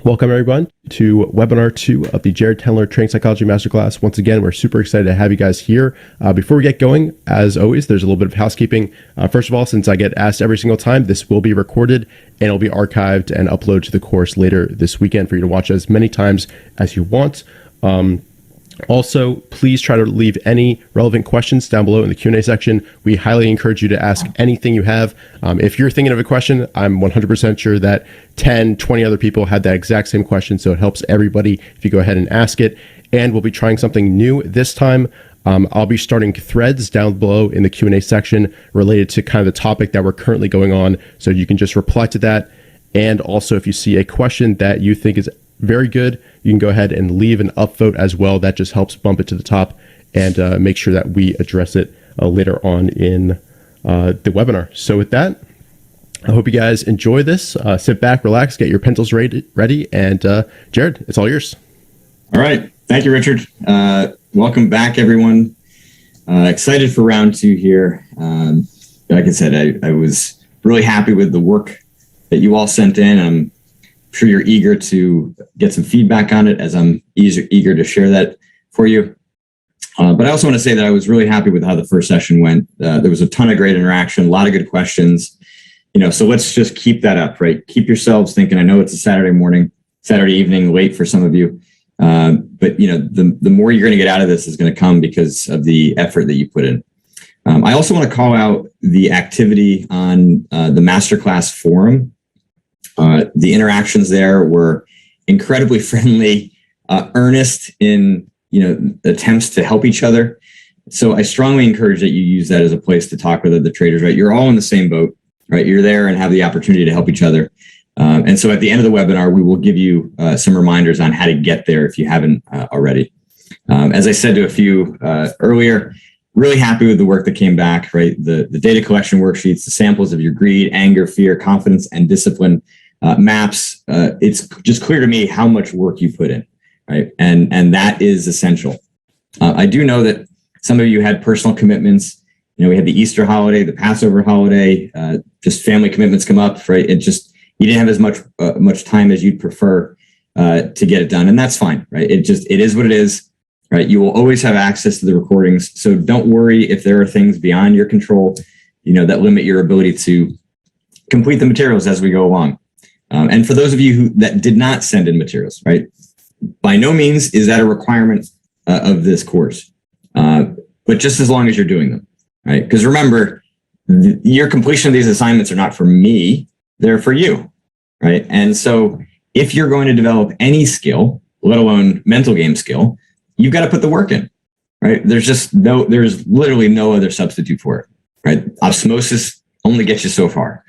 Welcome, everyone, to webinar 2 of the Jared Tendler Training Psychology Masterclass. Once again, we're super excited to have you guys here. Before we get going, as always, there's a little bit of housekeeping. First of all, since I get asked every single time, this will be recorded and it'll be archived and uploaded to the course later this weekend for you to watch as many times as you want. Also, please try to leave any relevant questions down below in the Q&A section. We highly encourage you to ask anything you have. If you're thinking of a question, I'm 100% sure that 10, 20 other people had that exact same question, so it helps everybody if you go ahead and ask it. And we'll be trying something new this time. I'll be starting threads down below in the Q&A section related to kind of the topic that we're currently going on, so you can just reply to that. And also, if you see a question that you think is very good, you can go ahead and leave an upvote as well. That just helps bump it to the top and make sure that we address it later on in the webinar. So with that, I hope you guys enjoy this. Sit back, relax, get your pencils ready, and Jared, it's all yours. All right. Thank you, Richard. Welcome back, everyone. Excited for round 2 here. Like I said, I was really happy with the work that you all sent in. I'm sure you're eager to get some feedback on it, as I'm eager to share that for you. But I also want to say that I was really happy with how the first session went. There was a ton of great interaction, a lot of good questions. So let's just keep that up, right? Keep yourselves thinking. I know it's a Saturday evening, late for some of you. But the more you're going to get out of this is going to come because of the effort that you put in. I also want to call out the activity on the masterclass forum. The interactions there were incredibly friendly, earnest in attempts to help each other. So I strongly encourage that you use that as a place to talk with other traders. Right, you're all in the same boat. Right, you're there and have the opportunity to help each other. And so at the end of the webinar, we will give you some reminders on how to get there if you haven't already. As I said to a few earlier, really happy with the work that came back. Right, the data collection worksheets, the samples of your greed, anger, fear, confidence, and discipline. Maps, it's just clear to me how much work you put in, right? And that is essential. I do know that some of you had personal commitments. We had the Easter holiday, the Passover holiday, just family commitments come up, right? You didn't have as much time as you'd prefer to get it done, and that's fine, right? It is what it is, right? You will always have access to the recordings, so don't worry if there are things beyond your control, that limit your ability to complete the materials as we go along. And for those of you that did not send in materials, right, by no means is that a requirement of this course, but just as long as you're doing them, right? Because remember, your completion of these assignments are not for me, they're for you, right? And so if you're going to develop any skill, let alone mental game skill, you've got to put the work in, right? There's literally no other substitute for it, right? Osmosis only gets you so far.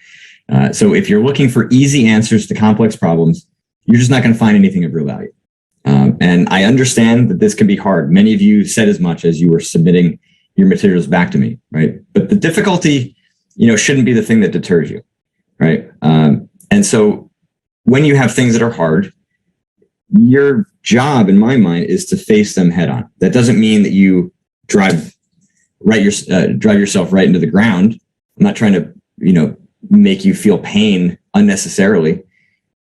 So if you're looking for easy answers to complex problems, you're just not going to find anything of real value. And I understand that this can be hard. Many of you said as much as you were submitting your materials back to me, right? But the difficulty, shouldn't be the thing that deters you, right? And so when you have things that are hard, your job, in my mind, is to face them head on. That doesn't mean that you drive yourself right into the ground. I'm not trying to, make you feel pain unnecessarily,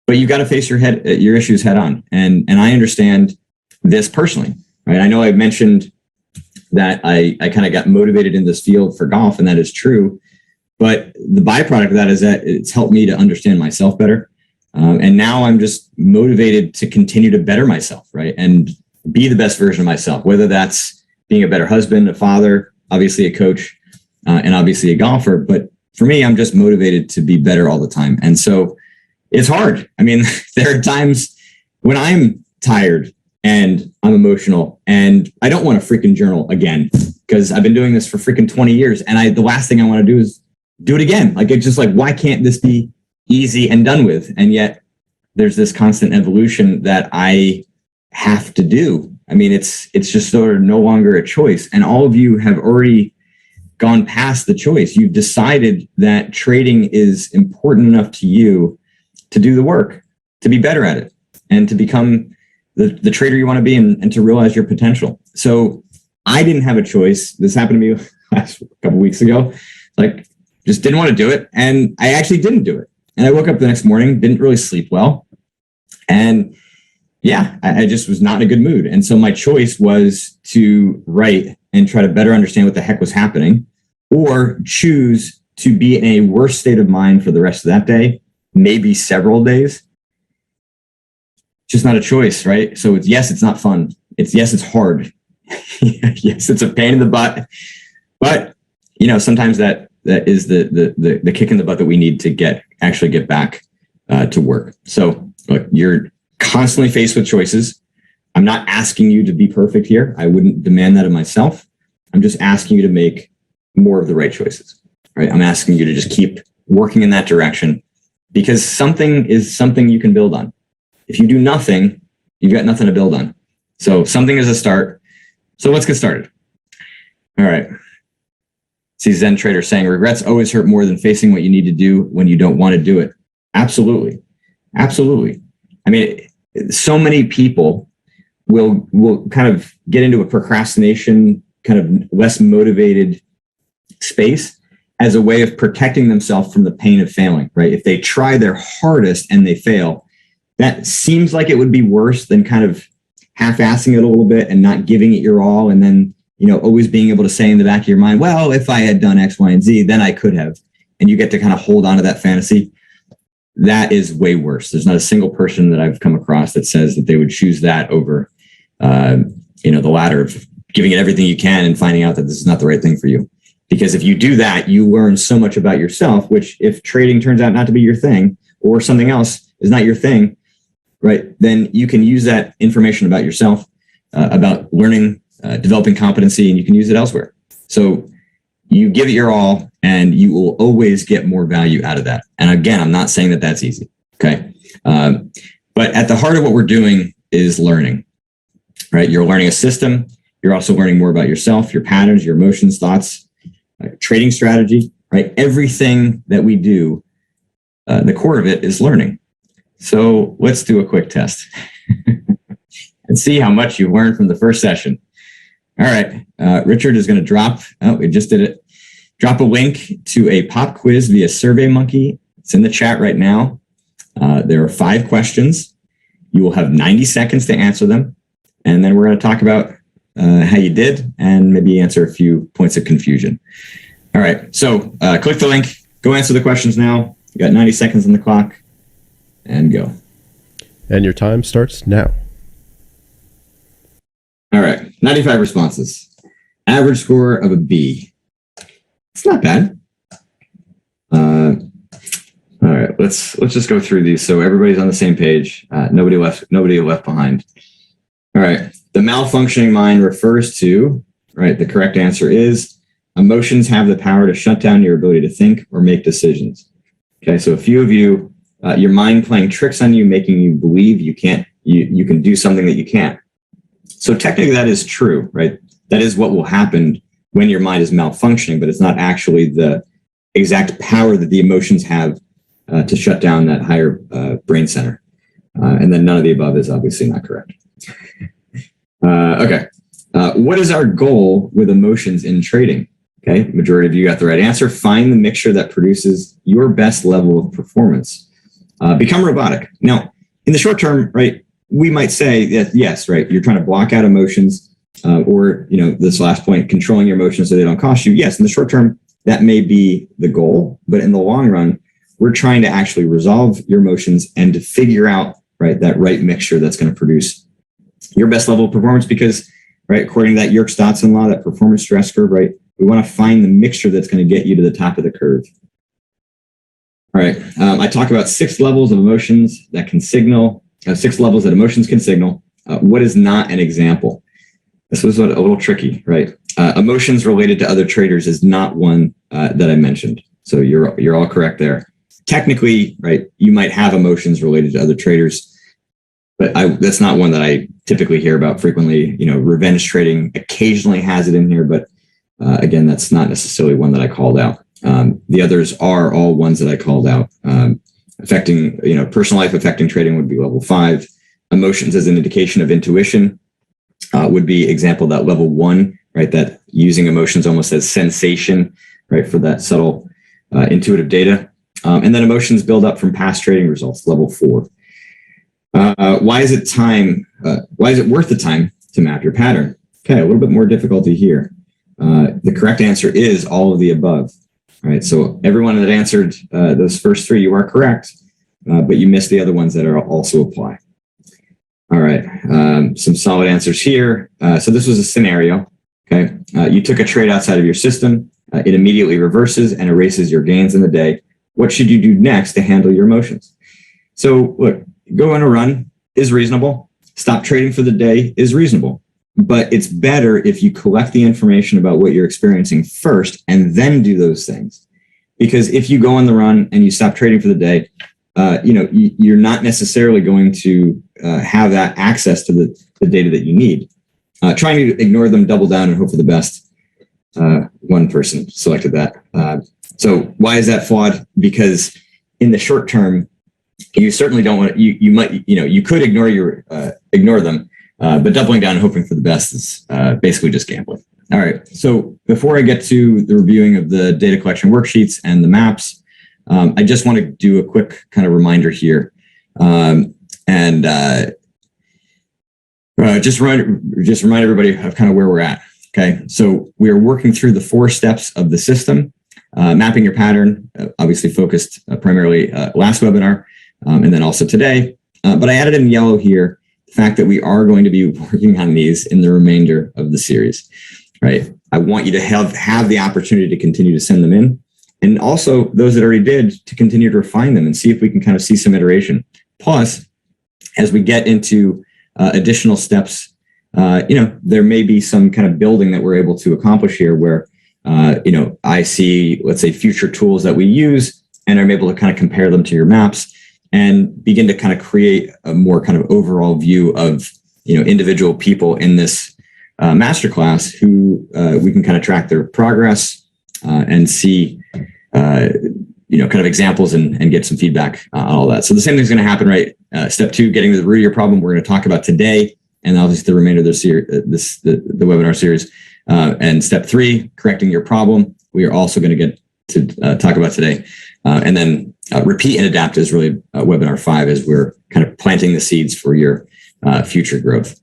but you got to face your issues head on. And I understand this personally, right? I know I've mentioned that I kind of got motivated in this field for golf, and that is true. But the byproduct of that is that it's helped me to understand myself better. And now I'm just motivated to continue to better myself, right? And be the best version of myself, whether that's being a better husband, a father, obviously a coach, and obviously a golfer. But for me, I'm just motivated to be better all the time. And so it's hard. I mean, there are times when I'm tired and I'm emotional and I don't want to freaking journal again because I've been doing this for freaking 20 years. And the last thing I want to do is do it again. Like, it's just like, why can't this be easy and done with? And yet there's this constant evolution that I have to do. I mean, it's just sort of no longer a choice. And all of you have already gone past the choice. You've decided that trading is important enough to you to do the work, to be better at it, and to become the trader you want to be, and to realize your potential. So I didn't have a choice. This happened to me a couple weeks ago. Like, just didn't want to do it. And I actually didn't do it. And I woke up the next morning, didn't really sleep well. And yeah, I just was not in a good mood. And so my choice was to write and try to better understand what the heck was happening, or choose to be in a worse state of mind for the rest of that day, maybe several days. Just not a choice, right? So it's not fun. It's hard. Yes, it's a pain in the butt. But sometimes that is the kick in the butt that we need to actually get back to work. So look, you're constantly faced with choices. I'm not asking you to be perfect here. I wouldn't demand that of myself. I'm just asking you to make more of the right choices, right? I'm asking you to just keep working in that direction, because something is something you can build on. If you do nothing, you've got nothing to build on. So something is a start. So let's get started. All right. See Zen Trader saying, regrets always hurt more than facing what you need to do when you don't want to do it. Absolutely. Absolutely. I mean, so many people will kind of get into a procrastination, kind of less motivated space as a way of protecting themselves from the pain of failing, right? If they try their hardest and they fail, that seems like it would be worse than kind of half-assing it a little bit and not giving it your all. And then, always being able to say in the back of your mind, well, if I had done X, Y, and Z, then I could have. And you get to kind of hold on to that fantasy. That is way worse. There's not a single person that I've come across that says that they would choose that over, the latter of giving it everything you can and finding out that this is not the right thing for you. Because if you do that, you learn so much about yourself, which if trading turns out not to be your thing, or something else is not your thing, right, then you can use that information about yourself, about learning, developing competency, and you can use it elsewhere. So you give it your all, and you will always get more value out of that. And again, I'm not saying that that's easy, okay? But at the heart of what we're doing is learning, right? You're learning a system. You're also learning more about yourself, your patterns, your emotions, thoughts, trading strategy, right? Everything that we do, the core of it is learning. So let's do a quick test and see how much you learned from the first session. All right. Richard is going to drop, we just did it. Drop a link to a pop quiz via SurveyMonkey. It's in the chat right now. There are 5 questions. You will have 90 seconds to answer them. And then we're going to talk about how you did and maybe answer a few points of confusion. All right. So click the link. Go answer the questions now. You got 90 seconds on the clock. And go. And your time starts now. All right. 95 responses. Average score of a B. It's not bad. All right. Let's just go through these so everybody's on the same page. Nobody left behind. All right. The malfunctioning mind refers to, right, the correct answer is emotions have the power to shut down your ability to think or make decisions. Okay. So a few of you, your mind playing tricks on you, making you believe you can do something that you can't. So technically that is true, right? That is what will happen when your mind is malfunctioning, but it's not actually the exact power that the emotions have to shut down that higher brain center. And then none of the above is obviously not correct. Okay. What is our goal with emotions in trading? Okay. Majority of you got the right answer. Find the mixture that produces your best level of performance. Become robotic. Now, in the short term, right, we might say that, yes, right, you're trying to block out emotions or, this last point, controlling your emotions so they don't cost you. Yes, in the short term, that may be the goal. But in the long run, we're trying to actually resolve your emotions and to figure out, right, that right mixture that's going to produce your best level of performance because, right, according to that Yerkes-Dodson law, that performance stress curve, right, we want to find the mixture that's going to get you to the top of the curve. All right. I talk about 6 levels of emotions that can signal, 6 levels that emotions can signal. What is not an example? This was a little tricky, right? Emotions related to other traders is not one that I mentioned. So you're all correct there. Technically, right, you might have emotions related to other traders, but that's not one that I typically hear about frequently. Revenge trading occasionally has it in here, but again, that's not necessarily one that I called out. The others are all ones that I called out. Affecting, personal life affecting trading would be level 5. Emotions as an indication of intuition would be example that level 1, right? That using emotions almost as sensation, right? For that subtle intuitive data. And then emotions build up from past trading results, level 4. Why is it time? Why is it worth the time to map your pattern? Okay, a little bit more difficulty here. The correct answer is all of the above. All right, so everyone that answered those first three, you are correct, but you missed the other ones that are also apply. All right, some solid answers here. So this was a scenario. Okay, you took a trade outside of your system. It immediately reverses and erases your gains in the day. What should you do next to handle your emotions? So look, go on a run is reasonable. Stop trading for the day is reasonable. But it's better if you collect the information about what you're experiencing first and then do those things. Because if you go on the run and you stop trading for the day, you're not necessarily going to have that access to the data that you need. Trying to ignore them, double down, and hope for the best. One person selected that. So why is that flawed? Because in the short term, you certainly don't want to, you could ignore them, but doubling down and hoping for the best is basically just gambling. All right. So before I get to the reviewing of the data collection worksheets and the maps, I just want to do a quick kind of reminder here, and just remind everybody of kind of where we're at. Okay. So we are working through the 4 steps of the system, mapping your pattern, obviously focused primarily last webinar, and then also today. But I added in yellow here the fact that we are going to be working on these in the remainder of the series, right? I want you to have the opportunity to continue to send them in. And also those that already did to continue to refine them and see if we can kind of see some iteration. Plus, as we get into additional steps, there may be some kind of building that we're able to accomplish here where, I see, let's say, future tools that we use and I'm able to kind of compare them to your maps and begin to kind of create a more kind of overall view of, individual people in this masterclass who we can kind of track their progress and see, kind of examples and get some feedback on all that. So the same thing's going to happen, right? Step 2, getting to the root of your problem, we're going to talk about today, and obviously the remainder of the webinar series. And step 3, correcting your problem, we are also going to get to talk about today. And then repeat and adapt is really webinar 5 as we're kind of planting the seeds for your future growth.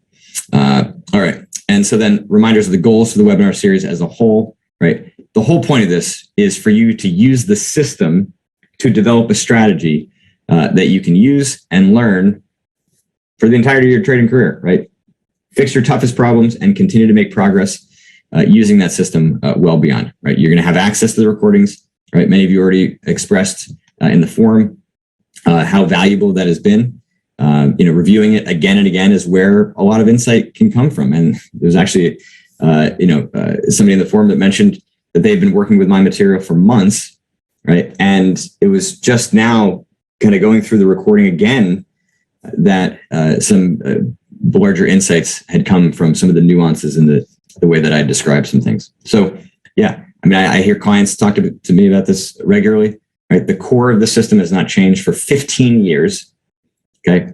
All right. And so then reminders of the goals for the webinar series as a whole, right? The whole point of this is for you to use the system to develop a strategy that you can use and learn for the entirety of your trading career, right? Fix your toughest problems and continue to make progress using that system well beyond, right? You're going to have access to the recordings, right? Many of you already expressed in the forum how valuable that has been. Reviewing it again and again is where a lot of insight can come from. And there's actually, somebody in the forum that mentioned that they've been working with my material for months, right? And it was just now kind of going through the recording again that some larger insights had come from some of the nuances in the way that I described some things. So, yeah, I mean, I hear clients talk to me about this regularly, right? The core of the system has not changed for 15 years. Okay.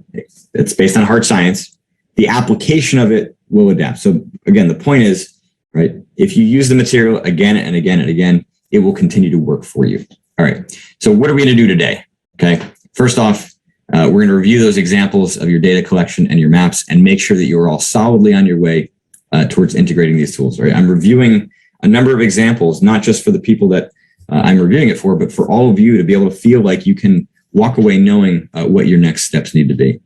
It's based on hard science. The application of it will adapt. So again, the point is, right, if you use the material again and again and again, it will continue to work for you. All right. So what are we going to do today? Okay. First off, we're going to review those examples of your data collection and your maps and make sure that you're all solidly on your way towards integrating these tools. Right. I'm reviewing a number of examples, not just for the people that I'm reviewing it for, but for all of you to be able to feel like you can walk away knowing what your next steps need to be.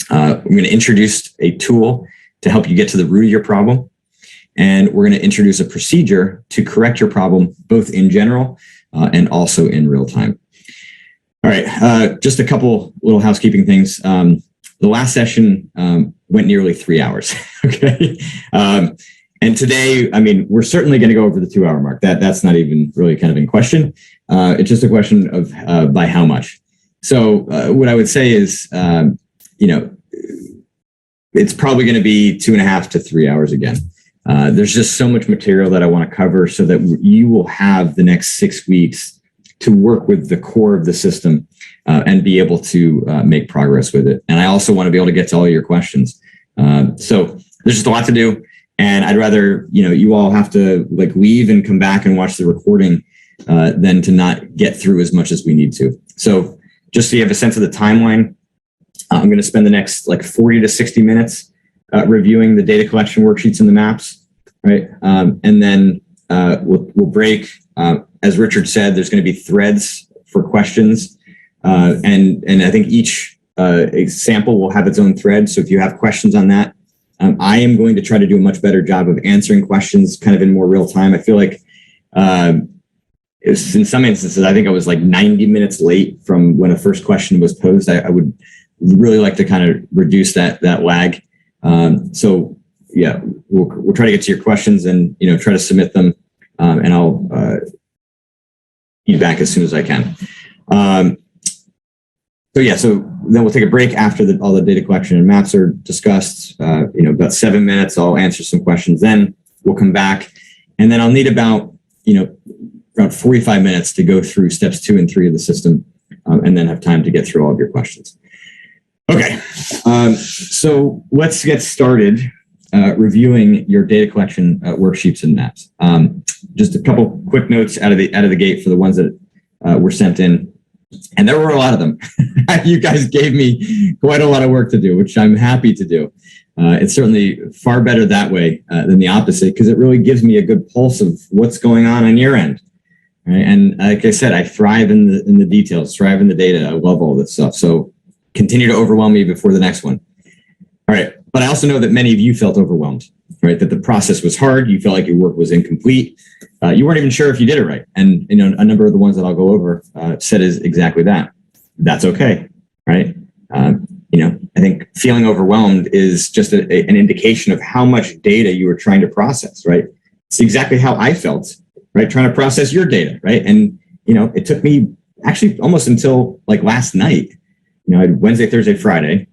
I'm going to introduce a tool to help you get to the root of your problem. And we're going to introduce a procedure to correct your problem, both in general and also in real time. All right, just a couple little housekeeping things. The last session went nearly 3 hours, okay? And today, I mean, we're certainly going to go over the 2-hour mark. That's not even really kind of in question. It's just a question of by how much. So what I would say is, it's probably going to be 2.5 to 3 hours again. There's just so much material that I want to cover so that you will have the next 6 weeks to work with the core of the system and be able to make progress with it. And I also want to be able to get to all your questions. So there's just a lot to do. And I'd rather, you all have to leave and come back and watch the recording than to not get through as much as we need to. So just so you have a sense of the timeline, I'm going to spend the next like 40 to 60 minutes reviewing the data collection worksheets and the maps, right? And then we'll break. As Richard said, there's going to be threads for questions, and I think each sample will have its own thread. So if you have questions on that, I am going to try to do a much better job of answering questions kind of in more real time. I feel like in some instances, I think I was like 90 minutes late from when a first question was posed. I would really like to kind of reduce that lag. So yeah, we'll try to get to your questions and try to submit them, and I'll feedback as soon as I can. So then we'll take a break after all the data collection and maps are discussed. About 7 minutes, I'll answer some questions. Then we'll come back, and then I'll need about 45 minutes to go through steps 2 and 3 of the system, and then have time to get through all of your questions. Okay, so let's get started reviewing your data collection worksheets and maps. Just a couple quick notes out of the gate for the ones that were sent in. And there were a lot of them. You guys gave me quite a lot of work to do, which I'm happy to do. It's certainly far better that way than the opposite, because it really gives me a good pulse of what's going on your end. Right? And like I said, I thrive in the details, thrive in the data. I love all this stuff. So continue to overwhelm me before the next one. All right. But I also know that many of you felt overwhelmed, right? That the process was hard. You felt like your work was incomplete. You weren't even sure if you did it right. And a number of the ones that I'll go over said is exactly that. That's okay, right? I think feeling overwhelmed is just an indication of how much data you were trying to process, right? It's exactly how I felt, right? Trying to process your data, right? And, it took me actually almost until like last night, I had Wednesday, Thursday, Friday.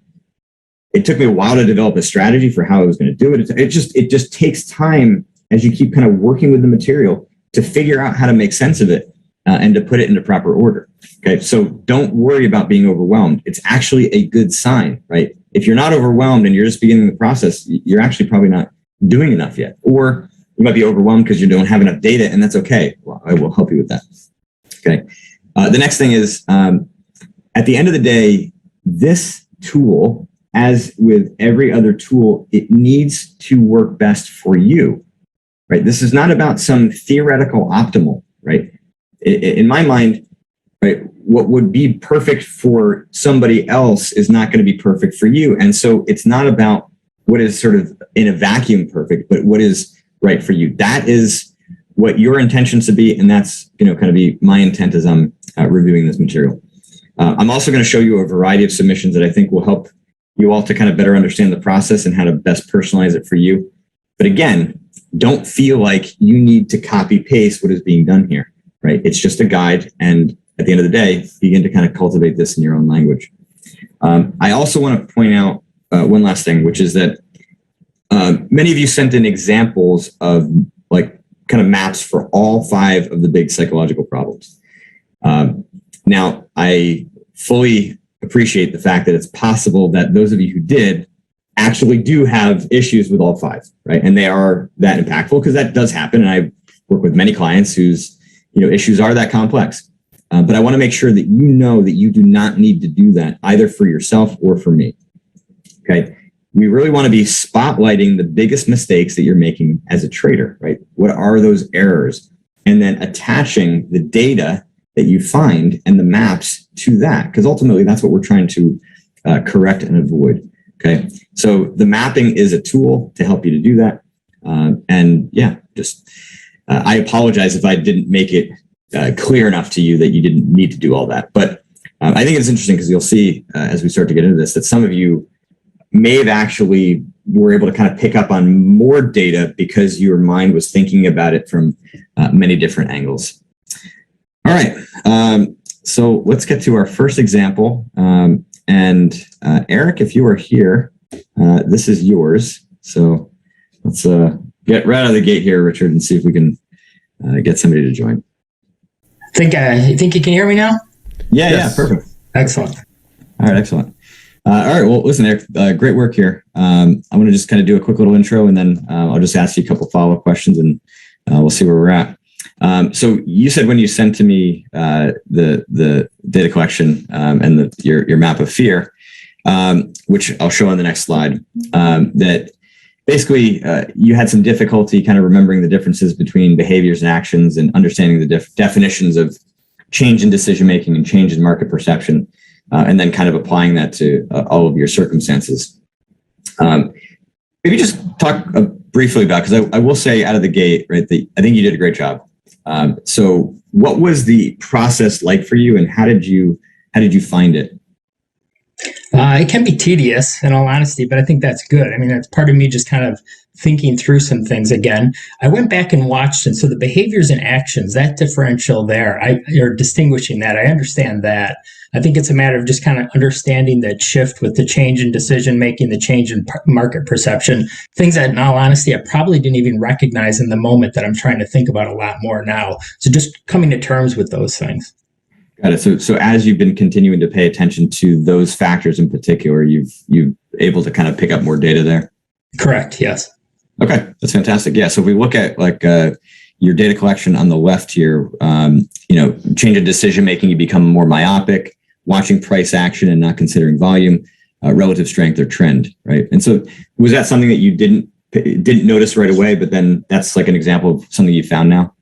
It took me a while to develop a strategy for how I was going to do it. It just takes time as you keep kind of working with the material to figure out how to make sense of it and to put it into proper order. Okay, so don't worry about being overwhelmed. It's actually a good sign, right? If you're not overwhelmed and you're just beginning the process, you're actually probably not doing enough yet. Or you might be overwhelmed because you don't have enough data, and that's okay. Well, I will help you with that. Okay. The next thing is, at the end of the day, this tool, as with every other tool, it needs to work best for you, right? This is not about some theoretical optimal, right? In my mind, right, what would be perfect for somebody else is not going to be perfect for you. And so it's not about what is sort of in a vacuum perfect, but what is right for you. That is what your intention should be. And that's, kind of be my intent as I'm reviewing this material. I'm also going to show you a variety of submissions that I think will help you all to kind of better understand the process and how to best personalize it for you. But again, don't feel like you need to copy paste what is being done here, right? It's just a guide. And at the end of the day, begin to kind of cultivate this in your own language. I also want to point out one last thing, which is that many of you sent in examples of like kind of maps for all 5 of the big psychological problems. Now, I fully appreciate the fact that it's possible that those of you who did actually do have issues with all 5, right? And they are that impactful, because that does happen. And I work with many clients whose issues are that complex. But I want to make sure that you know that you do not need to do that either for yourself or for me. Okay. We really want to be spotlighting the biggest mistakes that you're making as a trader, right? What are those errors? And then attaching the data that you find and the maps to that, because ultimately that's what we're trying to correct and avoid. Okay. So the mapping is a tool to help you to do that. And yeah, I apologize if I didn't make it clear enough to you that you didn't need to do all that. But I think it's interesting because you'll see as we start to get into this that some of you may have actually were able to kind of pick up on more data because your mind was thinking about it from many different angles. All right. So let's get to our first example. And Eric, if you are here, this is yours. So let's get right out of the gate here, Richard, and see if we can get somebody to join. You think you can hear me now? Yeah, yes. Yeah, perfect. Excellent. All right, excellent. All right, well, listen, Eric, great work here. I want to just kind of do a quick little intro, and then I'll just ask you a couple follow-up questions, and we'll see where we're at. So you said when you sent to me the data collection and your map of fear, which I'll show on the next slide, that basically you had some difficulty kind of remembering the differences between behaviors and actions and understanding the definitions of change in decision making and change in market perception, and then kind of applying that to all of your circumstances. Maybe just talk briefly about, because I will say out of the gate, right, I think you did a great job. So what was the process like for you, and how did you find it? It can be tedious, in all honesty, but I think that's good. I mean, that's part of me just kind of thinking through some things again. I went back and watched, and so the behaviors and actions, that differential there, or distinguishing that, I understand that. I think it's a matter of just kind of understanding that shift with the change in decision making, the change in market perception, things that, in all honesty, I probably didn't even recognize in the moment that I'm trying to think about a lot more now. So just coming to terms with those things. Got it. So as you've been continuing to pay attention to those factors in particular, you've able to kind of pick up more data there? Correct. Yes. Okay. That's fantastic. Yeah. So if we look at like your data collection on the left here, change in decision making, you become more myopic, watching price action and not considering volume, relative strength or trend, right? And so was that something that you didn't notice right away, but then that's like an example of something you found now?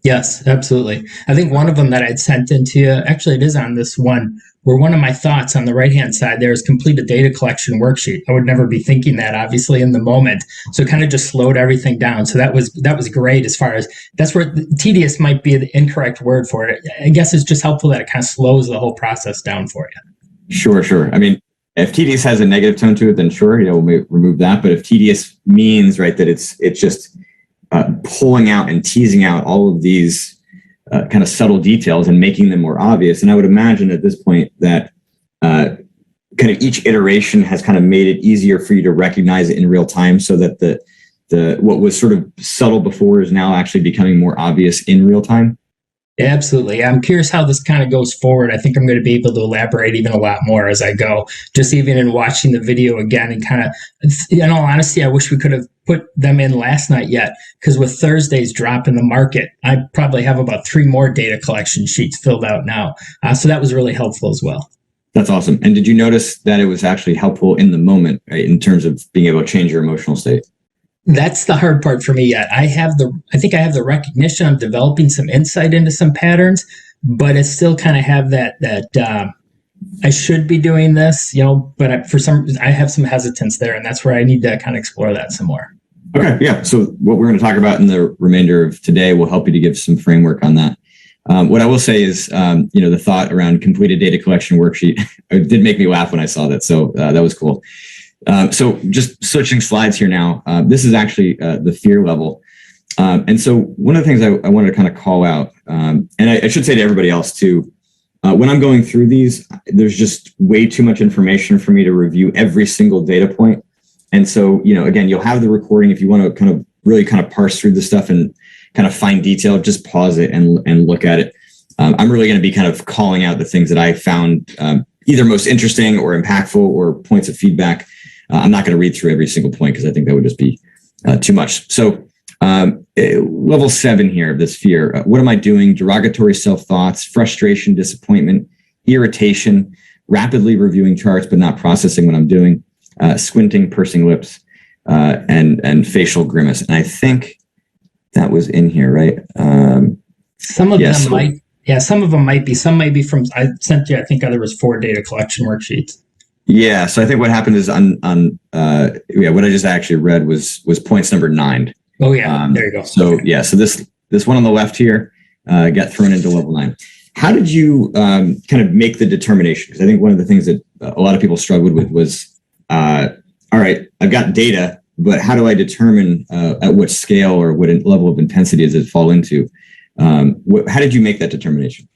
Yes, absolutely. I think one of them that I'd sent into you, actually it is on this one, where one of my thoughts on the right-hand side there is complete a data collection worksheet. I would never be thinking that, obviously, in the moment. So it kind of just slowed everything down. So that was great, as far as, that's where tedious might be the incorrect word for it. I guess it's just helpful that it kind of slows the whole process down for you. Sure. I mean, if tedious has a negative tone to it, then sure, we'll remove that. But if tedious means, right, that it's just pulling out and teasing out all of these kind of subtle details and making them more obvious. And I would imagine at this point that kind of each iteration has kind of made it easier for you to recognize it in real time, so that the what was sort of subtle before is now actually becoming more obvious in real time. Yeah, absolutely. I'm curious how this kind of goes forward. I think I'm going to be able to elaborate even a lot more as I go, just even in watching the video again, and kind of, in all honesty, I wish we could have put them in last night yet, because with Thursday's drop in the market, I probably have about 3 more data collection sheets filled out now. So that was really helpful as well. That's awesome. And did you notice that it was actually helpful in the moment, right, in terms of being able to change your emotional state? That's the hard part for me yet. I think I have the recognition. I'm developing some insight into some patterns, but I still kind of have that I should be doing this, but for some reason I have some hesitance there, and that's where I need to kind of explore that some more. Okay. Yeah. So what we're going to talk about in the remainder of today will help you to give some framework on that. What I will say is, the thought around completed data collection worksheet, it did make me laugh when I saw that. So that was cool. So just switching slides here now, this is actually the fear level. And so one of the things I wanted to kind of call out, and I should say to everybody else too, when I'm going through these, there's just way too much information for me to review every single data point. And so, again, you'll have the recording. If you want to kind of really kind of parse through the stuff and kind of find detail, just pause it and look at it. I'm really going to be kind of calling out the things that I found either most interesting or impactful or points of feedback. I'm not going to read through every single point, because I think that would just be too much. So level 7 here of this fear. What am I doing? Derogatory self-thoughts, frustration, disappointment, irritation, rapidly reviewing charts but not processing what I'm doing, squinting, pursing lips, and facial grimace. And I think that was in here, right? Some of them might. Yeah, some of them might be. Some may be from, I sent you, I think there was 4 data collection worksheets. Yeah. So I think what happened is on what I just actually read was points number 9. Oh yeah, there you go. So okay. Yeah, so this one on the left here got thrown into level 9. How did you kind of make the determination? Because I think one of the things that a lot of people struggled with was, all right, I've got data, but how do I determine at what scale or what level of intensity does it fall into? How did you make that determination?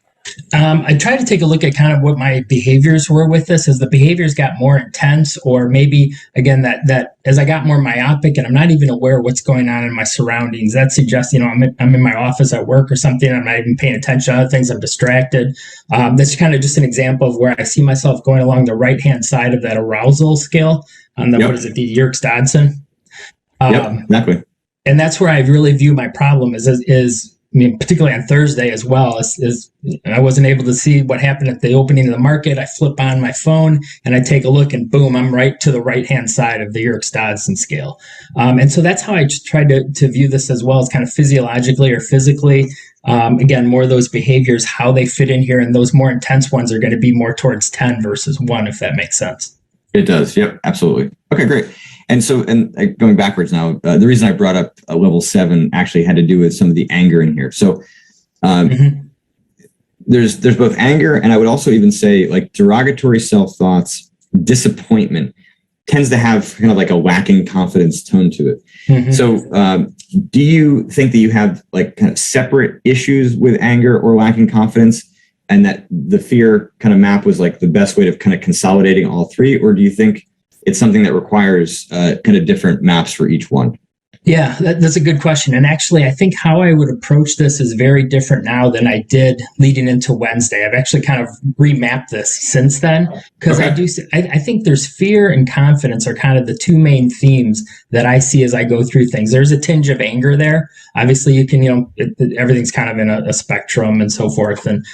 I tried to take a look at kind of what my behaviors were with this. As the behaviors got more intense, or maybe again that as I got more myopic and I'm not even aware of what's going on in my surroundings, that suggests I'm in my office at work or something. I'm not even paying attention to other things. I'm distracted. That's kind of just an example of where I see myself going along the right hand side of that arousal scale on the What is it, the Yerkes-Dodson? Exactly. And that's where I really view my problem is mean, particularly on Thursday as well, is I wasn't able to see what happened at the opening of the market. I flip on my phone and I take a look, and boom, I'm right to the right-hand side of the Yerkes-Dodson scale. And so that's how I just tried to view this as well, as kind of physiologically or physically. Again, more of those behaviors, how they fit in here, and those more intense ones are going to be more towards 10 versus 1, if that makes sense. It does. Yep, absolutely. Okay, great. And so, and going backwards now, the reason I brought up level 7 actually had to do with some of the anger in here. So there's both anger, and I would also even say like derogatory self-thoughts, disappointment tends to have kind of like a lacking confidence tone to it. So do you think that you have like kind of separate issues with anger or lacking confidence, and that the fear kind of map was like the best way of kind of consolidating all three? Or do you think it's something that requires kind of different maps for each one? Yeah, that's a good question. And actually, I think how I would approach this is very different now than I did leading into Wednesday. I've actually kind of remapped this since then, because I think there's fear and confidence are kind of the two main themes that I see as I go through things. There's a tinge of anger there. Obviously, you can, everything's kind of in a spectrum and so forth. And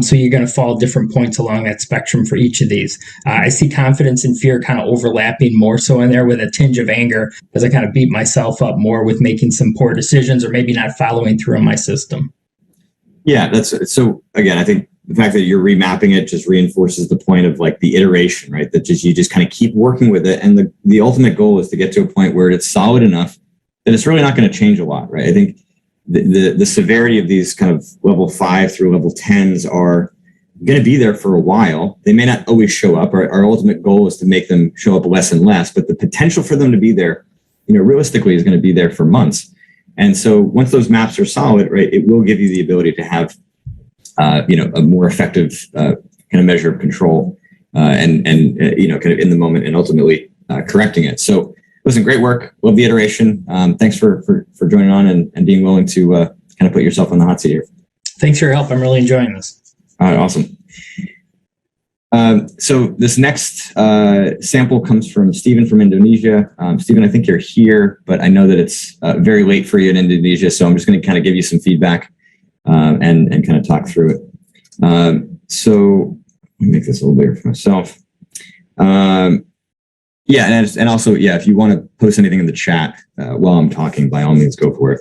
so you're going to fall different points along that spectrum for each of these. I see confidence and fear kind of overlapping more so in there, with a tinge of anger as I kind of beat myself up more with making some poor decisions or maybe not following through in my system. Yeah, that's so. Again, I think the fact that you're remapping it just reinforces the point of like the iteration, right? That you just kind of keep working with it, and the ultimate goal is to get to a point where it's solid enough that it's really not going to change a lot, right? I think the severity of these kind of level 5 through level 10s are going to be there for a while. They may not always show up. Our ultimate goal is to make them show up less and less, but the potential for them to be there, realistically is going to be there for months. And so once those maps are solid, right, it will give you the ability to have, a more effective kind of measure of control and kind of in the moment and ultimately correcting it. So listen, great work. Love the iteration. Thanks for joining on and being willing to kind of put yourself on the hot seat here. Thanks for your help. I'm really enjoying this. All right, awesome. So this next sample comes from Stephen from Indonesia. Stephen, I think you're here, but I know that it's very late for you in Indonesia, so I'm just going to kind of give you some feedback and kind of talk through it. So let me make this a little bigger for myself. Yeah, and also, yeah, if you want to post anything in the chat while I'm talking, by all means, go for it.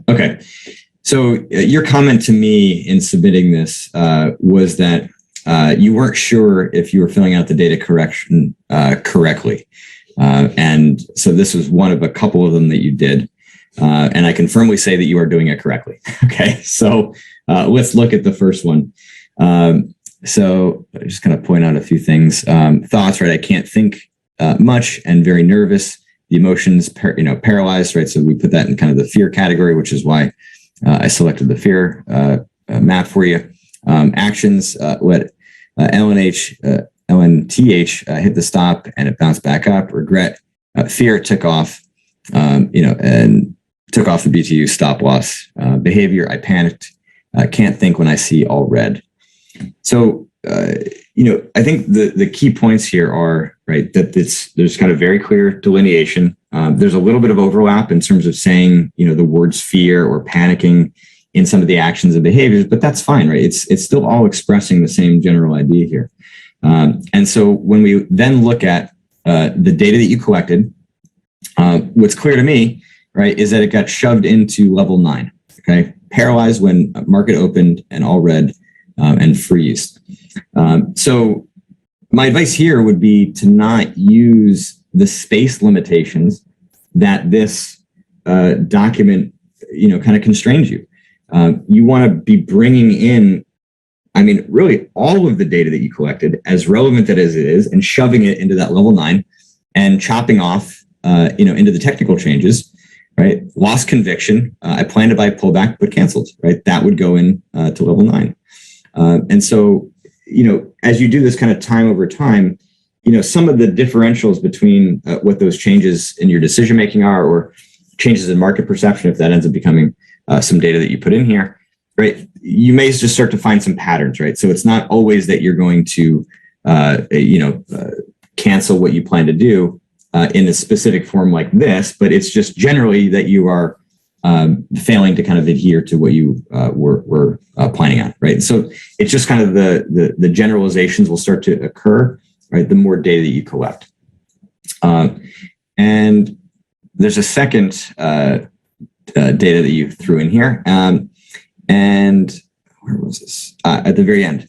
Okay. So your comment to me in submitting this was that you weren't sure if you were filling out the data correction correctly. And so this was one of a couple of them that you did. And I can firmly say that you are doing it correctly. Okay, so let's look at the first one. So I just kind of point out a few things. Thoughts, right? I can't think much and very nervous. The emotions, paralyzed, right? So we put that in kind of the fear category, which is why I selected the fear map for you. Actions, let LNTH hit the stop and it bounced back up. Regret, fear took off, and took off the BTU stop loss. Behavior, I panicked. Can't think when I see all red. So, I think the key points here are, right, that there's kind of very clear delineation. There's a little bit of overlap in terms of saying, the words fear or panicking in some of the actions and behaviors, but that's fine, right? It's still all expressing the same general idea here. And so when we then look at the data that you collected, what's clear to me, right, is that it got shoved into level 9, okay? Paralyzed when market opened and all red and freeze. So my advice here would be to not use the space limitations that this document, kind of constrains you. You want to be bringing in, really all of the data that you collected, as relevant as it is, and shoving it into that level 9 and chopping off, into the technical changes, right? Lost conviction. I planned to buy pullback, but canceled, right? That would go in to level 9. And so, as you do this kind of time over time, some of the differentials between what those changes in your decision-making are, or changes in market perception, if that ends up becoming some data that you put in here, right? You may just start to find some patterns, right? So it's not always that you're going to, cancel what you plan to do in a specific form like this, but it's just generally that you are failing to kind of adhere to what you were planning on, right? So it's just kind of the generalizations will start to occur, right? The more data that you collect. And there's a second data that you threw in here. And where was this? At the very end.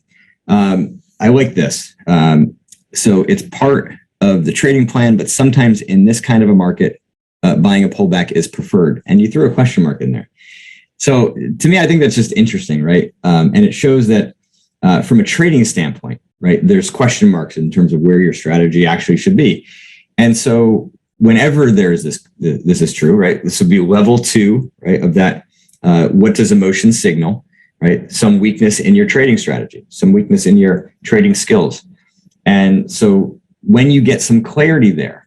I like this. So it's part of the trading plan, but sometimes in this kind of a market, buying a pullback is preferred. And you threw a question mark in there. So to me, I think that's just interesting, right? And it shows that from a trading standpoint, right, there's question marks in terms of where your strategy actually should be. And so whenever there's this is true, right? This would be level 2, right, of that. What does emotion signal, right? Some weakness in your trading strategy, some weakness in your trading skills. And so when you get some clarity there,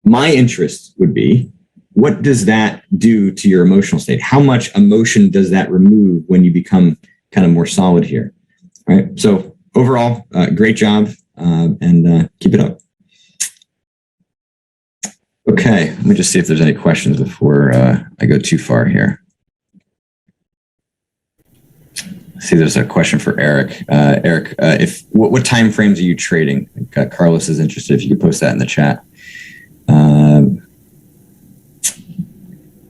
my interest would be, what does that do to your emotional state? How much emotion does that remove when you become kind of more solid here, right? So overall, great job, and keep it up. Okay, let me just see if there's any questions before I go too far here. See, there's a question for Eric. Eric, what time frames are you trading? Carlos is interested. If you could post that in the chat.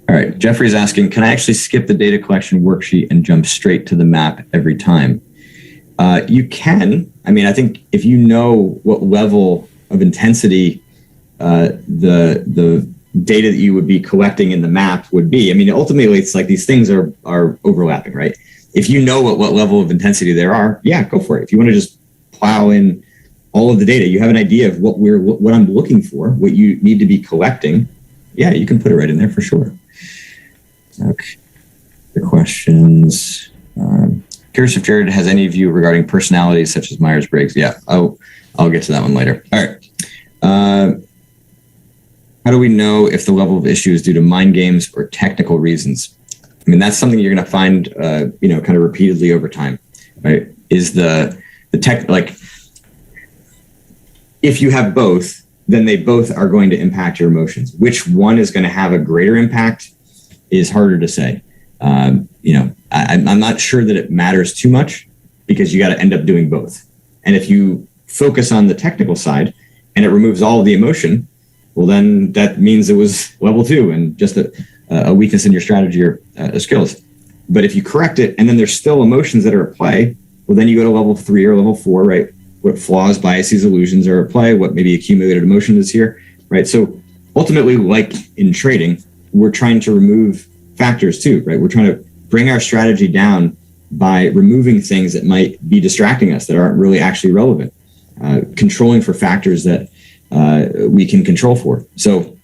All right, Jeffrey's asking, can I actually skip the data collection worksheet and jump straight to the map every time? You can. I mean, I think if you know what level of intensity the data that you would be collecting in the map would be. I mean, ultimately, it's like these things are overlapping, right? If you know what level of intensity there are, yeah, go for it. If you want to just plow in all of the data, you have an idea of what I'm looking for, what you need to be collecting, yeah, you can put it right in there for sure. Okay, the questions. Curious if Jared has any view regarding personalities such as Myers-Briggs. Yeah, I'll get to that one later. All right. How do we know if the level of issue is due to mind games or technical reasons? I mean, that's something you're going to find, kind of repeatedly over time, right? Is the tech, like, if you have both, then they both are going to impact your emotions. Which one is going to have a greater impact is harder to say. I'm not sure that it matters too much, because you got to end up doing both. And if you focus on the technical side and it removes all of the emotion, well, then that means it was level 2 and just a weakness in your strategy or skills. But if you correct it and then there's still emotions that are at play, well, then you go to level 3 or level 4, right? What flaws, biases, illusions are at play, what maybe accumulated emotion is here, right? So ultimately, like in trading, we're trying to remove factors too, right? We're trying to bring our strategy down by removing things that might be distracting us, that aren't really actually relevant, controlling for factors that we can control for. So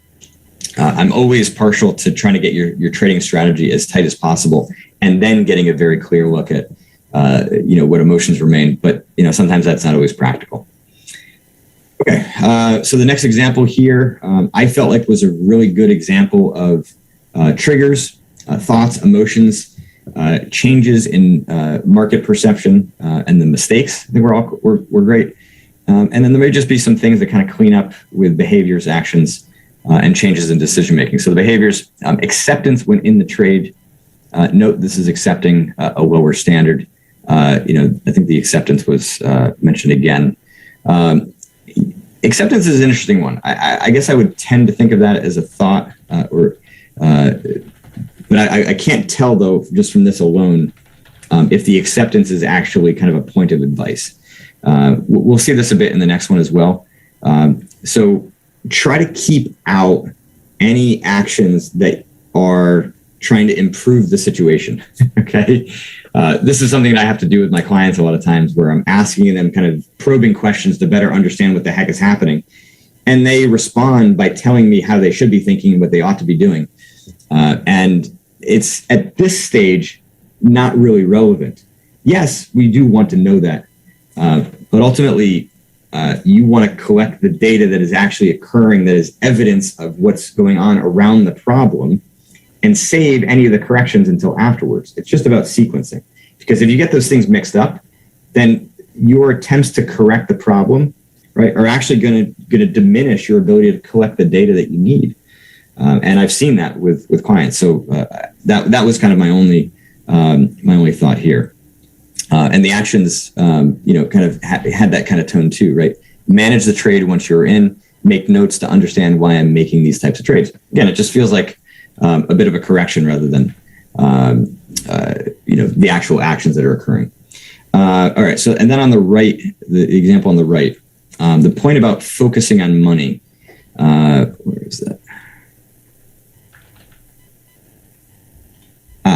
I'm always partial to trying to get your trading strategy as tight as possible, and then getting a very clear look at what emotions remain. But sometimes that's not always practical. Okay, so the next example here, I felt like was a really good example of triggers, thoughts, emotions, changes in market perception, and the mistakes. I think we're great. And then there may just be some things that kind of clean up with behaviors, actions, and changes in decision making. So the behaviors, acceptance when in the trade. Note this is accepting a lower standard. I think the acceptance was mentioned again. Acceptance is an interesting one. I guess I would tend to think of that as a thought, but I can't tell though, just from this alone, if the acceptance is actually kind of a point of advice. We'll see this a bit in the next one as well. So try to keep out any actions that are trying to improve the situation. Okay. This is something that I have to do with my clients a lot of times, where I'm asking them kind of probing questions to better understand what the heck is happening. And they respond by telling me how they should be thinking and what they ought to be doing. And it's at this stage, not really relevant. Yes, we do want to know that. But ultimately, you want to collect the data that is actually occurring, that is evidence of what's going on around the problem, and save any of the corrections until afterwards. It's just about sequencing. Because if you get those things mixed up, then your attempts to correct the problem, right, are actually going to diminish your ability to collect the data that you need. And I've seen that with clients. So that was kind of my only thought here. And the actions, kind of had that kind of tone too, right? Manage the trade once you're in, make notes to understand why I'm making these types of trades. Again, it just feels like a bit of a correction rather than, the actual actions that are occurring. All right. So, and then on the right, the example on the right, the point about focusing on money. Where is that?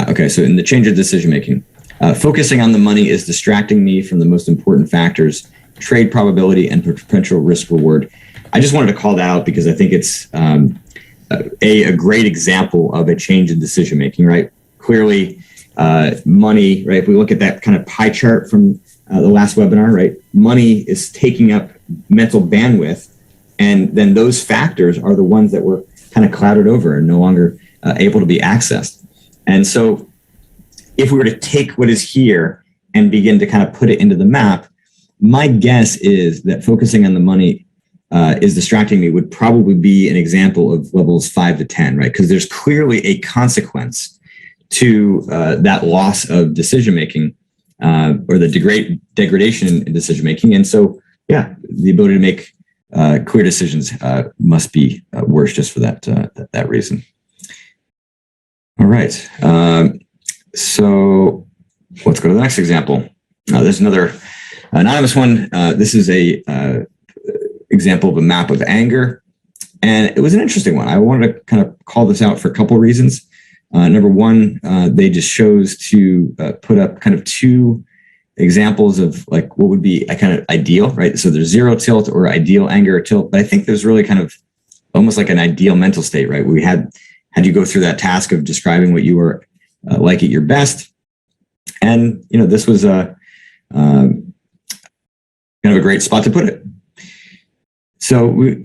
Okay. So in the change of decision making, focusing on the money is distracting me from the most important factors: trade probability and potential risk reward. I just wanted to call that out because I think it's a great example of a change in decision making, right? Clearly, money, right? If we look at that kind of pie chart from the last webinar, right? Money is taking up mental bandwidth, and then those factors are the ones that were kind of clouded over and no longer able to be accessed. And so if we were to take what is here and begin to kind of put it into the map, my guess is that focusing on the money is distracting me would probably be an example of levels 5 to 10, right? Because there's clearly a consequence to that loss of decision-making or the degradation in decision-making. And so, yeah, the ability to make clear decisions must be worse just for that reason. All right. So let's go to the next example. There's another anonymous one. This is a example of a map of anger. And it was an interesting one. I wanted to kind of call this out for a couple of reasons. Number one, they just chose to put up kind of two examples of like what would be a kind of ideal, right? So there's zero tilt or ideal anger or tilt, but I think there's really kind of almost like an ideal mental state, right? We had you go through that task of describing what you were like at your best. And, this was a kind of a great spot to put it. So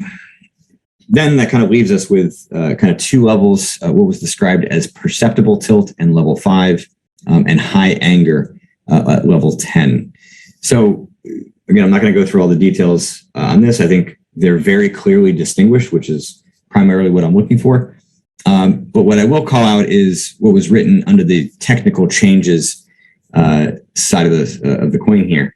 then that kind of leaves us with kind of two levels, what was described as perceptible tilt and level 5 and high anger at level 10. So again, I'm not going to go through all the details on this. I think they're very clearly distinguished, which is primarily what I'm looking for. But what I will call out is what was written under the technical changes side of the coin here.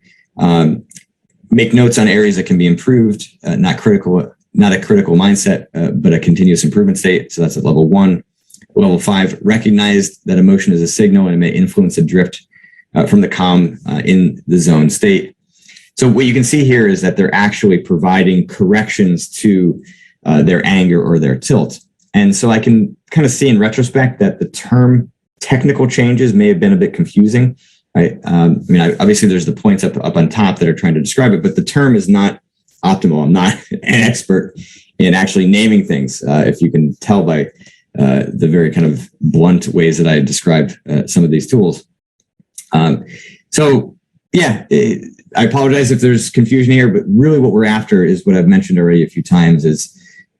Make notes on areas that can be improved, not a critical mindset, but a continuous improvement state. So that's at level 1. Level 5, recognize that emotion is a signal and it may influence a drift from the calm in the zone state. So what you can see here is that they're actually providing corrections to their anger or their tilt. And so I can kind of see in retrospect that the term technical changes may have been a bit confusing. Right? Obviously there's the points up on top that are trying to describe it, but the term is not optimal. I'm not an expert in actually naming things. If you can tell by the very kind of blunt ways that I described some of these tools. So yeah, I apologize if there's confusion here, but really what we're after is what I've mentioned already a few times is,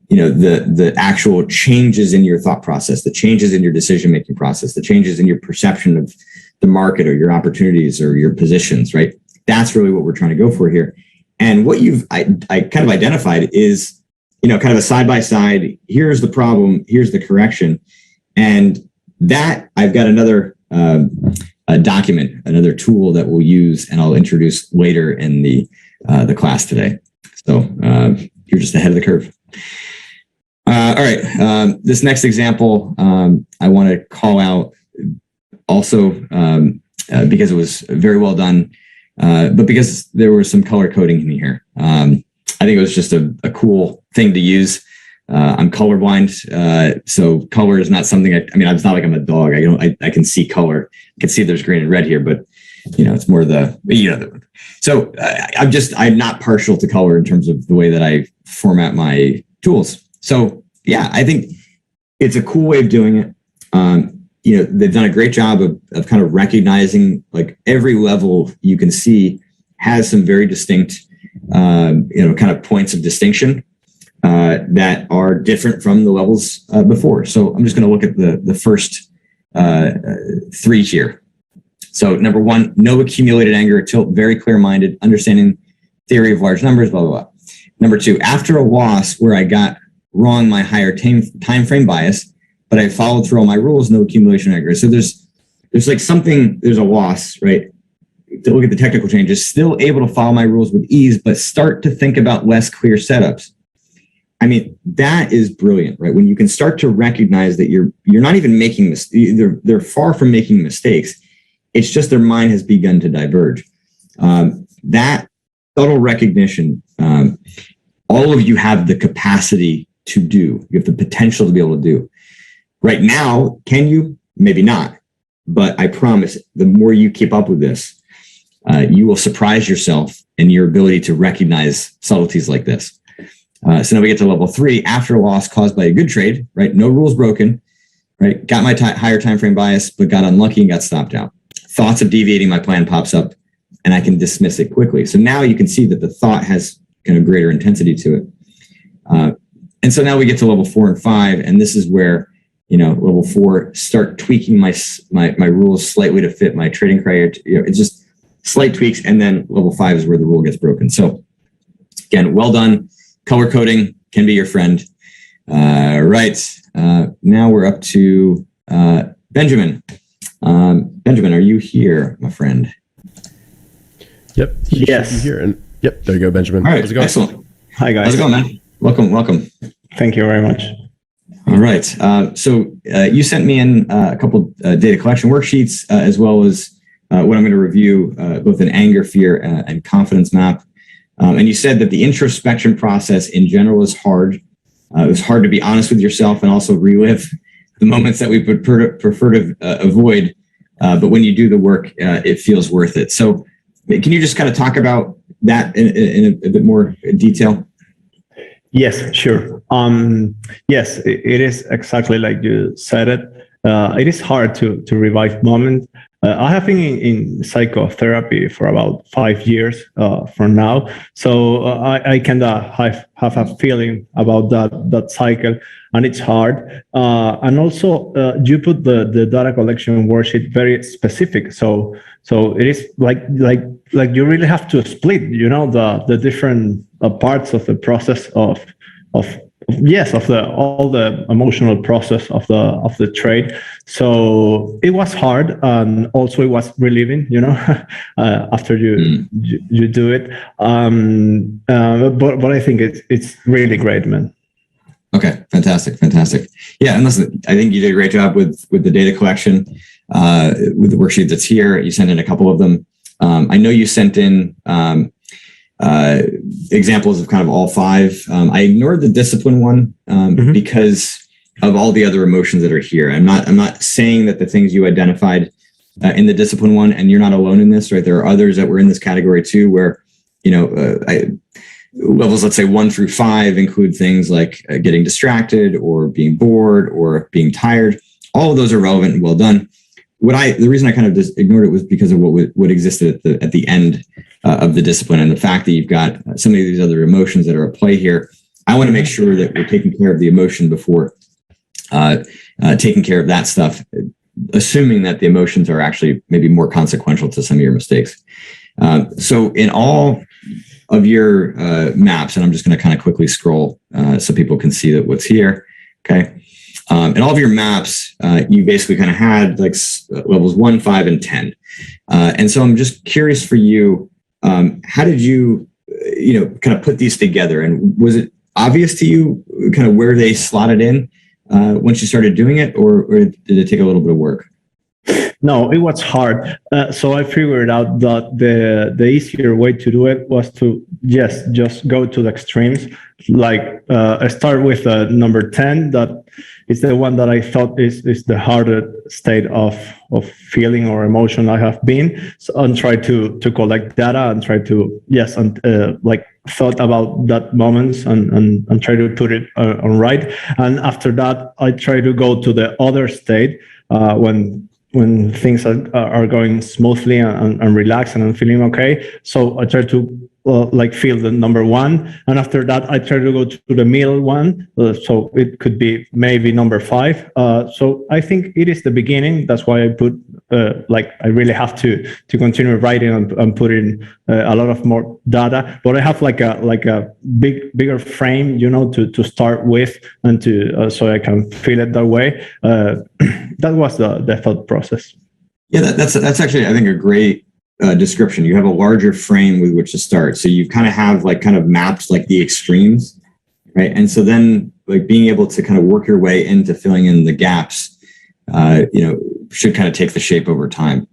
the actual changes in your thought process, the changes in your decision-making process, the changes in your perception of the market or your opportunities or your positions, right? That's really what we're trying to go for here. And what I kind of identified is, kind of a side-by-side, here's the problem, here's the correction. And that I've got another document, another tool that we'll use and I'll introduce later in the class today. So you're just ahead of the curve. All right. This next example, I want to call out also because it was very well done, but because there was some color coding in here. I think it was just a cool thing to use. I'm colorblind, so color is not something. It's not like I'm a dog. I can see color. I can see there's green and red here, but it's more So I'm not partial to color in terms of the way that I format my tools. So yeah, I think it's a cool way of doing it. They've done a great job of kind of recognizing like every level you can see has some very distinct, kind of points of distinction that are different from the levels before. So I'm just going to look at the first 3 here. So number 1, no accumulated anger or tilt, very clear-minded, understanding theory of large numbers, blah, blah, blah. Number 2, after a loss where I got wrong my higher time frame bias, but I followed through all my rules, no accumulation aggregate. So there's like something, there's a loss, right? To look at the technical changes, still able to follow my rules with ease, but start to think about less clear setups. I mean, that is brilliant, right? When you can start to recognize that you're not even making mistakes, they're far from making mistakes. It's just their mind has begun to diverge. That subtle recognition, all of you have the capacity to do. You have the potential to be able to do. Right now, can you? Maybe not. But I promise, the more you keep up with this, you will surprise yourself in your ability to recognize subtleties like this. So now we get to level 3, after a loss caused by a good trade, right? No rules broken, right? Got my higher time frame bias, but got unlucky and got stopped out. Thoughts of deviating my plan pops up, and I can dismiss it quickly. So now you can see that the thought has kind of greater intensity to it. And so now we get to level 4 and 5, and this is where, level 4, start tweaking my rules slightly to fit my trading criteria. It's just slight tweaks, and then level 5 is where the rule gets broken. So again, well done. Color coding can be your friend. Right. Now we're up to Benjamin. Benjamin, are you here, my friend? Yep. Yes. Here and yep. There you go, Benjamin. All right. How's it going? Excellent. Hi, guys. How's it going, man? Welcome. Thank you very much. All right. So you sent me in a couple data collection worksheets, as well as what I'm going to review, both an anger, fear, and confidence map. And you said that the introspection process in general is hard. It was hard to be honest with yourself and also relive the moments that we would prefer to avoid. But when you do the work, it feels worth it. So can you just kind of talk about that in a bit more detail? Yes, sure. Yes, it is exactly like you said it. It is hard to revive moments. I have been in psychotherapy for about 5 years from now, so I kind of have a feeling about that cycle, and it's hard. And also, you put the data collection worksheet very specific, so it is like you really have to split, the different parts of the process of all the emotional process of the trade. So it was hard, and also it was relieving, after you do it. But I think it's really great, man. Okay, fantastic. Yeah, and listen, I think you did a great job with the data collection, with the worksheet that's here. You sent in a couple of them. I know you sent in examples of kind of all 5. I ignored the discipline one because of all the other emotions that are here. I'm not saying that the things you identified in the discipline one, and you're not alone in this, right? There are others that were in this category too, where levels, let's say 1 through 5, include things like getting distracted or being bored or being tired. All of those are relevant and well done. The reason I kind of just ignored it was because of what existed at the end of the discipline, and the fact that you've got some of these other emotions that are at play here. I want to make sure that we're taking care of the emotion before taking care of that stuff, assuming that the emotions are actually maybe more consequential to some of your mistakes. So in all of your maps, and I'm just going to kind of quickly scroll so people can see that what's here. Okay. In all of your maps, you basically kind of had like levels 1, 5, and 10. And so I'm just curious for you, how did you, kind of put these together? And was it obvious to you kind of where they slotted in once you started doing it, or did it take a little bit of work? No, it was hard. So I figured out that the easier way to do it was to just go to the extremes. Like start with number 10, that is the one that I thought is the hardest state of feeling or emotion I have been. So, and try to collect data and try to thought about that moments and try to put it on right. And after that, I try to go to the other state when things are going smoothly and relaxed and I'm feeling okay. So I try to like field number one, and after that I try to go to the middle one, so it could be maybe number five. So I think it is the beginning. That's why I put like I really have to continue writing and put in a lot of more data. But I have like a bigger frame, to start with, and to so I can feel it that way. That was the thought process. Yeah, that's actually, I think, a great description. You have a larger frame with which to start. So you kind of have kind of mapped like the extremes, right? And so then like being able to kind of work your way into filling in the gaps, should kind of take the shape over time.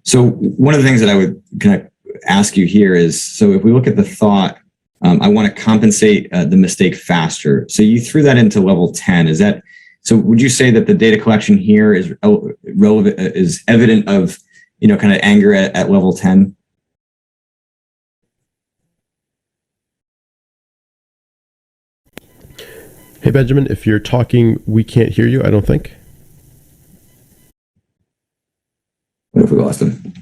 So one of the things that I would kind of ask you here is, so if we look at the thought, I want to compensate the mistake faster. So you threw that into level 10. Is that, so would you say that the data collection here is relevant, is evident of, kind of anger at level 10? Hey, Benjamin, if you're talking, we can't hear you, I don't think. What if we lost him?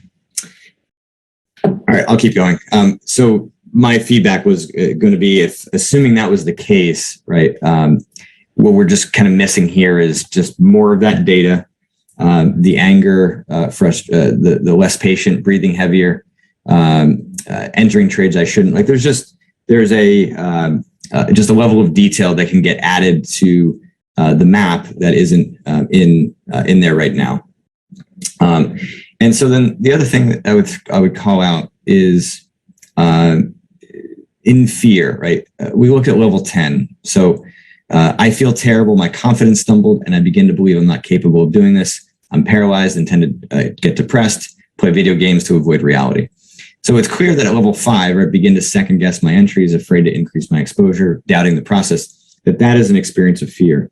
All right, I'll keep going. So my feedback was going to be, if assuming that was the case, right, what we're just kind of missing here is just more of that data, the anger, the less patient, breathing heavier, entering trades I shouldn't. Like there's a just a level of detail that can get added to the map that isn't in there right now. And so then the other thing that I would call out is in fear, right? We looked at level 10. So I feel terrible. My confidence stumbled, and I begin to believe I'm not capable of doing this. I'm paralyzed and tend to get depressed, play video games to avoid reality. So it's clear that at level 5, I begin to second guess my entries, afraid to increase my exposure, doubting the process, that is an experience of fear.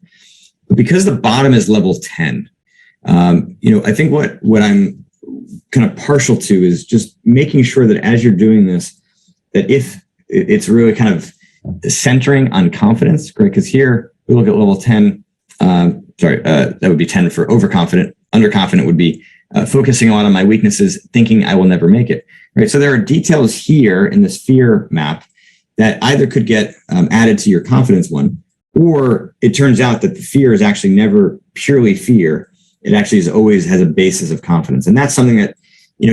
But because the bottom is level 10, I think what I'm kind of partial to is just making sure that as you're doing this, that if it's really kind of centering on confidence, right? Because here we look at level 10, that would be 10 for overconfident. Underconfident would be focusing a lot on my weaknesses, thinking I will never make it, right? So there are details here in this fear map that either could get added to your confidence one, or it turns out that the fear is actually never purely fear. It actually always has a basis of confidence. And that's something that,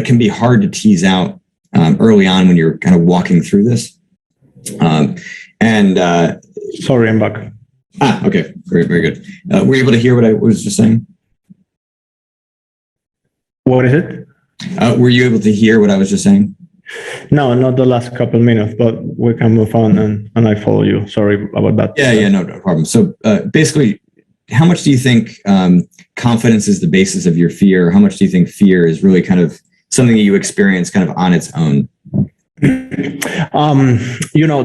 can be hard to tease out early on when you're kind of walking through this. Sorry, I'm back. Okay, very, very good. Were you able to hear what I was just saying? What is it? Were you able to hear what I was just saying? No, not the last couple minutes, but we can move on, and I follow you. Sorry about that. Yeah, no problem. So basically, how much do you think confidence is the basis of your fear? How much do you think fear is really kind of something that you experience kind of on its own?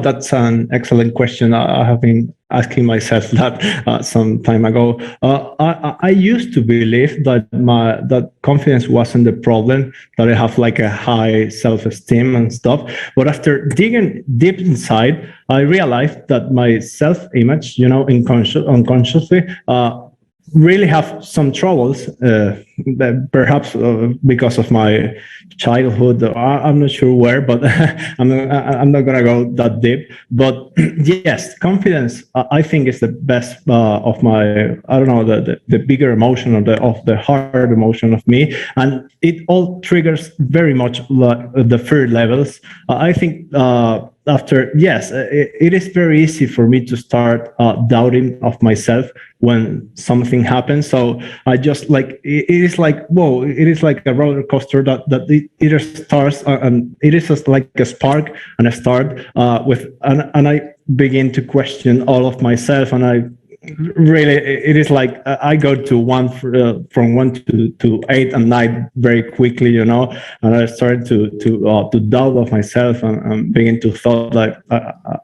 That's an excellent question. I have been asking myself that some time ago. I used to believe that confidence wasn't the problem, that I have like a high self-esteem and stuff. But after digging deep inside, I realized that my self-image, unconsciously, really have some troubles, perhaps because of my childhood. I'm not sure where, but I'm not gonna go that deep. But yes, confidence, I think, is the best of my, I don't know, the bigger emotion of the hard emotion of me, and it all triggers very much the fear levels. I think. It is very easy for me to start doubting of myself when something happens. So I just it is like, whoa, it is like a roller coaster that it starts and it is just like a spark and a start and I begin to question all of myself, and I really, it is like I go to from 1 to 8 and 9 very quickly, and I started to doubt of myself and begin to thought like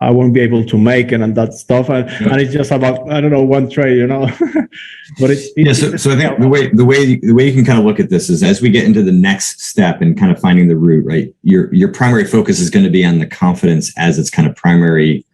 I won't be able to make it and that stuff, and it's just about, I don't know, one trade, but so I think the way you can kind of look at this is, as we get into the next step and kind of finding the root, right? Your primary focus is going to be on the confidence as its kind of primary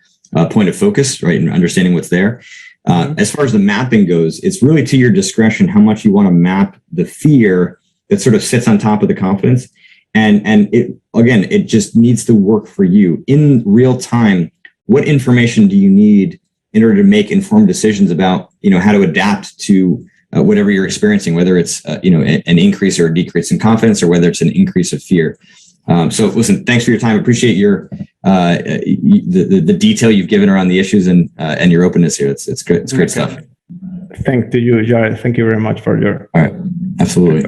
point of focus, right? And understanding what's there. As far as the mapping goes, it's really to your discretion how much you want to map the fear that sort of sits on top of the confidence. and it just needs to work for you in real time. What information do you need in order to make informed decisions about, how to adapt to whatever you're experiencing, whether it's an increase or a decrease in confidence, or whether it's an increase of fear. So listen, thanks for your time. Appreciate the detail you've given around the issues and your openness here. It's good. It's great stuff. Thank you, Jared. Thank you very much for your. All right, absolutely.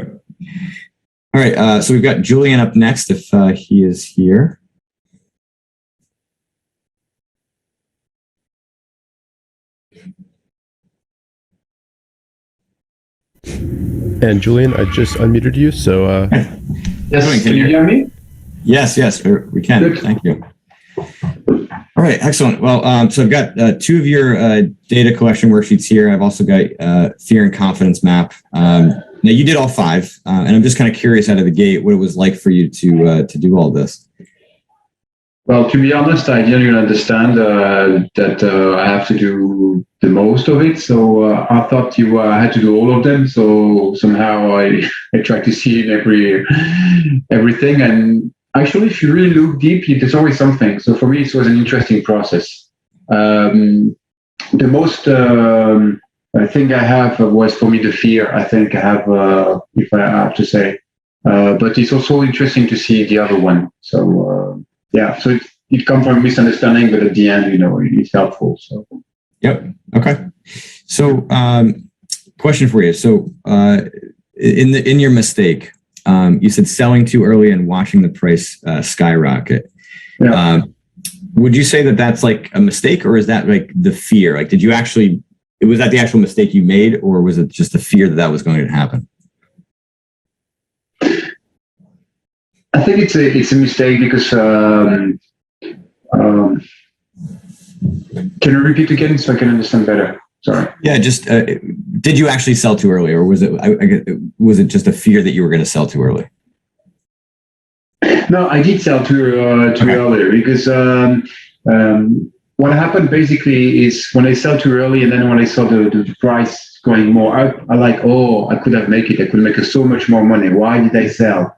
All right, so we've got Julian up next if he is here. And Julian, I just unmuted you, so. Yes, can you hear me? Yes, we can. Good. Thank you. All right, excellent. Well, so I've got two of your data collection worksheets here. I've also got fear and confidence map. Now you did all five, and I'm just kind of curious out of the gate what it was like for you to do all this. Well, to be honest, I didn't even understand that I have to do the most of it. So I thought I had to do all of them. So somehow I tried to see everything. And actually, if you really look deep, there's always something. So for me, it was an interesting process. The most thing I have was for me the fear. I think I have, if I have to say, but it's also interesting to see the other one. So. Yeah, so it comes from misunderstanding, but at the end, it's helpful. So. Yep. Okay. So, question for you. So, in your mistake, you said selling too early and watching the price skyrocket. Yeah. Would you say that that's like a mistake, or is that like the fear? Like, was that the actual mistake you made, or was it just the fear that was going to happen? I think it's a mistake because can you repeat again so I can understand better? Sorry. Yeah, just did you actually sell too early, or was it just a fear that you were going to sell too early? No, I did sell too early because what happened basically is when I sell too early, and then when I saw the price going more up, I could have made it. I could make so much more money. Why did I sell?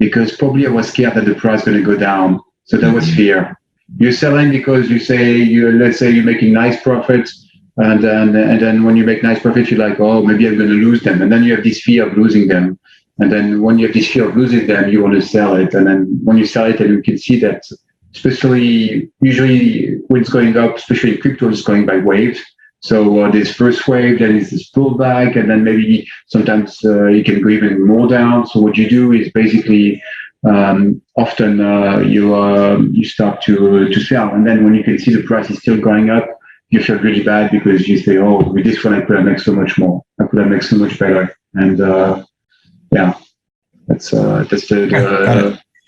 Because probably I was scared that the price going to go down. So that was fear. You're selling because let's say you're making nice profits, and then when you make nice profits, you're like, oh, maybe I'm going to lose them, and then you have this fear of losing them, and then when you have this fear of losing them, you want to sell it, and then when you sell it, and you can see that, usually when it's going up, especially in crypto, it's going by waves. So this first wave, then is this pullback, and then maybe sometimes you can go even more down. So what you do is basically often you start to sell, and then when you can see the price is still going up, you feel really bad because you say, "Oh, with this one I could have made so much more. I could have made so much better." And that's the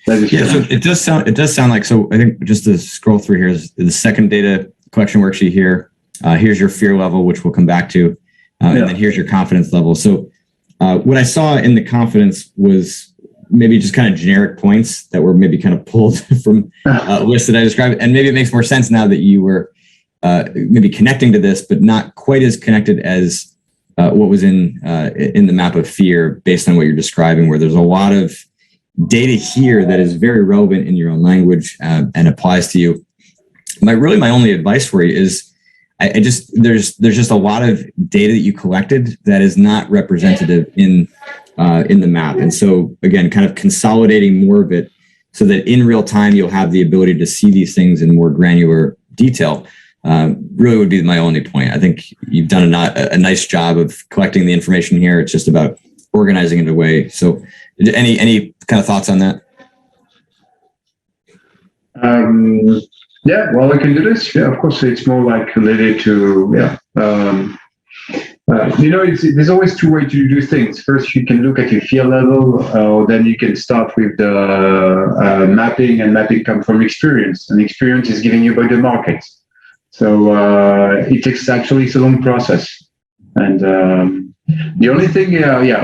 yeah. So it does sound like. So I think just to scroll through here is the second data collection worksheet here. Here's your fear level, which we'll come back to. And then here's your confidence level. So what I saw in the confidence was maybe just kind of generic points that were maybe kind of pulled from a list that I described. And maybe it makes more sense now that you were maybe connecting to this, but not quite as connected as what was in the map of fear based on what you're describing, where there's a lot of data here that is very relevant in your own language and applies to you. My only advice for you is there's just a lot of data that you collected that is not representative in the map. And so again, kind of consolidating more of it so that in real time, you'll have the ability to see these things in more granular detail, really would be my only point. I think you've done a nice job of collecting the information here. It's just about organizing it in a way. So any kind of thoughts on that? Yeah, well, I can do this. Yeah, of course, it's more like related to, there's always two ways to do things. First, you can look at your fear level, or then you can start with the mapping, and mapping comes from experience, and experience is given you by the market. So it takes it's a long process. And the only thing,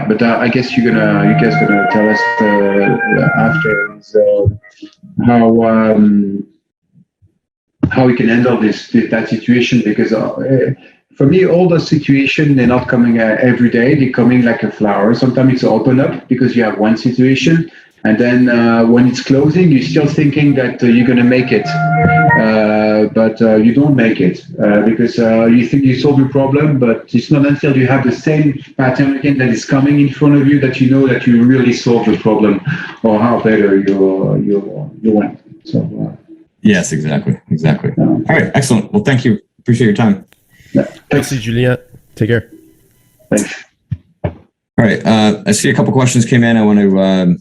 but I guess you guys gonna tell us after is how we can handle that situation, because for me, all the situation, they're not coming every day. They're coming like a flower. Sometimes it's open up because you have one situation, And then when it's closing, you're still thinking that you're going to make it, but you don't make it because you think you solve your problem, but it's not until you have the same pattern again that is coming in front of you that you know that you really solved the problem or how better you went. So yes, exactly. All right, excellent. Well, thank you. Appreciate your time. yeah, thanks. Merci, Julien. Take care. Thanks. All right, I see a couple questions came in. I want to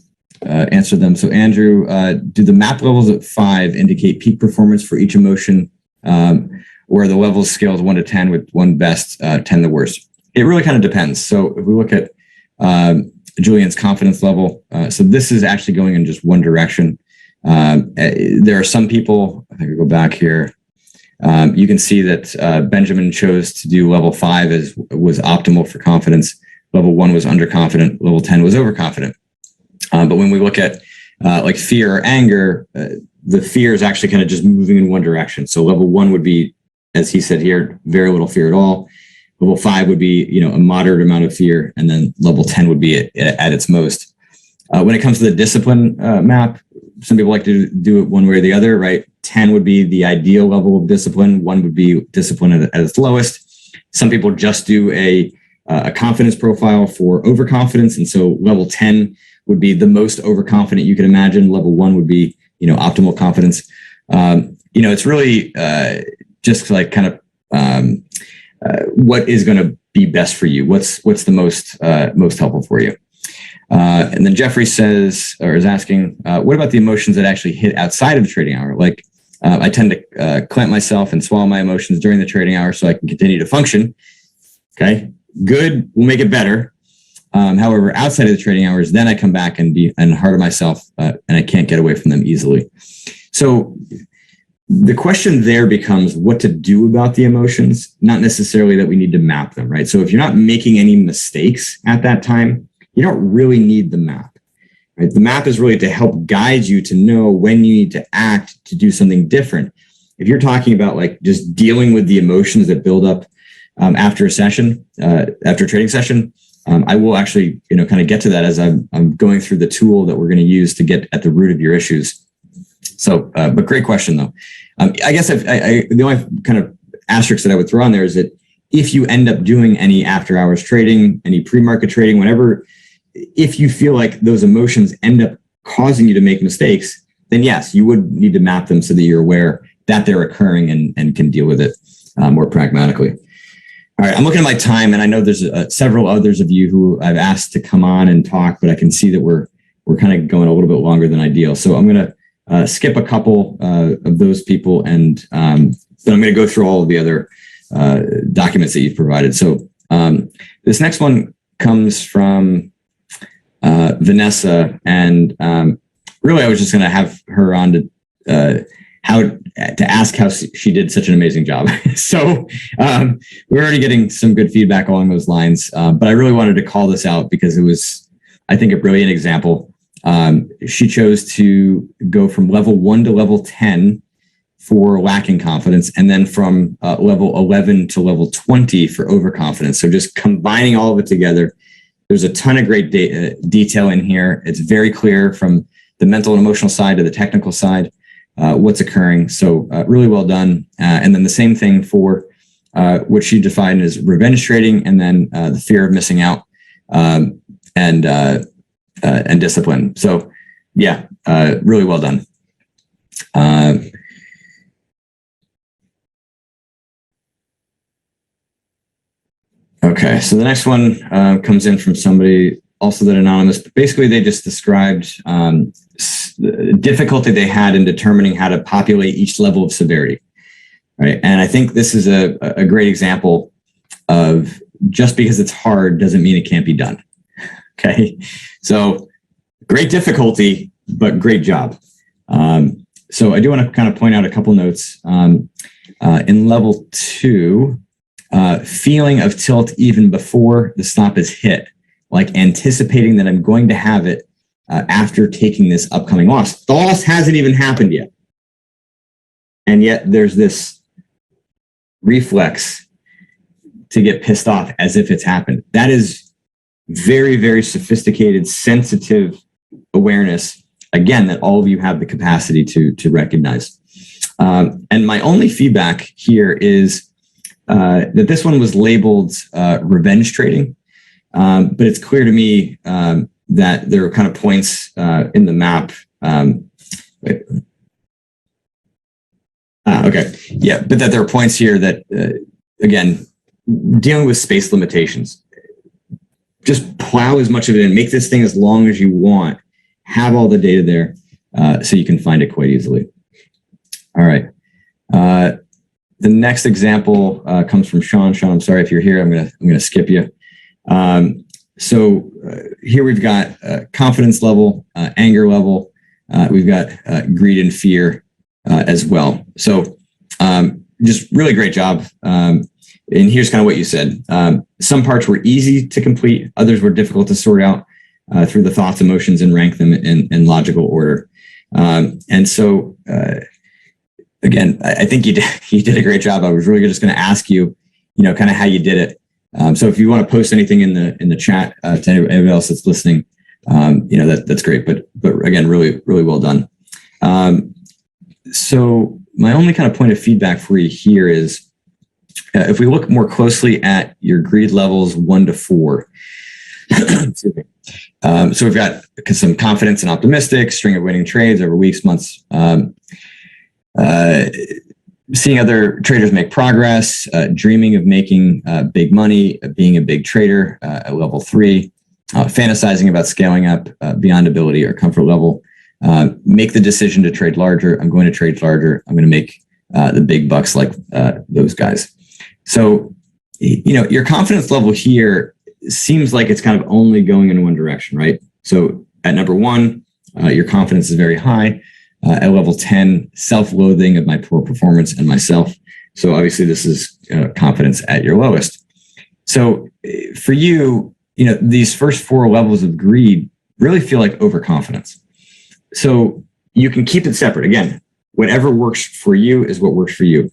answer them. So Andrew, do the map levels at 5 indicate peak performance for each emotion, or the levels scaled 1 to 10 with 1 best, 10 the worst? It really kind of depends. So if we look at Julian's confidence level, so this is actually going in just one direction. There are some people, I think I go back here, you can see that Benjamin chose to do level 5 as was optimal for confidence. Level 1 was underconfident. Level 10 was overconfident. But when we look at like fear or anger, the fear is actually kind of just moving in one direction. So level 1 would be, as he said here, very little fear at all. Level 5 would be, a moderate amount of fear, and then level 10 would be at its most. When it comes to the discipline map, some people like to do it one way or the other, right? 10 would be the ideal level of discipline. 1 would be discipline at its lowest. Some people just do a confidence profile for overconfidence, and so level 10 would be the most overconfident you can imagine. Level 1 would be, optimal confidence. It's really just like kind of what is going to be best for you. What's the most helpful for you? And then Jeffrey says, or is asking, what about the emotions that actually hit outside of the trading hour? Like, I tend to clamp myself and swallow my emotions during the trading hour so I can continue to function. Okay, good. We'll make it better. However, outside of the trading hours, then I come back and hard on myself, and I can't get away from them easily. So the question there becomes what to do about the emotions, not necessarily that we need to map them, right? So if you're not making any mistakes at that time, you don't really need the map, right? The map is really to help guide you to know when you need to act to do something different. If you're talking about like just dealing with the emotions that build up after a session, after a trading session, I will actually, kind of get to that as I'm going through the tool that we're going to use to get at the root of your issues. So, but great question though. I guess the only kind of asterisk that I would throw on there is that if you end up doing any after hours trading, any pre-market trading, whenever, if you feel like those emotions end up causing you to make mistakes, then yes, you would need to map them so that you're aware that they're occurring and can deal with it more pragmatically. All right, I'm looking at my time, and I know there's several others of you who I've asked to come on and talk, but I can see that we're kind of going a little bit longer than ideal. So I'm going to skip a couple of those people, and then I'm going to go through all of the other documents that you've provided. So this next one comes from Vanessa, and really I was just going to have her on to ask how she did such an amazing job. So we're already getting some good feedback along those lines, but I really wanted to call this out because it was, I think, a brilliant example. She chose to go from level 1 to level 10 for lacking confidence, and then from level 11 to level 20 for overconfidence. So just combining all of it together, there's a ton of great detail in here. It's very clear from the mental and emotional side to the technical side. What's occurring. So really well done. And then the same thing for what she defined as revenge trading, and then the fear of missing out and discipline. So yeah, really well done. Okay, so the next one comes in from somebody also that anonymous, but basically they just described the difficulty they had in determining how to populate each level of severity, right? And I think this is a great example of just because it's hard doesn't mean it can't be done. Okay, so great difficulty, but great job. So I do want to kind of point out a couple notes. In level 2, feeling of tilt even before the stop is hit, like anticipating that I'm going to have it after taking this upcoming loss. The loss hasn't even happened yet. And yet there's this reflex to get pissed off as if it's happened. That is very, very sophisticated, sensitive awareness, again, that all of you have the capacity to recognize. And my only feedback here is that this one was labeled revenge trading, but it's clear to me that there are kind of points in the map. Okay, yeah, but that there are points here that, again, dealing with space limitations. Just plow as much of it in, make this thing as long as you want, have all the data there so you can find it quite easily. All right. The next example comes from Sean. Sean, I'm sorry if you're here. I'm gonna skip you. So here we've got confidence level, anger level. We've got greed and fear as well. So just really great job. And here's kind of what you said. Some parts were easy to complete. Others were difficult to sort out through the thoughts, emotions, and rank them in logical order. And so, again, I think you did a great job. I was really just going to ask you, kind of how you did it. So if you want to post anything in the chat to anybody else that's listening, that's great. But again, really, really well done. So my only kind of point of feedback for you here is, if we look more closely at your greed levels 1 to 4, so we've got some confidence and optimistic, string of winning trades over weeks, months, seeing other traders make progress, dreaming of making big money, being a big trader at level 3, fantasizing about scaling up beyond ability or comfort level, make the decision to trade larger. I'm going to trade larger. I'm going to make the big bucks like those guys. So, your confidence level here seems like it's kind of only going in one direction, right? So at number 1, your confidence is very high. At level 10, self-loathing of my poor performance and myself. So obviously this is confidence at your lowest. So for you, these first 4 levels of greed really feel like overconfidence. So you can keep it separate. Again, whatever works for you is what works for you.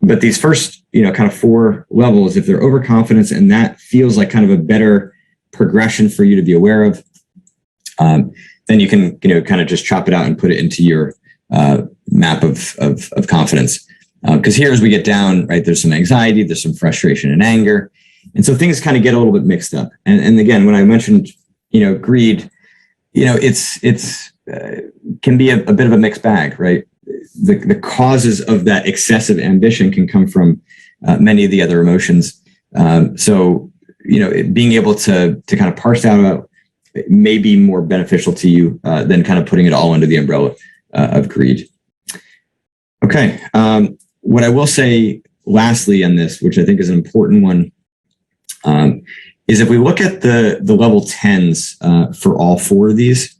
But these first, kind of 4 levels, if they're overconfidence and that feels like kind of a better progression for you to be aware of, then you can, kind of just chop it out and put it into your map of confidence. Because here, as we get down, right, there's some anxiety, there's some frustration and anger. And so things kind of get a little bit mixed up. And again, when I mentioned, greed, it's can be a bit of a mixed bag, right? The causes of that excessive ambition can come from many of the other emotions. So, being able to kind of parse out may be more beneficial to you than kind of putting it all under the umbrella of greed. Okay. What I will say lastly on this, which I think is an important one, is if we look at the level 10s for all 4 of these,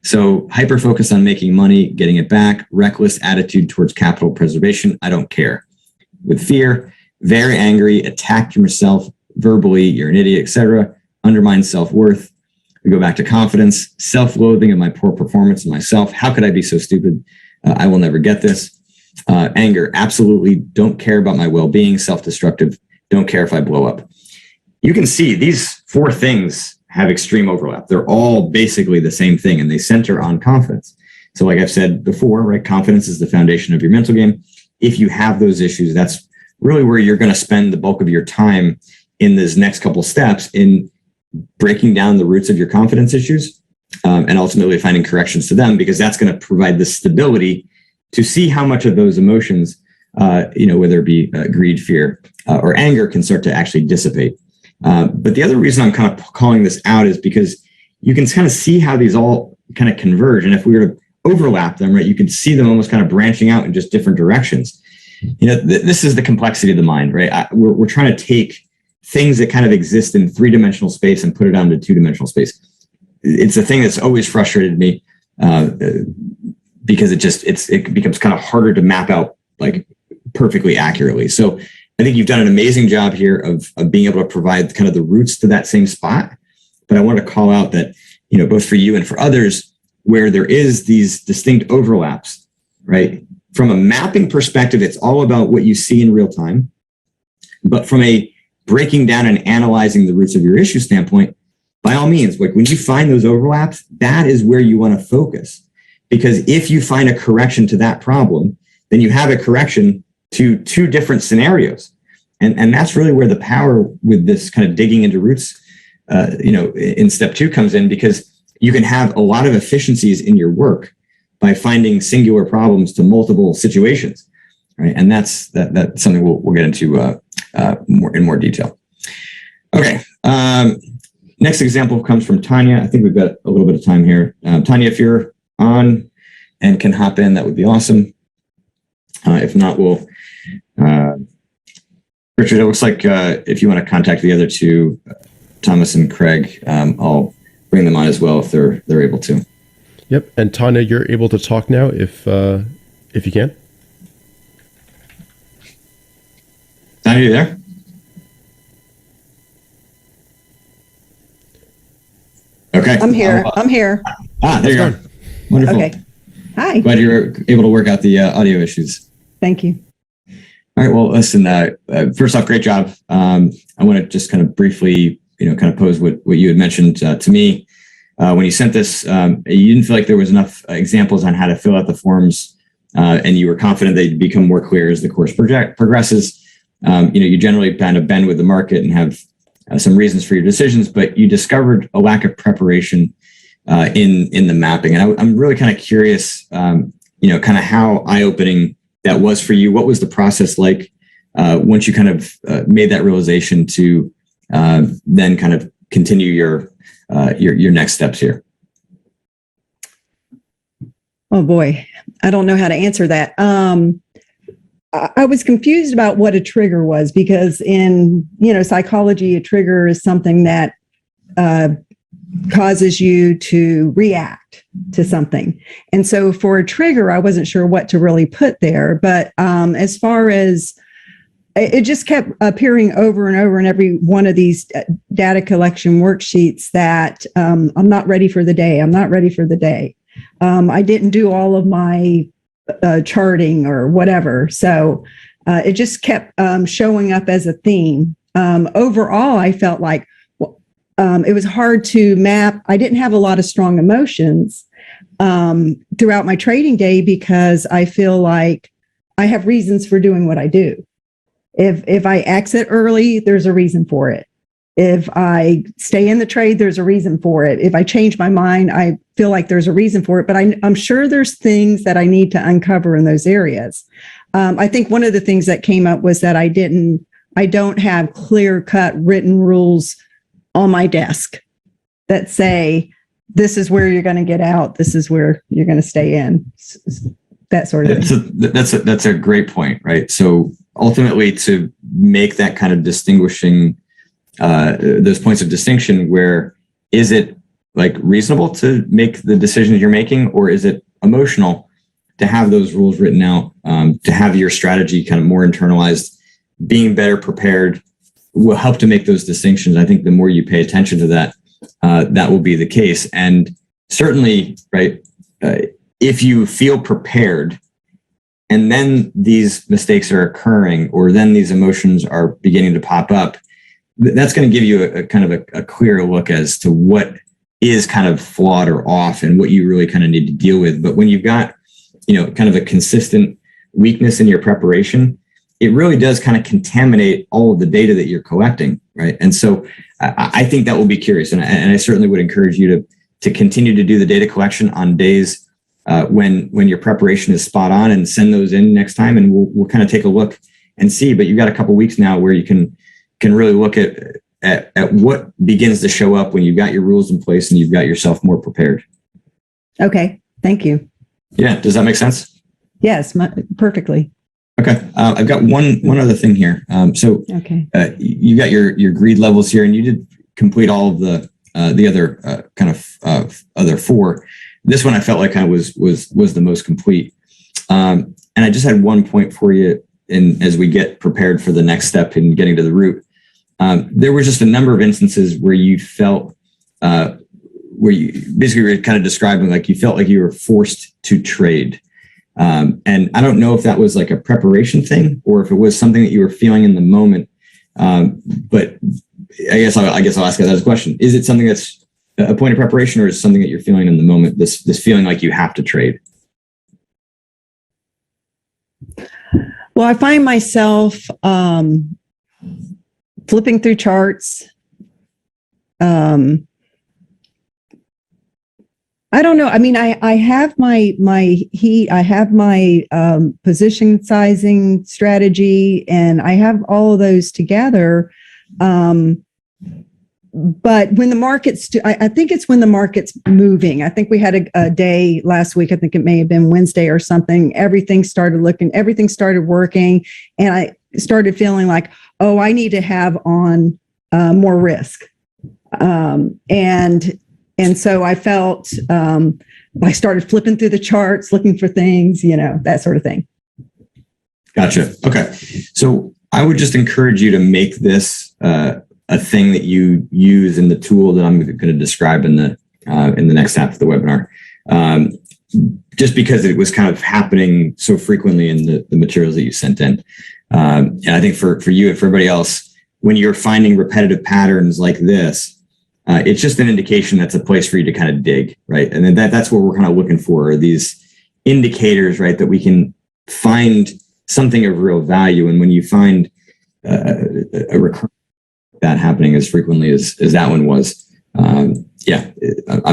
so hyper focus on making money, getting it back, reckless attitude towards capital preservation, I don't care. With fear, very angry, attack yourself verbally, you're an idiot, etc., undermine self-worth. We go back to confidence, self-loathing of my poor performance and myself. How could I be so stupid? I will never get this. Anger, absolutely don't care about my well-being, self-destructive, don't care if I blow up. You can see these 4 things have extreme overlap. They're all basically the same thing, and they center on confidence. So like I've said before, right, confidence is the foundation of your mental game. If you have those issues, that's really where you're going to spend the bulk of your time in these next couple steps in breaking down the roots of your confidence issues and ultimately finding corrections to them, because that's going to provide the stability to see how much of those emotions, whether it be greed, fear, or anger, can start to actually dissipate. But the other reason I'm kind of calling this out is because you can kind of see how these all kind of converge. And if we were to overlap them, right, you can see them almost kind of branching out in just different directions. This is the complexity of the mind, right? We're trying to take things that kind of exist in 3-dimensional space and put it onto 2-dimensional space. It's a thing that's always frustrated me because it becomes kind of harder to map out like perfectly accurately. So I think you've done an amazing job here of being able to provide kind of the roots to that same spot. But I want to call out that, both for you and for others, where there is these distinct overlaps, right? From a mapping perspective, it's all about what you see in real time. But from a breaking down and analyzing the roots of your issue standpoint, by all means, like when you find those overlaps, that is where you want to focus. Because if you find a correction to that problem, then you have a correction to two different scenarios. And that's really where the power with this kind of digging into roots, in step 2 comes in, because you can have a lot of efficiencies in your work by finding singular problems to multiple situations, right? And that's something we'll get into more detail. Okay. Next example comes from Tanya. I think we've got a little bit of time here. Tanya, if you're on and can hop in, that would be awesome. If not, we'll... Richard, it looks like if you want to contact the other two, Thomas and Craig, I'll bring them on as well if they're able to. Yep. And Tanya, you're able to talk now if you can. Tanya, you there? Okay. I'm here. I'm here. There you are. Wonderful. Okay. Hi. Glad you were able to work out the audio issues. Thank you. All right. Well, listen, first off, great job. I want to just kind of briefly, kind of pose what you had mentioned to me. When you sent this, you didn't feel like there was enough examples on how to fill out the forms, and you were confident they'd become more clear as the course progresses. You generally kind of bend with the market and have some reasons for your decisions, but you discovered a lack of preparation in the mapping. And I'm really kind of curious, kind of how eye-opening that was for you. What was the process like once you kind of made that realization to then kind of continue your next steps here? Oh boy, I don't know how to answer that. I was confused about what a trigger was, because in psychology, a trigger is something that causes you to react to something. And so for a trigger, I wasn't sure what to really put there. But as far as it just kept appearing over and over in every one of these data collection worksheets that I'm not ready for the day. I'm not ready for the day. I didn't do all of my charting or whatever. So it just kept showing up as a theme. Overall, I felt like it was hard to map. I didn't have a lot of strong emotions throughout my trading day, because I feel like I have reasons for doing what I do. If I exit early, there's a reason for it. If I stay in the trade, there's a reason for it. If I change my mind, I feel like there's a reason for it. But I'm sure there's things that I need to uncover in those areas. I think one of the things that came up was that I don't have clear-cut written rules on my desk that say, this is where you're going to get out, this is where you're going to stay in, that sort of thing. That's a great point, right? So ultimately, to make that kind of distinguishing, those points of distinction, where is it like reasonable to make the decisions you're making, or is it emotional to have those rules written out, to have your strategy kind of more internalized, being better prepared will help to make those distinctions. I think the more you pay attention to that, that will be the case. And certainly, right, if you feel prepared and then these mistakes are occurring, or then these emotions are beginning to pop up, that's going to give you a kind of a clear look as to what is kind of flawed or off and what you really kind of need to deal with. But when you've got, kind of a consistent weakness in your preparation, it really does kind of contaminate all of the data that you're collecting, right? And so I think that will be curious. And I certainly would encourage you to continue to do the data collection on days when your preparation is spot on, and send those in next time, and we'll kind of take a look and see. But you've got a couple weeks now where you can really look at what begins to show up when you've got your rules in place and you've got yourself more prepared. Okay. Thank you. Yeah. Does that make sense? Yes, perfectly. Okay. I've got one other thing here. Okay. You got your greed levels here, and you did complete all of the other kind of other four. This one I felt like I was the most complete. And I just had one point for you as we get prepared for the next step in getting to the root. There were just a number of instances where you felt, where you basically were kind of describing like you felt like you were forced to trade. And I don't know if that was like a preparation thing or if it was something that you were feeling in the moment. But I guess I'll ask that as a question. Is it something that's a point of preparation, or is it something that you're feeling in the moment? This feeling like you have to trade. Well, I find myself flipping through charts. I don't know. I mean, I have my position sizing strategy, and I have all of those together. But when the market's, I think it's when the market's moving. I think we had a day last week. I think it may have been Wednesday or something. Everything started working, and I started feeling like, oh, I need to have on more risk. And so I felt, I started flipping through the charts, looking for things, that sort of thing. Gotcha. Okay. So I would just encourage you to make this a thing that you use in the tool that I'm going to describe in the next half of the webinar. Just because it was kind of happening so frequently in the materials that you sent in. And I think for you and for everybody else, when you're finding repetitive patterns like this, it's just an indication that's a place for you to kind of dig, right? And then that's what we're kind of looking for, are these indicators, right, that we can find something of real value. And when you find a recurrence that happening as frequently as that one was, I'm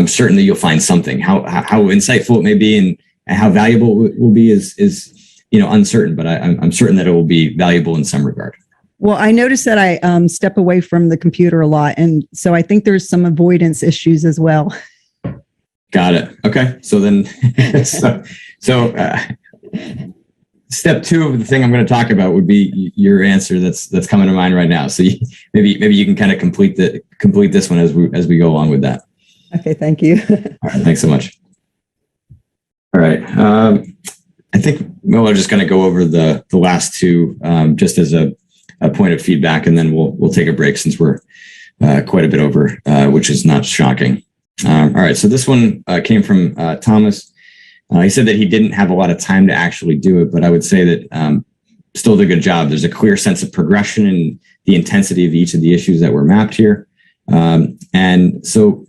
certain that you'll find something. How insightful it may be and how valuable it will be is uncertain, but I'm certain that it will be valuable in some regard. Well, I noticed that I step away from the computer a lot. And so I think there's some avoidance issues as well. Got it. Okay. So then, step two of the thing I'm going to talk about would be your answer that's coming to mind right now. So maybe you can kind of complete this one as we go along with that. Okay. Thank you. All right. Thanks so much. All right. I think we're just going to go over the last two just as a point of feedback, and then we'll take a break since we're quite a bit over, which is not shocking. All right, so this one came from Thomas. He said that he didn't have a lot of time to actually do it, but I would say that still did a good job. There's a clear sense of progression in the intensity of each of the issues that were mapped here. And so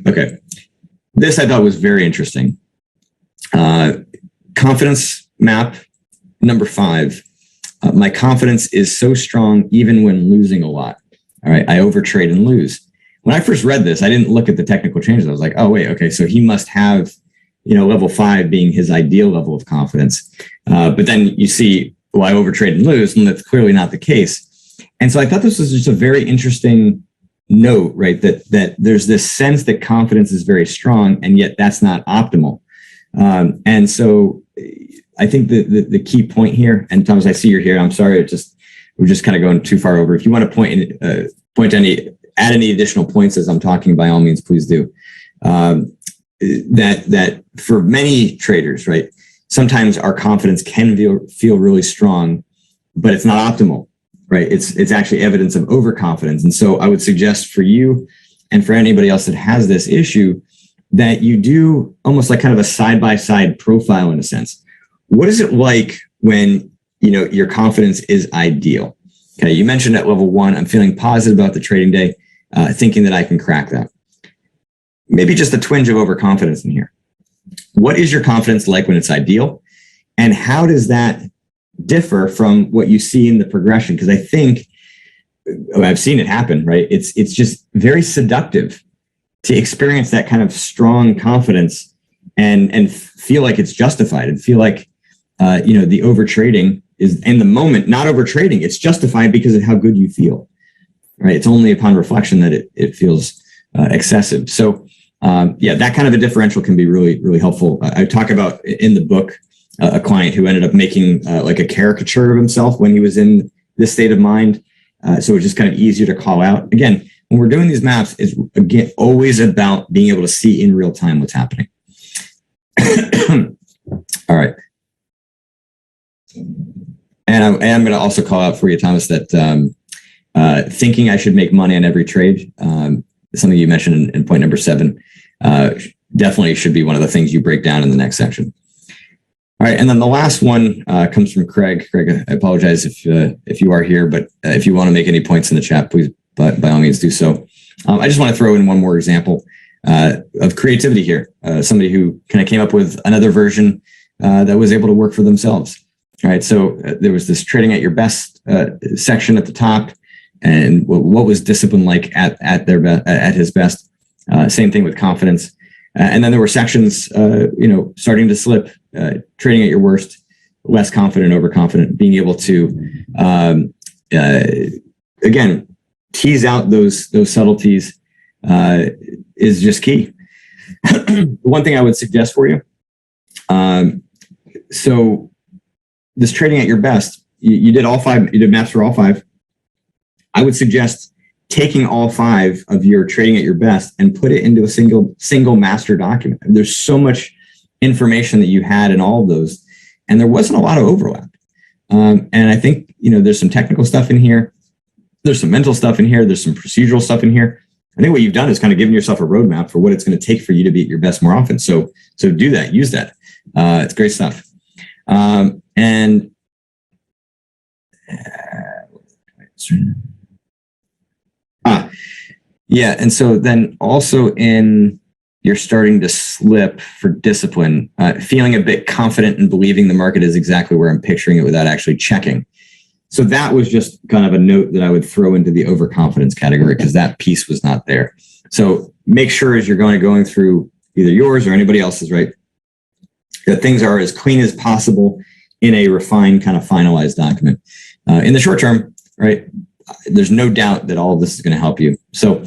okay. This I thought was very interesting. Confidence map number 5. My confidence is so strong even when losing a lot. All right, I overtrade and lose. When I first read this, I didn't look at the technical changes. I was like, oh wait, okay, so he must have, level 5 being his ideal level of confidence. But then you see, well, I overtrade and lose, and that's clearly not the case. And so I thought this was just a very interesting note, right? That there's this sense that confidence is very strong, and yet that's not optimal. And so I think the key point here, and Thomas, I see you're here. I'm sorry, we're just kind of going too far over. If you want to add any additional points as I'm talking, by all means, please do. That for many traders, right, sometimes our confidence can feel really strong, but it's not optimal, right? It's actually evidence of overconfidence. And so I would suggest for you and for anybody else that has this issue that you do almost like kind of a side-by-side profile in a sense. What is it like when, your confidence is ideal? Okay. You mentioned at level 1, I'm feeling positive about the trading day, thinking that I can crack that. Maybe just a twinge of overconfidence in here. What is your confidence like when it's ideal? And how does that differ from what you see in the progression? Because I think I've seen it happen, right? It's just very seductive to experience that kind of strong confidence and feel like it's justified and feel like, the overtrading is in the moment, not overtrading. It's justified because of how good you feel, right? It's only upon reflection that it feels excessive. So that kind of a differential can be really, really helpful. I talk about in the book, a client who ended up making like a caricature of himself when he was in this state of mind. So it's just kind of easier to call out. Again, when we're doing these maps, it's again always about being able to see in real time what's happening. All right. And I'm going to also call out for you, Thomas, that thinking I should make money on every trade, something you mentioned in point number 7, definitely should be one of the things you break down in the next section. All right, and then the last one comes from Craig. Craig, I apologize if you are here, but if you want to make any points in the chat, please, by all means, do so. I just want to throw in one more example of creativity here. Somebody who kind of came up with another version that was able to work for themselves. All right, so there was this trading at your best section at the top, and what was discipline like at his best. Same thing with confidence. And then there were sections, starting to slip, trading at your worst, less confident, overconfident, being able to, again, tease out those subtleties is just key. One thing I would suggest for you, so this trading at your best, you did all five, you did maps for all five. I would suggest taking all five of your trading at your best and put it into a single master document. There's so much information that you had in all of those, and there wasn't a lot of overlap. And I think, there's some technical stuff in here. There's some mental stuff in here. There's some procedural stuff in here. I think what you've done is kind of given yourself a roadmap for what it's going to take for you to be at your best more often. So do that, use that. It's great stuff. And so then also you're starting to slip for discipline, feeling a bit confident and believing the market is exactly where I'm picturing it without actually checking. So that was just kind of a note that I would throw into the overconfidence category because that piece was not there. So make sure as you're going through either yours or anybody else's, right, that things are as clean as possible in a refined, kind of finalized document. In the short term, right, there's no doubt that all of this is going to help you. So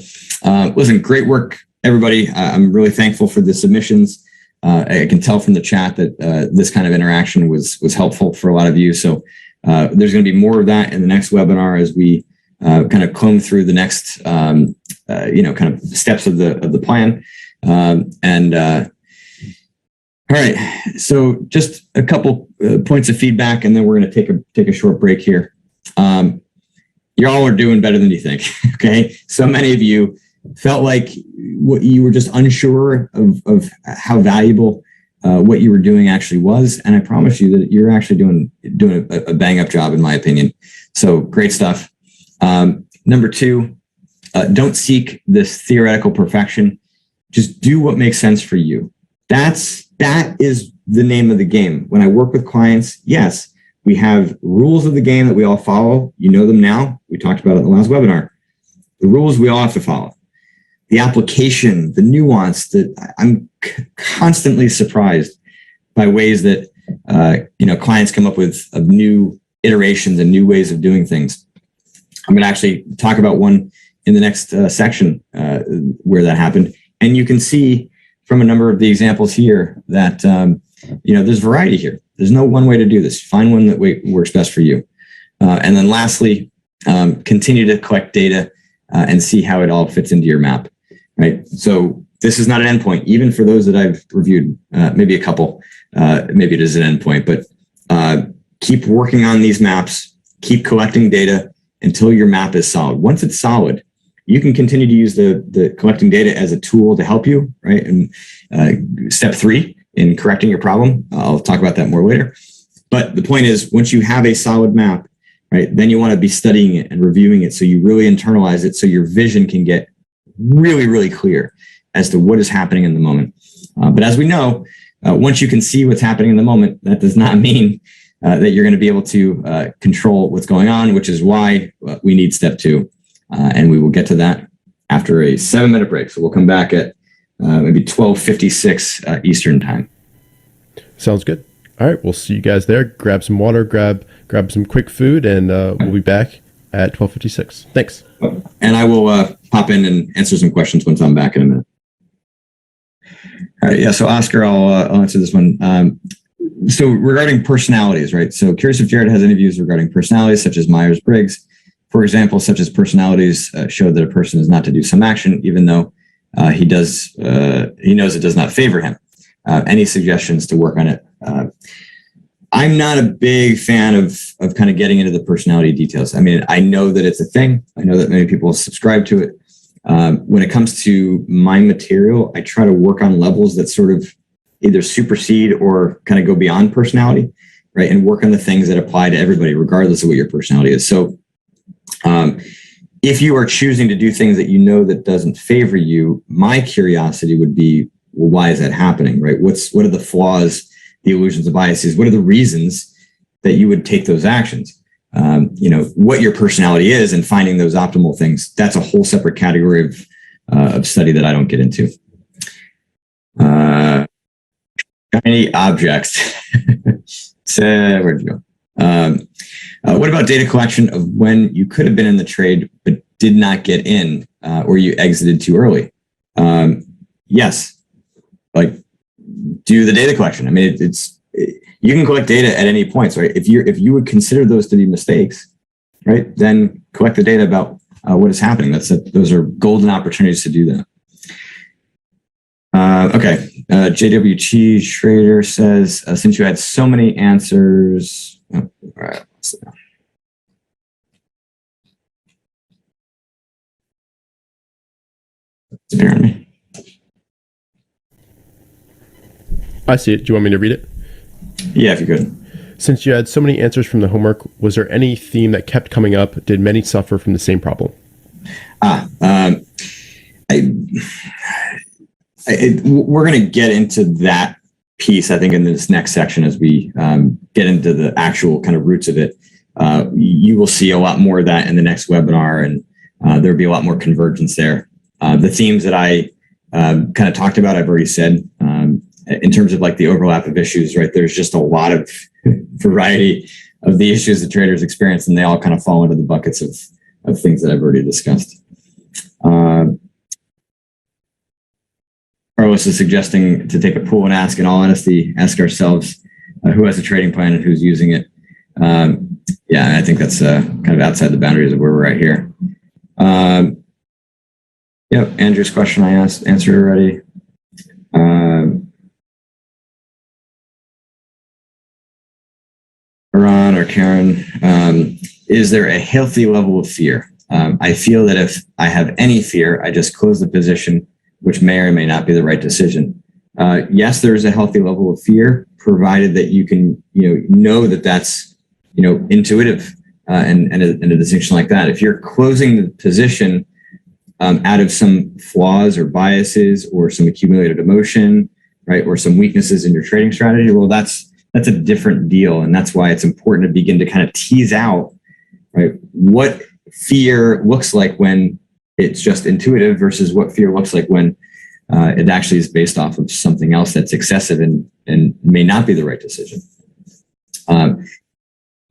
listen, great work, everybody. I'm really thankful for the submissions. I can tell from the chat that this kind of interaction was helpful for a lot of you. So there's going to be more of that in the next webinar as we kind of comb through the next, kind of steps of the plan. All right. So just a couple points of feedback, and then we're going to take a short break here. You all are doing better than you think. Okay. So many of you felt like you were just unsure of how valuable what you were doing actually was. And I promise you that you're actually doing a bang up job, in my opinion. So great stuff. Number two, don't seek this theoretical perfection. Just do what makes sense for you. That is the name of the game. When I work with clients, yes, we have rules of the game that we all follow. You know them now. We talked about it in the last webinar. The rules we all have to follow. The application, the nuance that I'm constantly surprised by ways that, clients come up with of new iterations and new ways of doing things. I'm going to actually talk about one in the next section where that happened. And you can see from a number of the examples here that, there's variety here. There's no one way to do this. Find one that works best for you. And then lastly, continue to collect data and see how it all fits into your map, right? So this is not an endpoint, even for those that I've reviewed, maybe a couple, maybe it is an endpoint, but keep working on these maps, keep collecting data until your map is solid. Once it's solid, you can continue to use the collecting data as a tool to help you, right? And step 3 in correcting your problem. I'll talk about that more later. But the point is, once you have a solid map, right, then you want to be studying it and reviewing it so you really internalize it so your vision can get really, really clear as to what is happening in the moment. But as we know, once you can see what's happening in the moment, that does not mean that you're going to be able to control what's going on, which is why we need step 2. And we will get to that after a 7-minute break. So we'll come back at maybe 12:56 Eastern time. Sounds good. All right, we'll see you guys there. Grab some water, grab some quick food, and we'll be back at 12:56. Thanks. And I will pop in and answer some questions once I'm back in a minute. All right, yeah. So Oscar, I'll answer this one. So regarding personalities, right? So curious if Jared has any views regarding personalities such as Myers-Briggs. For example, such as personalities show that a person is not to do some action, even though he knows it does not favor him. Any suggestions to work on it? I'm not a big fan of kind of getting into the personality details. I mean, I know that it's a thing. I know that many people subscribe to it. When it comes to my material, I try to work on levels that sort of either supersede or kind of go beyond personality, right? And work on the things that apply to everybody, regardless of what your personality is. So if you are choosing to do things that you know that doesn't favor you, my curiosity would be, well, why is that happening, right? What are the flaws, the illusions, the biases? What are the reasons that you would take those actions? What your personality is and finding those optimal things, that's a whole separate category of study that I don't get into. Shiny objects. So, where'd you go? What about data collection of when you could have been in the trade but did not get in, or you exited too early? Yes, like do the data collection. I mean, you can collect data at any point, right? If you would consider those to be mistakes, right, then collect the data about what is happening. Those are golden opportunities to do that. Okay, JWT Schrader says, since you had so many answers, all right. Spare me. I see it. Do you want me to read it? Yeah, if you could. Since you had so many answers from the homework, was there any theme that kept coming up? Did many suffer from the same problem? We're going to get into that piece, I think, in this next section as we get into the actual kind of roots of it. You will see a lot more of that in the next webinar, and there'll be a lot more convergence there. The themes that I kind of talked about, I've already said. In terms of like the overlap of issues, right? There's just a lot of variety of the issues that traders experience, and they all kind of fall into the buckets of things that I've already discussed. Carlos is suggesting to take a poll and ask, in all honesty, ask ourselves who has a trading plan and who's using it. Yeah, I think that's kind of outside the boundaries of where we're at here. Yep, Andrew's question I answered already. Ron or Karen, is there a healthy level of fear? I feel that if I have any fear, I just close the position, which may or may not be the right decision. Yes, there is a healthy level of fear, provided that you can, know that that's, intuitive and a distinction like that. If you're closing the position out of some flaws or biases or some accumulated emotion, right, or some weaknesses in your trading strategy, well, that's a different deal. And that's why it's important to begin to kind of tease out, right, what fear looks like when it's just intuitive versus what fear looks like when it actually is based off of something else that's excessive and may not be the right decision.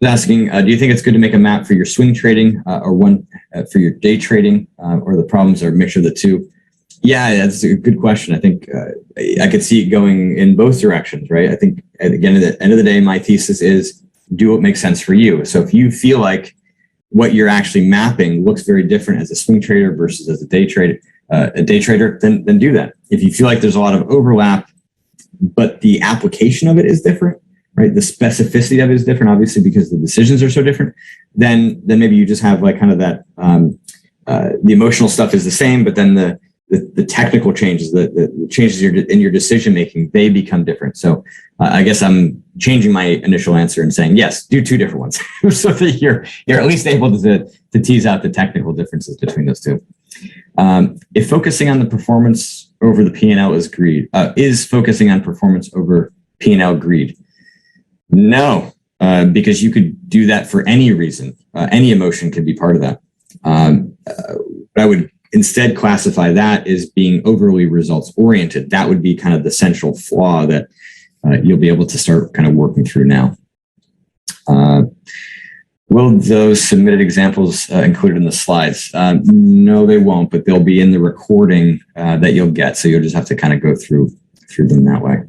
Asking, do you think it's good to make a map for your swing trading or one for your day trading, or the problems are a mixture of the two? Yeah, that's a good question. I think I could see it going in both directions, right? I think again, at the end of the day, my thesis is do what makes sense for you. So if you feel like what you're actually mapping looks very different as a swing trader versus as a day trader, then do that. If you feel like there's a lot of overlap, but the application of it is different, right? The specificity of it is different, obviously, because the decisions are so different. Then maybe you just have like kind of that the emotional stuff is the same, but then the technical changes, the changes in your decision making, they become different. So I guess I'm changing my initial answer and saying yes, do two different ones, so that you're at least able to tease out the technical differences between those two. If focusing on the performance over the P&L is greed, is focusing on performance over P&L greed? No, because you could do that for any reason. Any emotion could be part of that. I would instead classify that as being overly results oriented. That would be kind of the central flaw that you'll be able to start kind of working through now. Will those submitted examples included in the slides? No, they won't, but they'll be in the recording that you'll get. So you'll just have to kind of go through them that way.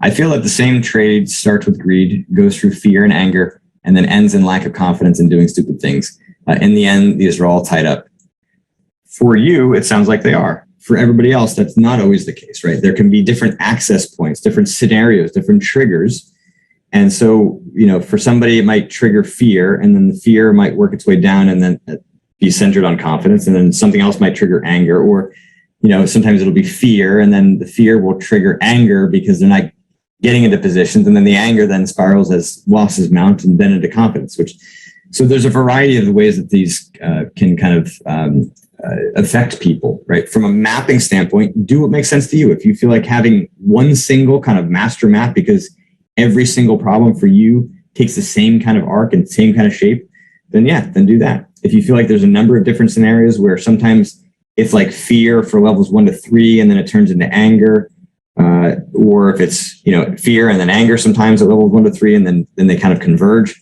I feel that the same trade starts with greed, goes through fear and anger, and then ends in lack of confidence in doing stupid things. In the end, these are all tied up. For you, it sounds like they are. For everybody else, that's not always the case, right? There can be different access points, different scenarios, different triggers. And so, for somebody, it might trigger fear, and then the fear might work its way down and then be centered on confidence. And then something else might trigger anger, or sometimes it'll be fear, and then the fear will trigger anger because they're not getting into positions, and then the anger then spirals as losses mount and then into confidence. So there's a variety of the ways that these can kind of affect people, right? From a mapping standpoint, do what makes sense to you. If you feel like having one single kind of master map because every single problem for you takes the same kind of arc and same kind of shape, then do that. If you feel like there's a number of different scenarios where sometimes it's like fear for levels 1 to 3, and then it turns into anger, or if it's fear and then anger sometimes at levels 1 to 3, and then they kind of converge.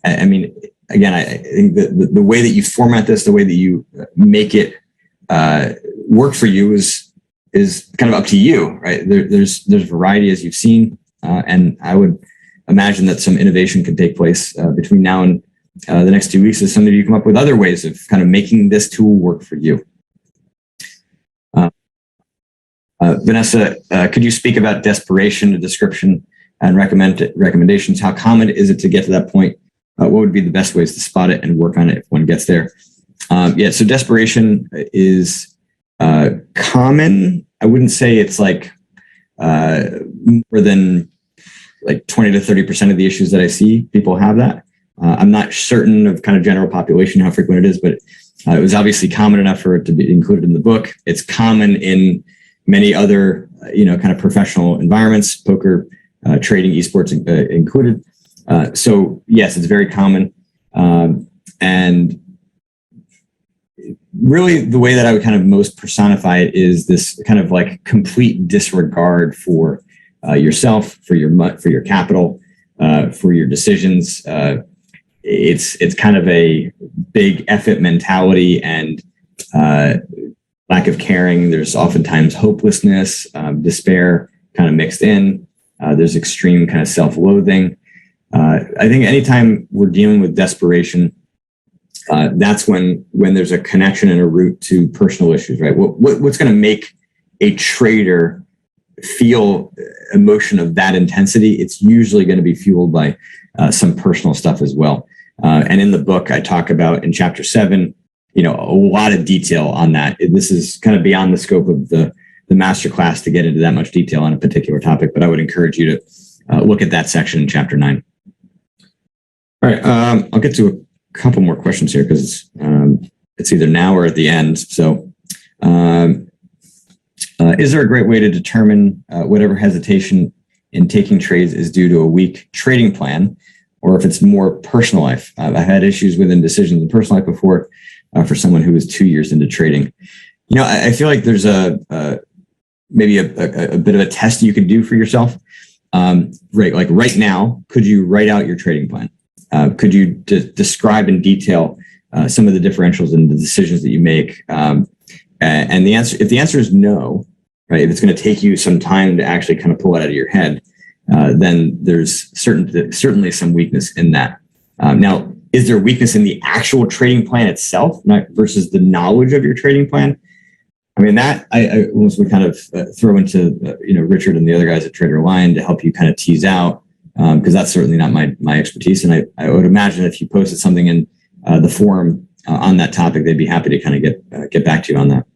I mean, again, I think the way that you format this, the way that you make it work for you is kind of up to you, right? There's variety, as you've seen, and I would imagine that some innovation could take place between now and the next 2 weeks as some of you come up with other ways of kind of making this tool work for you. Vanessa, could you speak about desperation, the description, and recommendations? How common is it to get to that point? What would be the best ways to spot it and work on it if one gets there? So desperation is common. I wouldn't say it's like more than like 20 to 30% of the issues that I see, people have that. I'm not certain of kind of general population, how frequent it is, but it was obviously common enough for it to be included in the book. It's common in many other, kind of professional environments, poker, trading, esports included. So yes, it's very common. And really the way that I would kind of most personify it is this kind of like complete disregard for yourself, for your capital, for your decisions. It's kind of a big effort mentality and lack of caring. There's oftentimes hopelessness, despair kind of mixed in. There's extreme kind of self-loathing. I think anytime we're dealing with desperation, that's when there's a connection and a route to personal issues, right? What's going to make a trader feel emotion of that intensity? It's usually going to be fueled by some personal stuff as well. And in the book, I talk about in chapter 7, a lot of detail on that. This is kind of beyond the scope of the masterclass to get into that much detail on a particular topic, but I would encourage you to look at that section in chapter 9. All right, I'll get to a couple more questions here because it's either now or at the end. So is there a great way to determine whatever hesitation in taking trades is due to a weak trading plan, or if it's more personal life? I've had issues with indecisions in personal life before for someone who was 2 years into trading. I feel like there's maybe a bit of a test you could do for yourself. Right, like right now, could you write out your trading plan? Could you describe in detail some of the differentials and the decisions that you make? And if the answer is no, right, if it's going to take you some time to actually kind of pull it out of your head, then there's certainly some weakness in that. Now, is there weakness in the actual trading plan itself, not versus the knowledge of your trading plan? I mean, that I almost would kind of throw into Richard and the other guys at Trader Lion to help you kind of tease out, because that's certainly not my expertise. And I would imagine if you posted something in the forum on that topic, they'd be happy to kind of get back to you on that.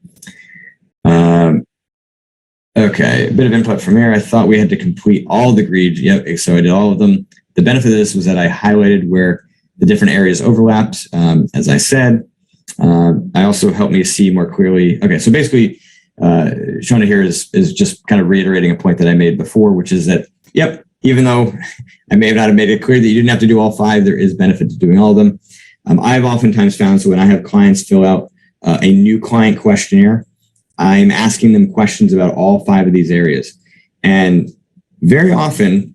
Okay, a bit of input from here. I thought we had to complete all the greed. Yep, so I did all of them. The benefit of this was that I highlighted where the different areas overlapped, as I said. I also helped me see more clearly. Okay, so basically, Shona here is just kind of reiterating a point that I made before, which is that, yep, even though I may not have made it clear that you didn't have to do all 5, there is benefit to doing all of them. I've oftentimes found, so when I have clients fill out a new client questionnaire, I'm asking them questions about all 5 of these areas. And very often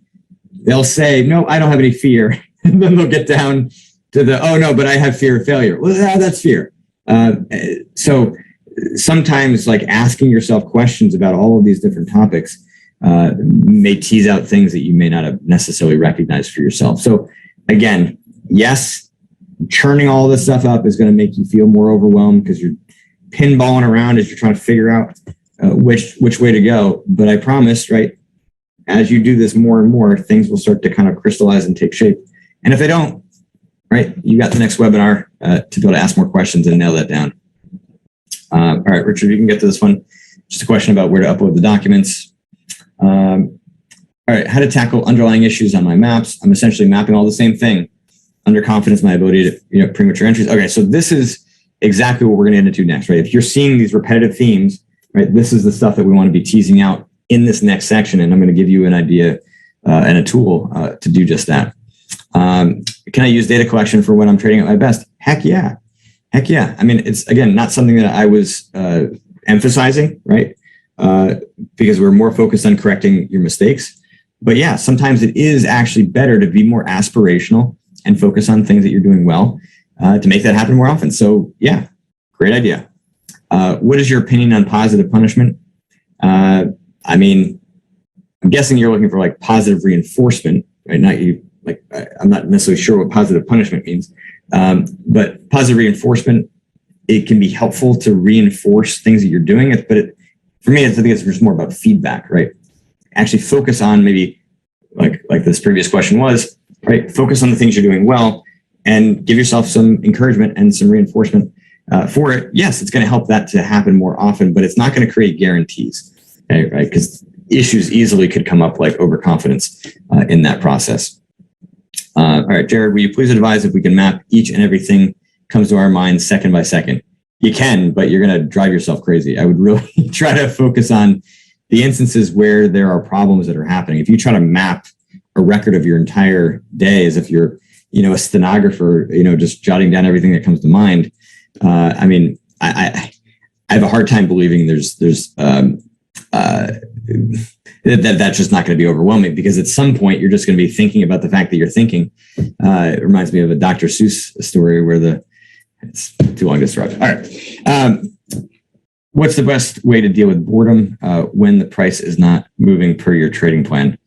they'll say, no, I don't have any fear. And then they'll get down to the, oh no, but I have fear of failure. Well, that's fear. So sometimes like asking yourself questions about all of these different topics may tease out things that you may not have necessarily recognized for yourself. So again, yes, churning all this stuff up is going to make you feel more overwhelmed because you're pinballing around as you're trying to figure out which way to go. But I promise, right, as you do this more and more, things will start to kind of crystallize and take shape. And if they don't, right, you got the next webinar to be able to ask more questions and nail that down. All right, Richard, you can get to this one. Just a question about where to upload the documents. All right, how to tackle underlying issues on my maps. I'm essentially mapping all the same thing. Under confidence, my ability to premature entries. Okay, so this is exactly what we're going to get into next, right? If you're seeing these repetitive themes, right, this is the stuff that we want to be teasing out in this next section, and I'm going to give you an idea and a tool to do just that. Can I use data collection for when I'm trading at my best? Heck yeah. Heck yeah. I mean, it's, again, not something that I was emphasizing, right? Because we're more focused on correcting your mistakes. But yeah, sometimes it is actually better to be more aspirational and focus on things that you're doing well to make that happen more often. So yeah, great idea. What is your opinion on positive punishment? I mean, I'm guessing you're looking for like positive reinforcement, right? Not you, like, I'm not necessarily sure what positive punishment means, but positive reinforcement, it can be helpful to reinforce things that you're doing. But for me, I think it's just more about feedback, right? Actually focus on maybe like this previous question was, right? Focus on the things you're doing well and give yourself some encouragement and some reinforcement for it. Yes, it's going to help that to happen more often, but it's not going to create guarantees, okay, right? Because issues easily could come up like overconfidence in that process. All right, Jared, will you please advise if we can map each and everything comes to our minds second by second? You can, but you're going to drive yourself crazy. I would really try to focus on the instances where there are problems that are happening. If you try to map a record of your entire day as if you're, a stenographer, just jotting down everything that comes to mind, I mean, I have a hard time believing that's just not going to be overwhelming, because at some point you're just going to be thinking about the fact that you're thinking. It reminds me of a Dr. Seuss story where it's too long to describe. All right. What's the best way to deal with boredom when the price is not moving per your trading plan?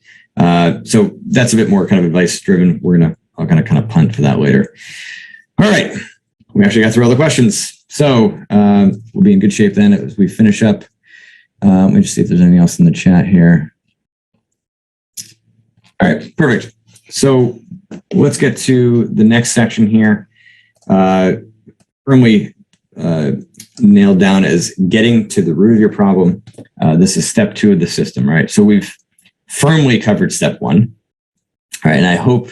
So that's a bit more kind of advice driven. I'll kind of punt for that later. All right. We actually got through all the questions. So we'll be in good shape then as we finish up. Let me just see if there's anything else in the chat here. All right, perfect. So let's get to the next section here. Firmly nailed down as getting to the root of your problem. This is step 2 of the system, right? So we've firmly covered step 1. All right, and I hope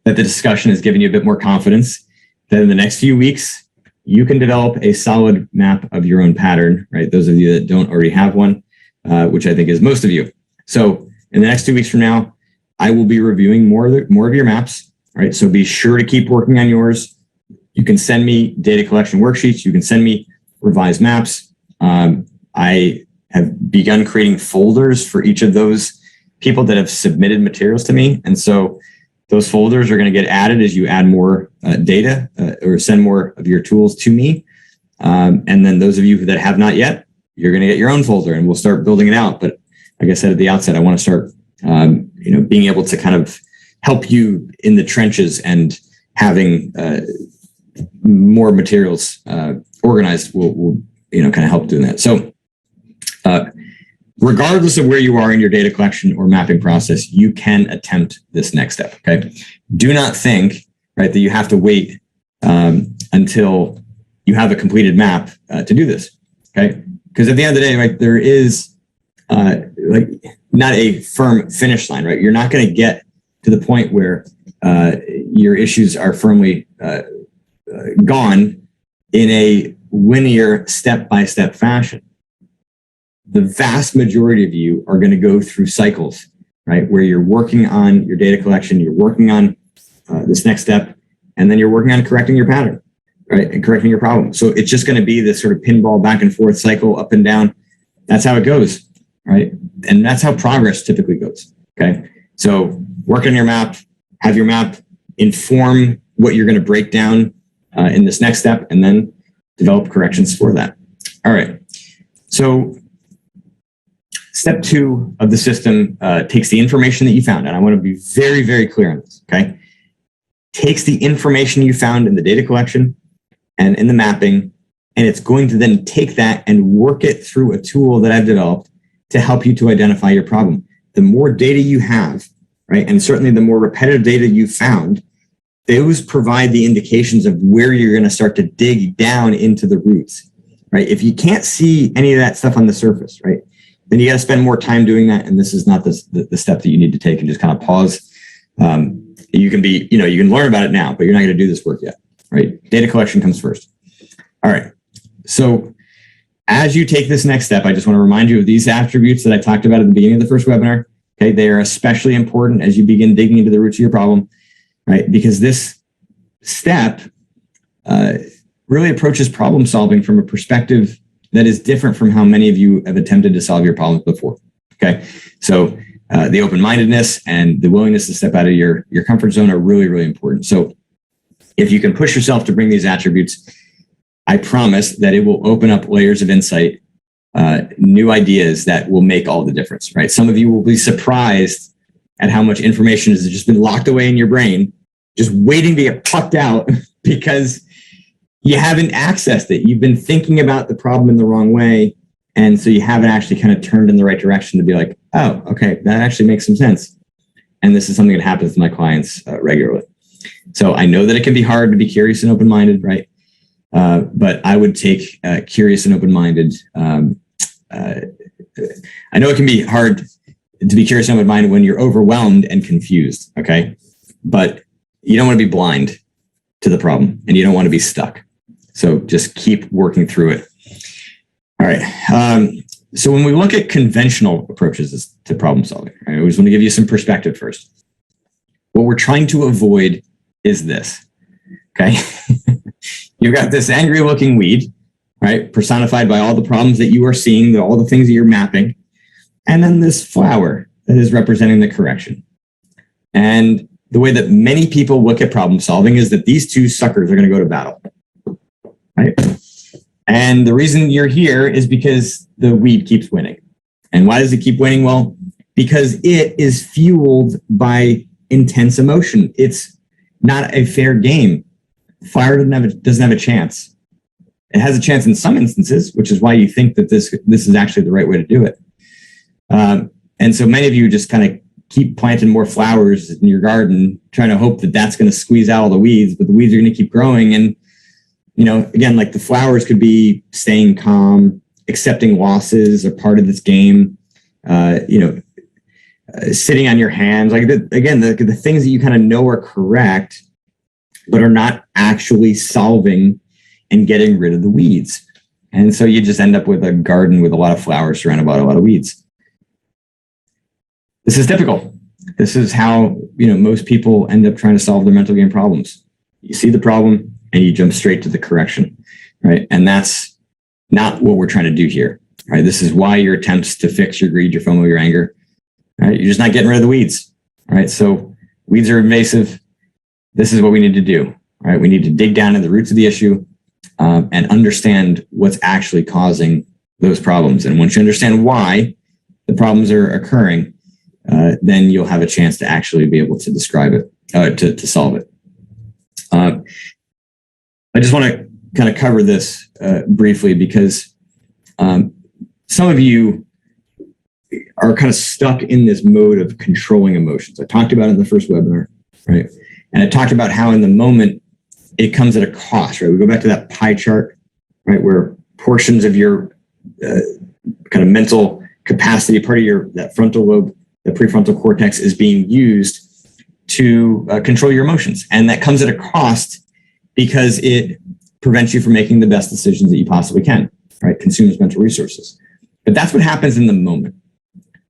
that the discussion has given you a bit more confidence that in the next few weeks, you can develop a solid map of your own pattern, right? Those of you that don't already have one, which I think is most of you. So in the next 2 weeks from now, I will be reviewing more of your maps, right? So be sure to keep working on yours. You can send me data collection worksheets. You can send me revised maps. I have begun creating folders for each of those people that have submitted materials to me. And so those folders are going to get added as you add more data or send more of your tools to me. And then those of you that have not yet, you're going to get your own folder and we'll start building it out. But like I said at the outset, I want to start, being able to kind of help you in the trenches, and having more materials organized will kind of help doing that. So regardless of where you are in your data collection or mapping process, you can attempt this next step. Okay. Do not think, right, that you have to wait until you have a completed map to do this. Okay. Because at the end of the day, right, there is not a firm finish line, right? You're not going to get to the point where your issues are firmly gone in a linear step-by-step fashion. The vast majority of you are going to go through cycles, right? Where you're working on your data collection, you're working on this next step, and then you're working on correcting your pattern, right? And correcting your problem. So it's just going to be this sort of pinball back and forth cycle, up and down. That's how it goes, right? And that's how progress typically goes, okay? So work on your map, have your map inform what you're going to break down in this next step, and then develop corrections for that. All right. So step 2 of the system takes the information that you found, and I want to be very, very clear on this, okay? Takes the information you found in the data collection and in the mapping, and it's going to then take that and work it through a tool that I've developed to help you to identify your problem. The more data you have, right, and certainly the more repetitive data you've found, those provide the indications of where you're going to start to dig down into the roots, right? If you can't see any of that stuff on the surface, right, then you got to spend more time doing that. And this is not the step that you need to take, and just kind of pause. You can be, you can learn about it now, but you're not going to do this work yet, right? Data collection comes first. All right. So as you take this next step, I just want to remind you of these attributes that I talked about at the beginning of the first webinar. Okay. They are especially important as you begin digging into the roots of your problem, right? Because this step really approaches problem solving from a perspective that is different from how many of you have attempted to solve your problems before. Okay. So the open-mindedness and the willingness to step out of your comfort zone are really, really important. So if you can push yourself to bring these attributes, I promise that it will open up layers of insight, new ideas that will make all the difference, right? Some of you will be surprised at how much information has just been locked away in your brain, just waiting to get plucked out because you haven't accessed it. You've been thinking about the problem in the wrong way. And so you haven't actually kind of turned in the right direction to be like, oh, okay, that actually makes some sense. And this is something that happens to my clients regularly. So I know that it can be hard to be curious and open-minded, right? But I would take curious and open-minded. I know it can be hard to be curious and open-minded when you're overwhelmed and confused, okay? But you don't want to be blind to the problem, and you don't want to be stuck. So just keep working through it. All right. So when we look at conventional approaches to problem solving, I always want to give you some perspective first. What we're trying to avoid is this, okay? You've got this angry looking weed, right? Personified by all the problems that you are seeing, all the things that you're mapping. And then this flower that is representing the correction. And the way that many people look at problem solving is that these two suckers are going to go to battle, right? And the reason you're here is because the weed keeps winning. And why does it keep winning? Well, because it is fueled by intense emotion. It's not a fair game. Fire doesn't have a chance. It has a chance in some instances, which is why you think that this is actually the right way to do it. And so many of you just kind of keep planting more flowers in your garden, trying to hope that that's going to squeeze out all the weeds, but the weeds are going to keep growing. And again, like the flowers could be staying calm, accepting losses are part of this game, sitting on your hands. Like, the things that you kind of know are correct, but are not actually solving and getting rid of the weeds. And so you just end up with a garden with a lot of flowers surrounded by a lot of weeds. This is typical. This is how, most people end up trying to solve their mental game problems. You see the problem, and you jump straight to the correction, right? And that's not what we're trying to do here, right? This is why your attempts to fix your greed, your FOMO, your anger, right? You're just not getting rid of the weeds, right? So weeds are invasive. This is what we need to do, right? We need to dig down to the roots of the issue and understand what's actually causing those problems. And once you understand why the problems are occurring, then you'll have a chance to actually be able to describe it, to solve it. I just want to kind of cover this briefly because some of you are kind of stuck in this mode of controlling emotions. I talked about it in the first webinar, right? And I talked about how in the moment it comes at a cost, right? We go back to that pie chart, right? Where portions of your kind of mental capacity, part of that frontal lobe, the prefrontal cortex is being used to control your emotions. And that comes at a cost because it prevents you from making the best decisions that you possibly can, right? Consumes mental resources. But that's what happens in the moment.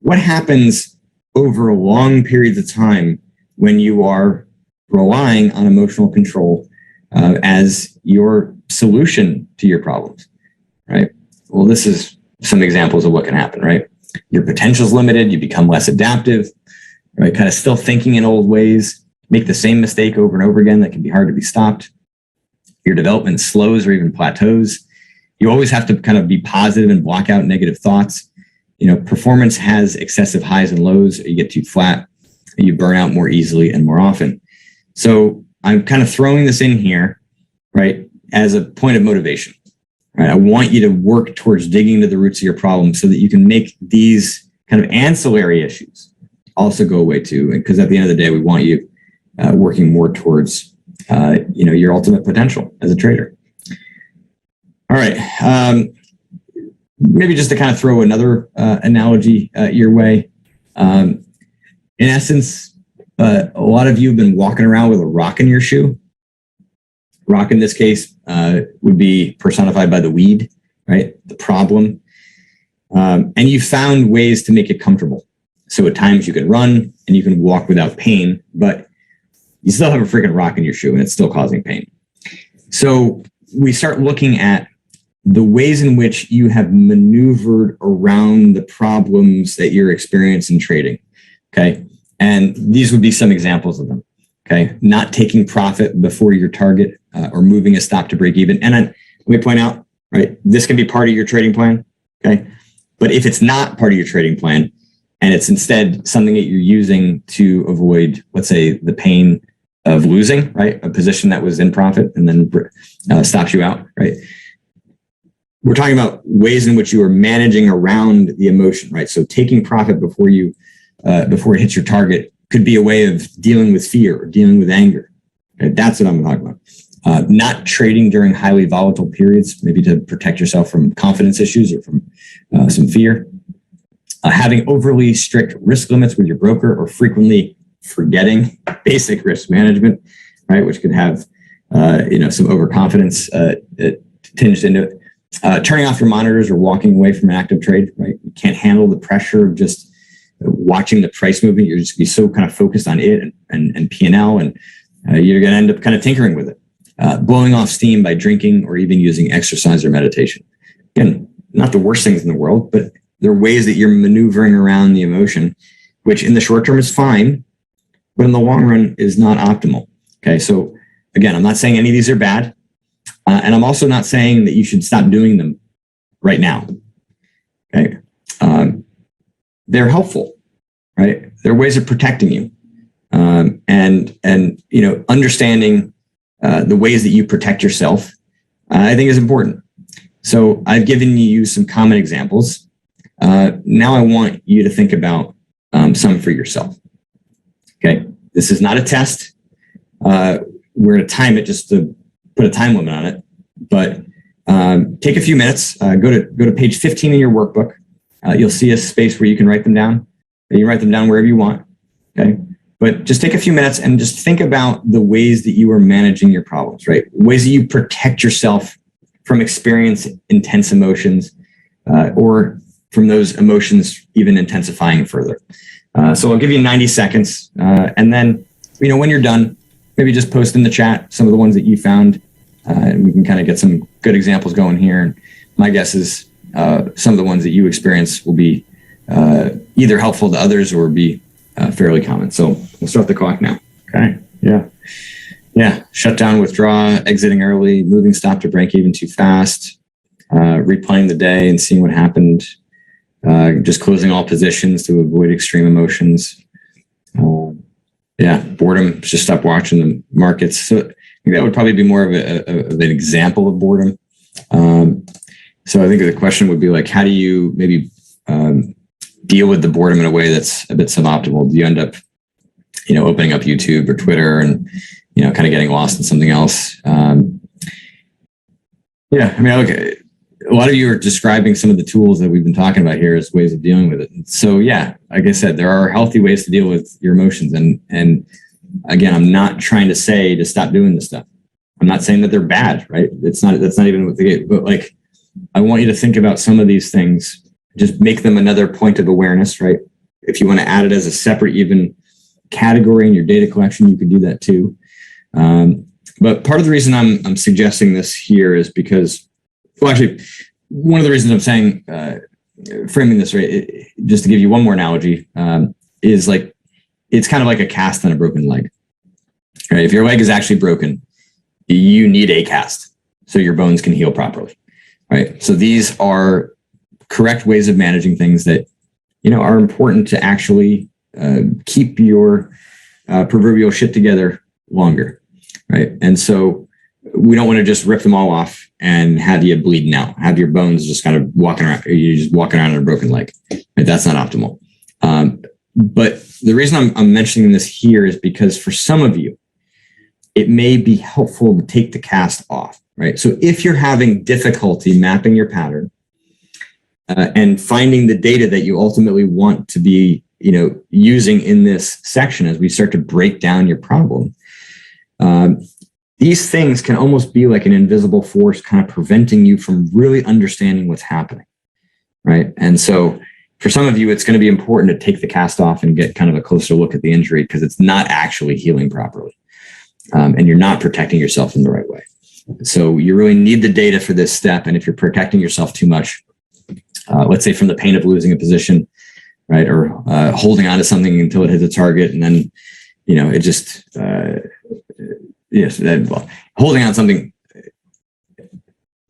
What happens over long periods of time when you are relying on emotional control as your solution to your problems, right? Well, this is some examples of what can happen, right? Your potential is limited. You become less adaptive, right? Kind of still thinking in old ways, make the same mistake over and over again. That can be hard to be stopped. Your development slows or even plateaus. You always have to kind of be positive and block out negative thoughts. Performance has excessive highs and lows. You get too flat. You burn out more easily and more often. So I'm kind of throwing this in here, right, as a point of motivation. Right? I want you to work towards digging to the roots of your problem so that you can make these kind of ancillary issues also go away too. Because at the end of the day, we want you working more towards, your ultimate potential as a trader. All All right. Maybe just to kind of throw another analogy your way. In essence, a lot of you have been walking around with a rock in your shoe. Rock in this case would be personified by the weed, right? The problem. And you found ways to make it comfortable. So at times you can run and you can walk without pain, but you still have a freaking rock in your shoe and it's still causing pain. So we start looking at the ways in which you have maneuvered around the problems that you're experiencing in trading. Okay. And these would be some examples of them. Okay. Not taking profit before your target or moving a stop to break even. And then let me point out, right, this can be part of your trading plan. Okay. But if it's not part of your trading plan and it's instead something that you're using to avoid, let's say, the pain of losing, right, a position that was in profit and then stops you out, right? We're talking about ways in which you are managing around the emotion, right? So taking profit before it hits your target could be a way of dealing with fear or dealing with anger. Okay? That's what I'm talking about. Not trading during highly volatile periods, maybe to protect yourself from confidence issues or from some fear. Having overly strict risk limits with your broker or frequently forgetting basic risk management, right? Which could have, some overconfidence tinged into it. Turning off your monitors or walking away from an active trade, right? You can't handle the pressure of just watching the price movement. You're just be so kind of focused on it and P&L, and you're going to end up kind of tinkering with it. Blowing off steam by drinking or even using exercise or meditation. Again, not the worst things in the world, but there are ways that you're maneuvering around the emotion, which in the short term is fine, but in the long run is not optimal. Okay, so again, I'm not saying any of these are bad, and I'm also not saying that you should stop doing them right now. Okay, they're helpful, right? They're ways of protecting you, and understanding the ways that you protect yourself, I think is important. So I've given you some common examples. Now I want you to think about some for yourself. Okay, this is not a test. We're going to time it just to put a time limit on it. But take a few minutes. Go to page 15 in your workbook. You'll see a space where you can write them down. And you write them down wherever you want. Okay, but just take a few minutes and just think about the ways that you are managing your problems. Right, ways that you protect yourself from experiencing intense emotions, or from those emotions even intensifying further. So I'll give you 90 seconds. And then, when you're done, maybe just post in the chat some of the ones that you found. And we can kind of get some good examples going here. And my guess is some of the ones that you experience will be either helpful to others or be fairly common. So we'll start the clock now. Okay. Yeah. Shut down, withdraw, exiting early, moving stop to break even too fast, replaying the day and seeing what happened. Just closing all positions to avoid extreme emotions. Boredom, just stop watching the markets. So I think that would probably be more of an example of boredom. So I think the question would be like, how do you maybe deal with the boredom in a way that's a bit suboptimal? Do you end up, opening up YouTube or Twitter and, kind of getting lost in something else? A lot of you are describing some of the tools that we've been talking about here as ways of dealing with it. So like I said, there are healthy ways to deal with your emotions. And again, I'm not trying to say to stop doing this stuff. I'm not saying that they're bad, right? That's not even what they get, but like, I want you to think about some of these things, just make them another point of awareness, right? If you want to add it as a separate even category in your data collection, you could do that too. But part of the reason I'm suggesting this here is because, well, actually, one of the reasons I'm saying, framing this right, just to give you one more analogy, is like, it's kind of like a cast on a broken leg. Right? If your leg is actually broken, you need a cast so your bones can heal properly. Right? So these are correct ways of managing things that, are important to actually keep your proverbial shit together longer. Right? And so we don't want to just rip them all off and have you bleeding out, have your bones just kind of walking around, you're just walking around on a broken leg. Right? That's not optimal. But the reason I'm mentioning this here is because for some of you, it may be helpful to take the cast off. right? So if you're having difficulty mapping your pattern and finding the data that you ultimately want to be, using in this section as we start to break down your problem, these things can almost be like an invisible force kind of preventing you from really understanding what's happening, right? And so for some of you, it's going to be important to take the cast off and get kind of a closer look at the injury because it's not actually healing properly. And you're not protecting yourself in the right way. So you really need the data for this step. And if you're protecting yourself too much, let's say from the pain of losing a position, right, or holding on to something until it hits a target, and then, it just, holding on to something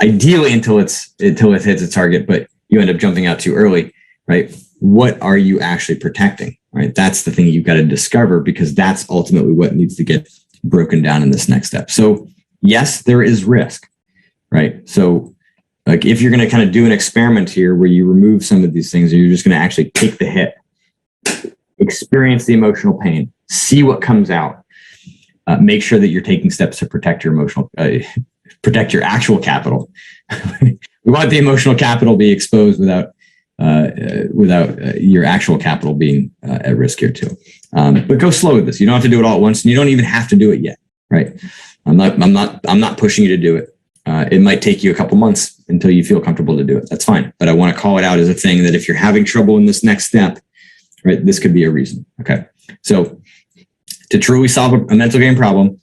ideally until it hits a target, but you end up jumping out too early, right? What are you actually protecting, right? That's the thing you've got to discover, because that's ultimately what needs to get broken down in this next step. So yes, there is risk, right? So like if you're going to kind of do an experiment here where you remove some of these things, or you're just going to actually take the hit, experience the emotional pain, see what comes out, make sure that you're taking steps to protect your protect your actual capital. We want the emotional capital to be exposed without your actual capital being at risk here too. But go slow with this. You don't have to do it all at once, and you don't even have to do it yet, right? I'm not pushing you to do it. It might take you a couple months until you feel comfortable to do it. That's fine. But I want to call it out as a thing that if you're having trouble in this next step, right, this could be a reason. Okay. So to truly solve a mental game problem,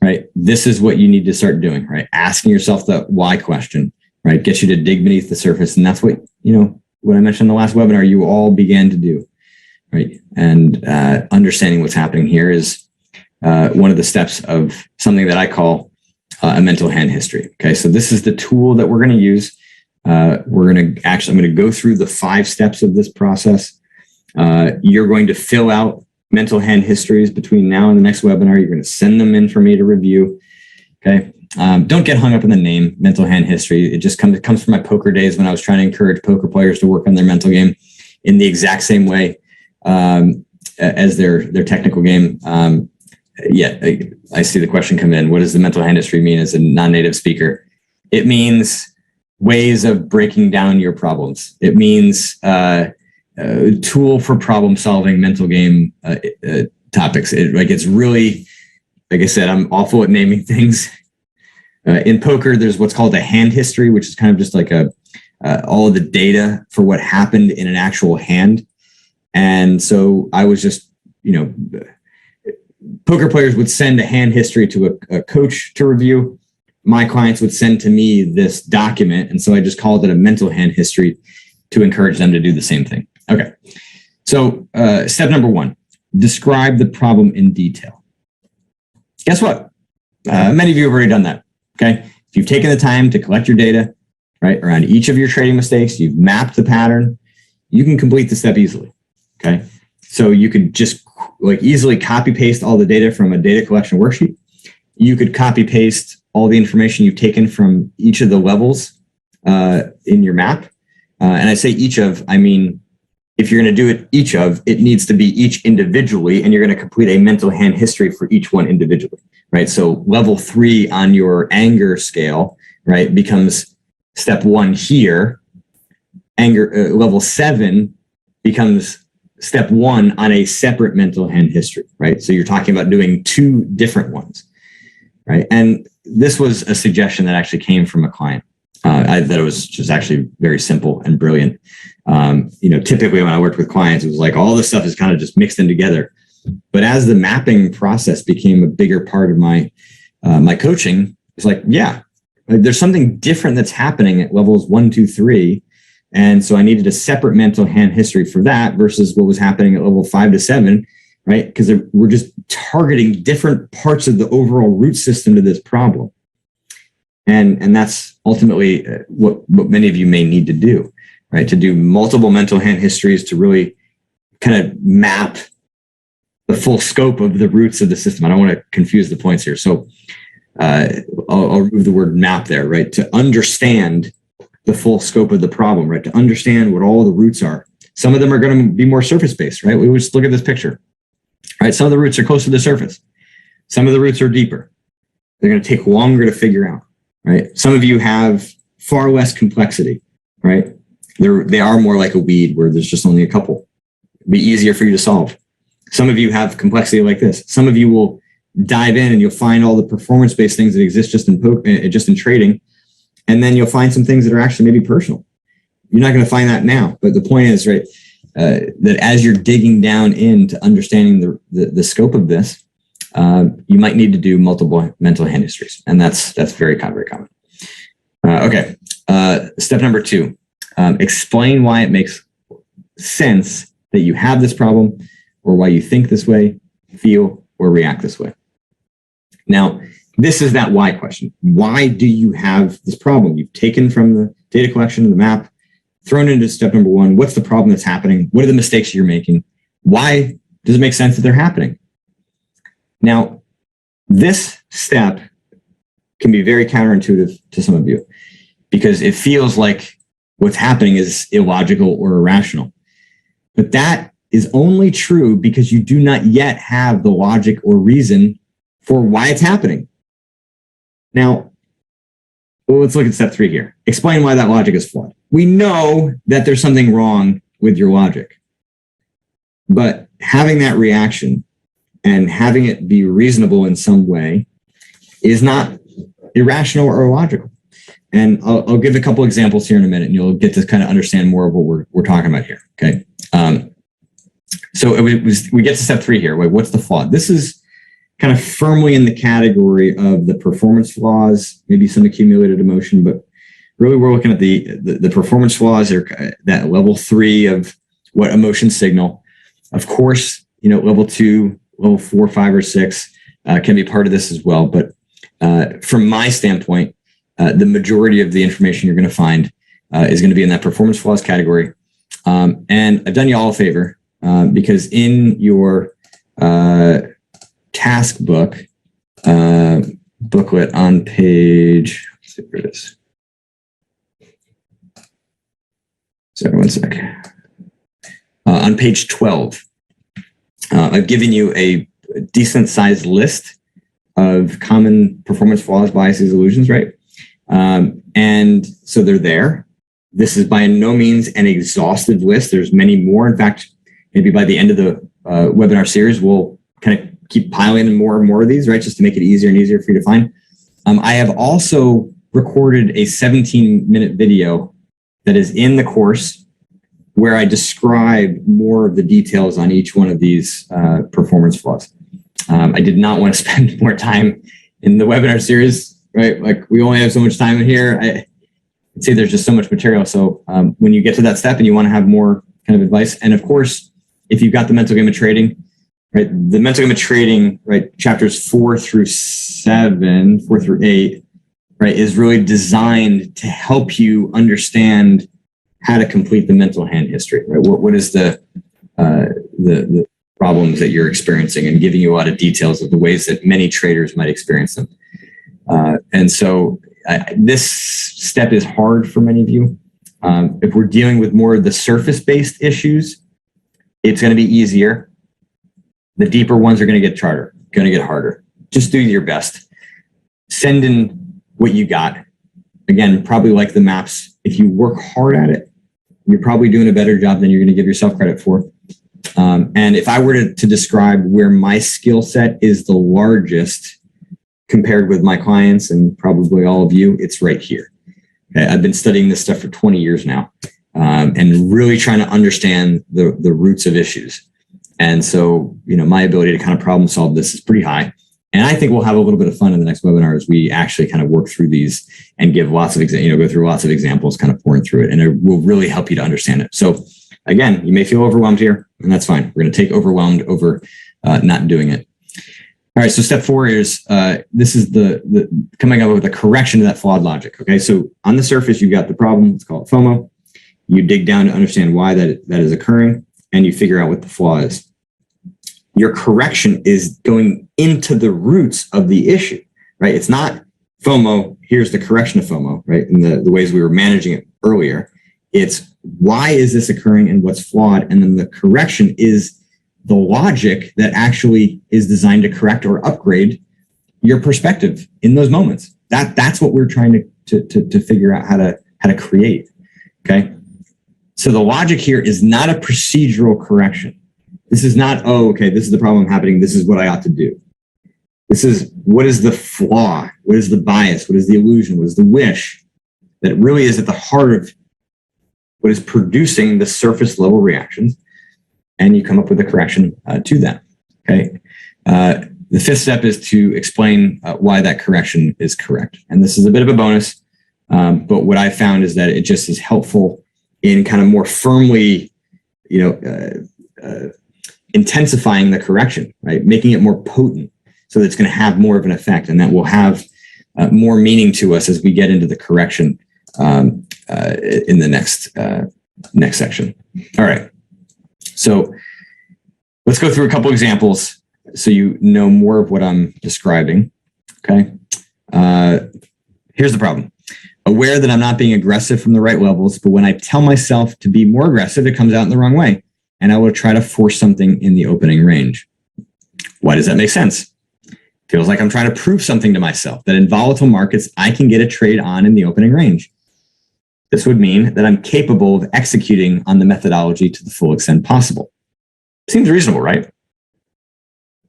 right, this is what you need to start doing, right? Asking yourself the why question, right? Gets you to dig beneath the surface. And that's what, what I mentioned in the last webinar, you all began to do, right? And understanding what's happening here is one of the steps of something that I call a mental hand history. Okay, so this is the tool that we're going to use. I'm going to go through the 5 steps of this process. You're going to fill out mental hand histories between now and the next webinar. You're going to send them in for me to review. Okay. Don't get hung up in the name mental hand history. It just comes from my poker days when I was trying to encourage poker players to work on their mental game in the exact same way as their technical game. I see the question come in. What does the mental hand history mean as a non-native speaker? It means ways of breaking down your problems. It means tool for problem solving mental game topics. It's really, like I said, I'm awful at naming things. In poker, there's what's called a hand history, which is kind of just like all of the data for what happened in an actual hand. And so I was just, poker players would send a hand history to a coach to review. My clients would send to me this document. And so I just called it a mental hand history to encourage them to do the same thing. Okay. So step number 1, describe the problem in detail. Guess what? Many of you have already done that. Okay. If you've taken the time to collect your data, right, around each of your trading mistakes, you've mapped the pattern, you can complete the step easily. Okay. So you could just easily copy paste all the data from a data collection worksheet. You could copy paste all the information you've taken from each of the levels in your map. And I say each of, I mean, if you're going to do it each of, it needs to be each individually, and you're going to complete a mental hand history for each one individually, right? So level 3 on your anger scale, right, becomes step 1 here. Anger level 7 becomes step 1 on a separate mental hand history, right? So you're talking about doing 2 different ones, right? And this was a suggestion that actually came from a client. I thought it was just actually very simple and brilliant. Typically when I worked with clients, it was like all this stuff is kind of just mixed in together. But as the mapping process became a bigger part of my coaching, it's like, there's something different that's happening at levels 1, 2, 3. And so I needed a separate mental hand history for that versus what was happening at level 5 to 7, right? Because we're just targeting different parts of the overall root system to this problem. And that's ultimately what many of you may need to do, right? To do multiple mental hand histories to really kind of map the full scope of the roots of the system. I don't want to confuse the points here. So I'll remove the word map there, right? To understand the full scope of the problem, right? To understand what all the roots are. Some of them are going to be more surface-based, right? We just look at this picture, right? Some of the roots are close to the surface. Some of the roots are deeper. They're going to take longer to figure out, right? Some of you have far less complexity, right? They are more like a weed where there's just only a couple. It'd be easier for you to solve. Some of you have complexity like this. Some of you will dive in and you'll find all the performance-based things that exist just in trading, and then you'll find some things that are actually maybe personal. You're not going to find that now, but the point is, right, that as you're digging down into understanding the scope of this, you might need to do multiple mental hand histories, and that's very common. Okay, step number 2, explain why it makes sense that you have this problem, or why you think this way, feel, or react this way. Now, this is that why question. Why do you have this problem? You've taken from the data collection, the map, thrown into step number 1. What's the problem that's happening? What are the mistakes you're making? Why does it make sense that they're happening? Now, this step can be very counterintuitive to some of you because it feels like what's happening is illogical or irrational. But that is only true because you do not yet have the logic or reason for why it's happening. Now, let's look at step 3 here. Explain why that logic is flawed. We know that there's something wrong with your logic, but having that reaction and having it be reasonable in some way is not irrational or illogical. And I'll give a couple examples here in a minute, and you'll get to kind of understand more of what we're talking about here. Okay. So we get to step 3 here. Wait, what's the flaw? This is kind of firmly in the category of the performance flaws, maybe some accumulated emotion, but really we're looking at the performance flaws, or that level 3 of what emotions signal. Of course, level 2, level 4, 5, or 6 can be part of this as well. But from my standpoint, the majority of the information you're going to find is going to be in that performance flaws category. And I've done you all a favor because in your task book booklet on page, let's see where it is. Sorry, one sec. On page 12, I've given you a decent sized list of common performance flaws, biases, illusions, right? And so they're there. This is by no means an exhaustive list. There's many more. In fact, maybe by the end of the webinar series, we'll kind of keep piling in more and more of these, right? Just to make it easier and easier for you to find. I have also recorded a 17-minute video that is in the course where I describe more of the details on each one of these performance flaws. I did not want to spend more time in the webinar series, right? Like we only have so much time in here. I'd say there's just so much material. So when you get to that step and you want to have more kind of advice, and of course, if you've got the mental game of trading, right? The mental game of trading, right? Chapters 4 through 8, right? Is really designed to help you understand how to complete the mental hand history, right? What is the problems that you're experiencing, and giving you a lot of details of the ways that many traders might experience them. And so this step is hard for many of you. If we're dealing with more of the surface-based issues, it's going to be easier. The deeper ones are going to get harder. Just do your best. Send in what you got. Again, probably like the maps. If you work hard at it, you're probably doing a better job than you're going to give yourself credit for. And if I were to describe where my skill set is the largest compared with my clients and probably all of you, it's right here. Okay? I've been studying this stuff for 20 years now, and really trying to understand the roots of issues. And so, my ability to kind of problem solve this is pretty high. And I think we'll have a little bit of fun in the next webinar as we actually kind of work through these and give lots of go through lots of examples, kind of pouring through it, and it will really help you to understand it. So again, you may feel overwhelmed here, and that's fine. We're going to take overwhelmed over not doing it. All right. So step 4 is this is the coming up with a correction to that flawed logic. Okay. So on the surface, you've got the problem. Let's call it FOMO. You dig down to understand why that is occurring, and you figure out what the flaw is. Your correction is going into the roots of the issue, right? It's not FOMO. Here's the correction of FOMO, right? In the ways we were managing it earlier. It's why is this occurring and what's flawed? And then the correction is the logic that actually is designed to correct or upgrade your perspective in those moments. That's what we're trying to figure out how to create. Okay. So the logic here is not a procedural correction. This is not, oh, okay, this is the problem happening. This is what I ought to do. This is, what is the flaw? What is the bias? What is the illusion? What is the wish that really is at the heart of what is producing the surface level reactions? And you come up with a correction to that. Okay. The fifth step is to explain why that correction is correct. And this is a bit of a bonus, but what I found is that it just is helpful in kind of more firmly, intensifying the correction, right? Making it more potent so that it's going to have more of an effect, and that will have more meaning to us as we get into the correction in the next section. All right. So let's go through a couple examples so you know more of what I'm describing. Okay. Here's the problem. Aware that I'm not being aggressive from the right levels, but when I tell myself to be more aggressive, it comes out in the wrong way, and I will try to force something in the opening range. Why does that make sense? Feels like I'm trying to prove something to myself, that in volatile markets, I can get a trade on in the opening range. This would mean that I'm capable of executing on the methodology to the full extent possible. Seems reasonable, right?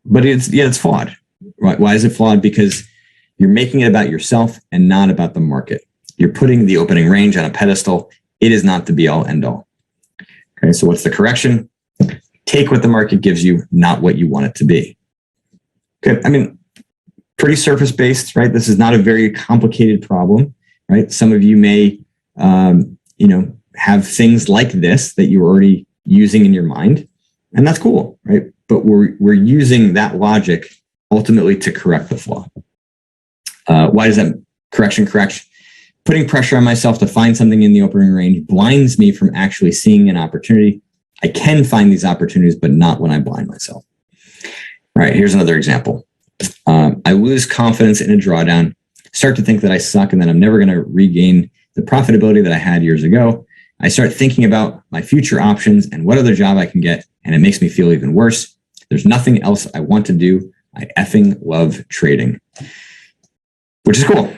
But it's flawed. Right? Why is it flawed? Because you're making it about yourself and not about the market. You're putting the opening range on a pedestal. It is not the be all end all. Okay, so what's the correction? Take what the market gives you, not what you want it to be. Okay, I mean, pretty surface based, right? This is not a very complicated problem, right? Some of you may, have things like this that you're already using in your mind, and that's cool, right? But we're using that logic ultimately to correct the flaw. Why does that correction? Putting pressure on myself to find something in the opening range blinds me from actually seeing an opportunity. I can find these opportunities, but not when I blind myself. All right, here's another example. I lose confidence in a drawdown, start to think that I suck and that I'm never going to regain the profitability that I had years ago. I start thinking about my future options and what other job I can get, and it makes me feel even worse. There's nothing else I want to do. I effing love trading, which is cool.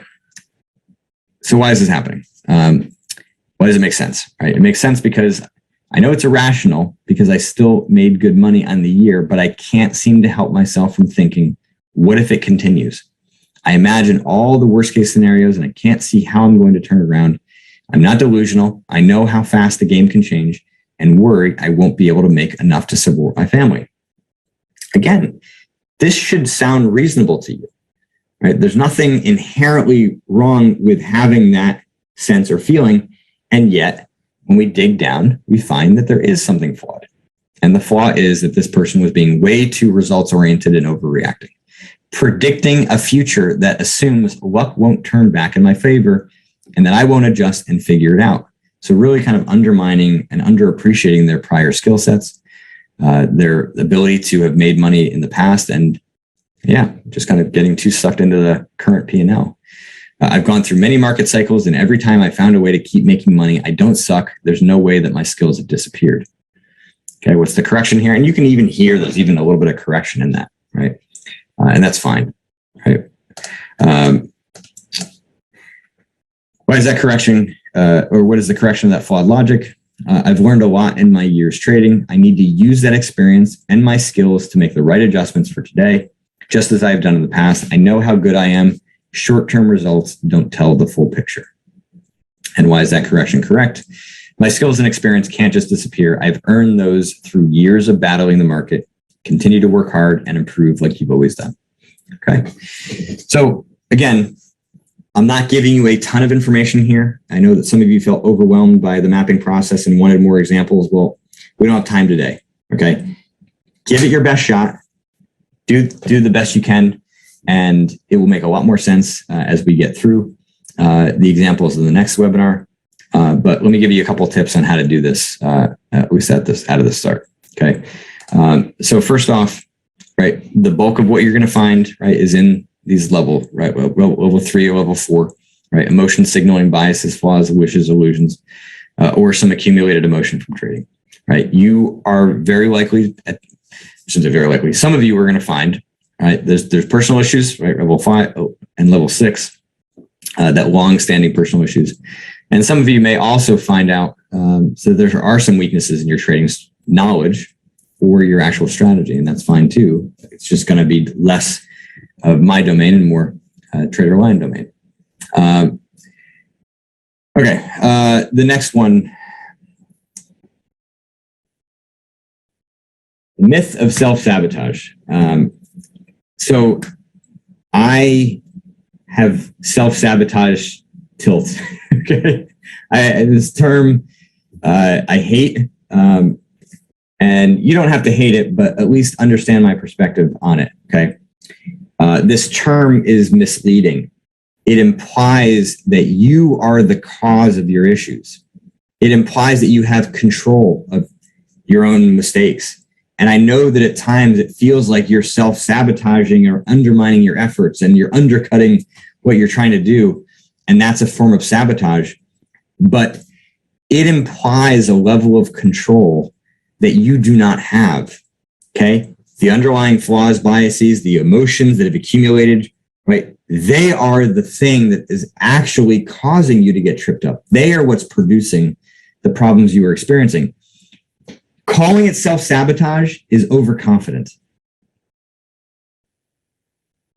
So why is this happening? Why does it make sense? Right? It makes sense because I know it's irrational because I still made good money on the year, but I can't seem to help myself from thinking, what if it continues? I imagine all the worst case scenarios and I can't see how I'm going to turn around. I'm not delusional. I know how fast the game can change and worry I won't be able to make enough to support my family. Again, this should sound reasonable to you. Right? There's nothing inherently wrong with having that sense or feeling. And yet, when we dig down, we find that there is something flawed. And the flaw is that this person was being way too results oriented and overreacting, predicting a future that assumes luck won't turn back in my favor and that I won't adjust and figure it out. So really kind of undermining and underappreciating their prior skill sets, their ability to have made money in the past, and just kind of getting too sucked into the current P&L. I've gone through many market cycles, and every time I found a way to keep making money, I don't suck. There's no way that my skills have disappeared. Okay, what's the correction here? And you can even hear there's even a little bit of correction in that, right? And that's fine, right? Why is that correction, or what is the correction of that flawed logic? I've learned a lot in my years trading. I need to use that experience and my skills to make the right adjustments for today. Just as I've done in the past, I know how good I am. Short-term results don't tell the full picture. And why is that correction correct? My skills and experience can't just disappear. I've earned those through years of battling the market. Continue to work hard and improve like you've always done. Okay. So again, I'm not giving you a ton of information here. I know that some of you felt overwhelmed by the mapping process and wanted more examples. Well, we don't have time today. Okay. Give it your best shot. Do the best you can, and it will make a lot more sense as we get through the examples in the next webinar. But let me give you a couple of tips on how to do this, at least out of the start. Okay. So first off, right, the bulk of what you're going to find, right, is in these level 3 or level 4, right? Emotion signaling, biases, flaws, wishes, illusions, or some accumulated emotion from trading, right? You are very likely, some of you are going to find, right, there's personal issues, right, level 5 and level 6, that long-standing personal issues. And some of you may also find out, so there are some weaknesses in your trading knowledge or your actual strategy, and that's fine too. It's just going to be less of my domain and more trader line domain. The next one, myth of self-sabotage. So I have self-sabotage tilt. Okay, this term I hate, and you don't have to hate it, but at least understand my perspective on it. Okay, this term is misleading. It implies that you are the cause of your issues. It implies that you have control of your own mistakes. And I know that at times it feels like you're self-sabotaging or undermining your efforts and you're undercutting what you're trying to do. And that's a form of sabotage. But it implies a level of control that you do not have. Okay? The underlying flaws, biases, the emotions that have accumulated, right? They are the thing that is actually causing you to get tripped up. They are what's producing the problems you are experiencing. Calling it self-sabotage is overconfident.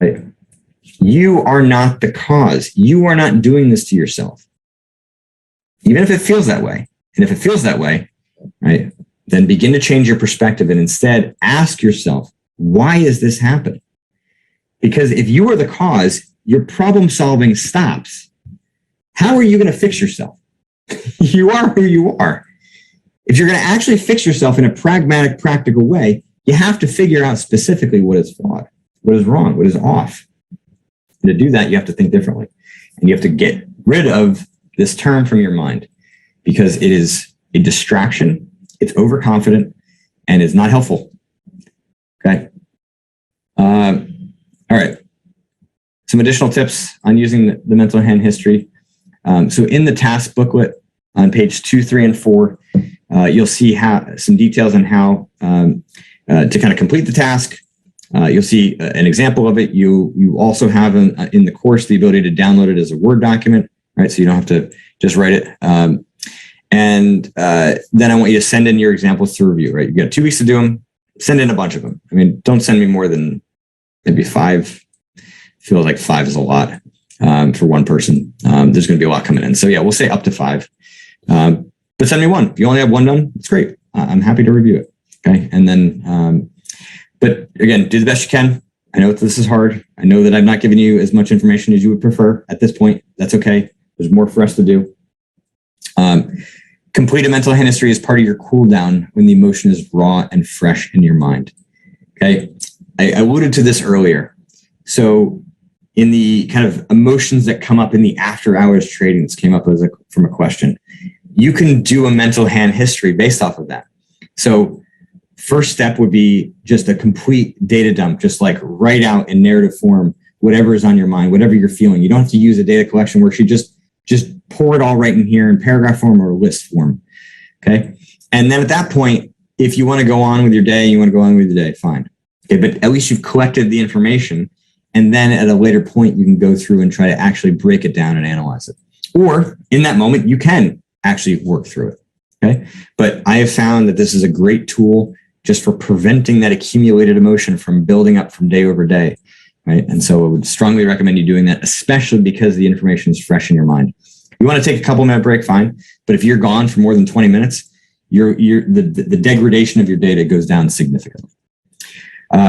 Right? You are not the cause. You are not doing this to yourself. Even if it feels that way. And if it feels that way, right, then begin to change your perspective and instead ask yourself, why is this happening? Because if you are the cause, your problem solving stops. How are you going to fix yourself? You are who you are. If you're going to actually fix yourself in a pragmatic, practical way, you have to figure out specifically what is flawed, what is wrong, what is off. And to do that, you have to think differently. And you have to get rid of this term from your mind because it is a distraction, it's overconfident, and it's not helpful. Okay? All right. Some additional tips on using the mental hand history. So in the task booklet on page 2, 3, and 4, you'll see some details on how to kind of complete the task. You'll see an example of it. You also have in the course the ability to download it as a Word document, right? So you don't have to just write it. And then I want you to send in your examples to review, right? You've got 2 weeks to do them. Send in a bunch of them. I mean, don't send me more than maybe 5. Feels like 5 is a lot for one person. There's going to be a lot coming in. So yeah, we'll say up to 5. But send me 1. If you only have 1 done, it's great. I'm happy to review it. Okay. And then, but again, do the best you can. I know this is hard. I know that I'm not giving you as much information as you would prefer at this point. That's okay. There's more for us to do. Complete a mental hand history as part of your cool down when the emotion is raw and fresh in your mind. Okay. I alluded to this earlier. So in the kind of emotions that come up in the after hours trading, this came up from a question, you can do a mental hand history based off of that. So first step would be just a complete data dump, just like write out in narrative form, whatever is on your mind, whatever you're feeling. You don't have to use a data collection worksheet. Just pour it all right in here in paragraph form or list form. Okay. And then at that point, if you want to go on with your day, fine. Okay. But at least you've collected the information. And then at a later point, you can go through and try to actually break it down and analyze it. Or in that moment, you can actually work through it. Okay. But I have found that this is a great tool just for preventing that accumulated emotion from building up from day over day. Right. And so I would strongly recommend you doing that, especially because the information is fresh in your mind. You want to take a couple minute break, fine. But if you're gone for more than 20 minutes, the degradation of your data goes down significantly.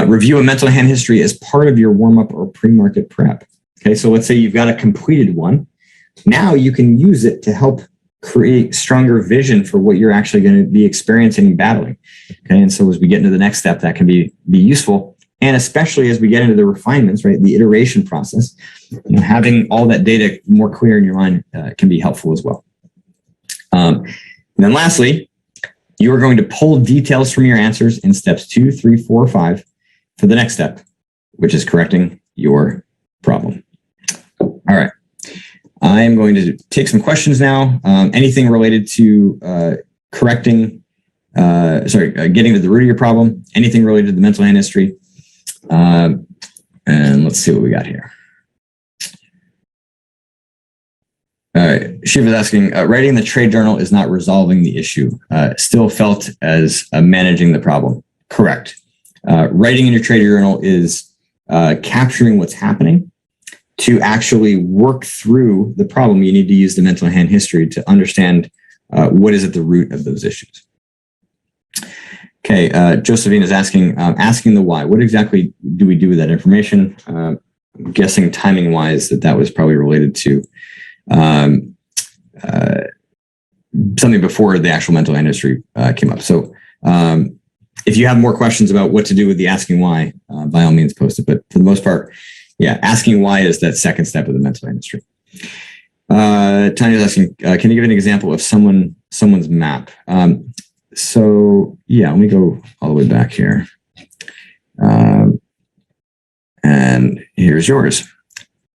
Review a mental hand history as part of your warm-up or pre-market prep. Okay, so let's say you've got a completed one. Now you can use it to help create stronger vision for what you're actually going to be experiencing and battling. Okay, and so as we get into the next step, that can be useful. And especially as we get into the refinements, right, the iteration process, having all that data more clear in your mind can be helpful as well. And then lastly, you are going to pull details from your answers in steps 2, 3, 4, 5 for the next step, which is correcting your problem. All right. I am going to take some questions now. Anything related to getting to the root of your problem, anything related to the mental hand history. And let's see what we got here. Shiva's asking, writing the trade journal is not resolving the issue. Still felt as managing the problem. Correct. Writing in your trade journal is capturing what's happening. To actually work through the problem, you need to use the mental hand history to understand what is at the root of those issues. Okay, Josephine is asking the why. What exactly do we do with that information? I'm guessing timing-wise that was probably related to something before the actual mental hand history came up. So if you have more questions about what to do with the asking why, by all means post it. But for the most part, yeah, asking why is that second step of the mental hand history. Tanya's asking, can you give an example of someone's map? So yeah, let me go all the way back here. And here's yours,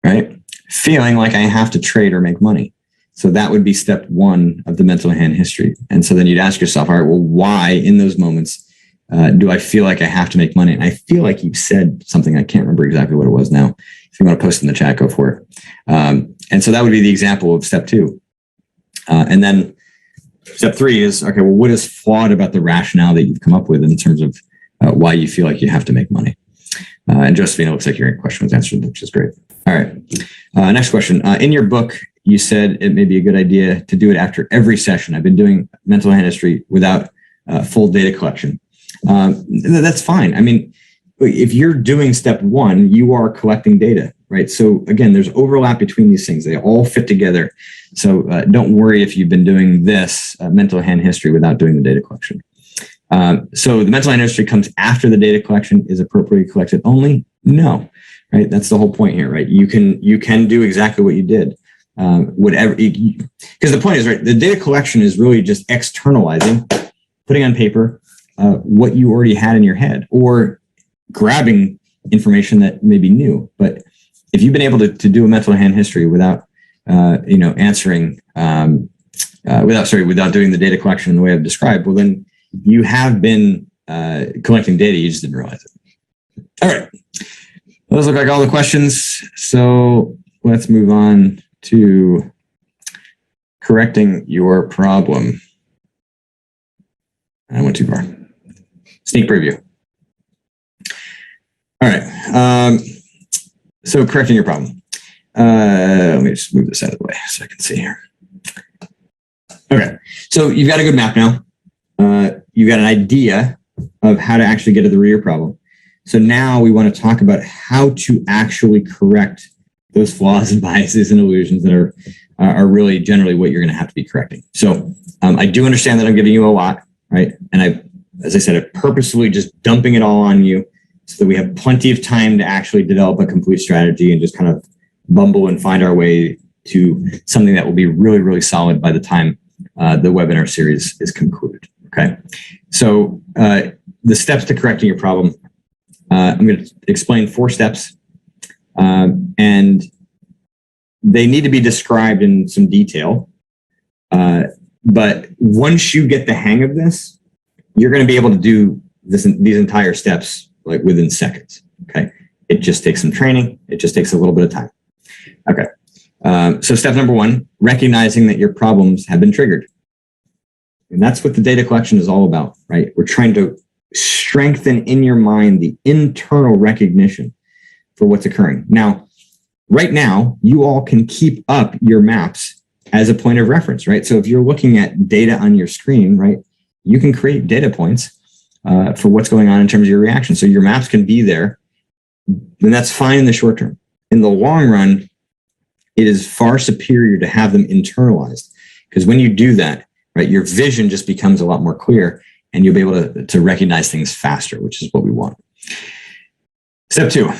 right? Feeling like I have to trade or make money. So that would be step one of the mental hand history. And so then you'd ask yourself, all right, well, why in those moments do I feel like I have to make money? And I feel like you've said something, I can't remember exactly what it was now. If you want to post in the chat, go for it. And so that would be the example of step two. And then step three is, okay, well, what is flawed about the rationale that you've come up with in terms of why you feel like you have to make money? And Josephine, it looks like your question was answered, which is great. All right. Next question. In your book, you said it may be a good idea to do it after every session. I've been doing mental hand history without full data collection. That's fine. I mean, if you're doing step one, you are collecting data, right? So again, there's overlap between these things. They all fit together. So don't worry if you've been doing this mental hand history without doing the data collection. So the mental hand history comes after the data collection is appropriately collected only? No, right? That's the whole point here, right? You can do exactly what you did. Whatever, because the point is, right, the data collection is really just externalizing, putting on paper what you already had in your head, or grabbing information that may be new. But if you've been able to do a mental hand history without answering without doing the data collection in the way I've described, well, then you have been collecting data, you just didn't realize it. All right, those look like all the questions. So let's move on to correcting your problem. I went too far. Sneak preview. All right. So correcting your problem. Let me just move this out of the way so I can see here. Okay. So you've got a good map now. You've got an idea of how to actually get to the root of your problem. So now we want to talk about how to actually correct those flaws and biases and illusions that are really generally what you're going to have to be correcting. So I do understand that I'm giving you a lot, right? And as I said, I'm purposefully just dumping it all on you so that we have plenty of time to actually develop a complete strategy and just kind of bumble and find our way to something that will be really, really solid by the time the webinar series is concluded. Okay. So the steps to correcting your problem, I'm going to explain 4 steps. And they need to be described in some detail. But once you get the hang of this, you're going to be able to do these entire steps like within seconds. Okay. It just takes some training. It just takes a little bit of time. Okay. So step number 1, recognizing that your problems have been triggered. And that's what the data collection is all about, right? We're trying to strengthen in your mind the internal recognition for what's occurring. Now, right now, you all can keep up your maps as a point of reference, right? So if you're looking at data on your screen, right, you can create data points for what's going on in terms of your reaction. So your maps can be there, and that's fine in the short term. In the long run, it is far superior to have them internalized, because when you do that, right, your vision just becomes a lot more clear, and you'll be able to recognize things faster, which is what we want. Step 2.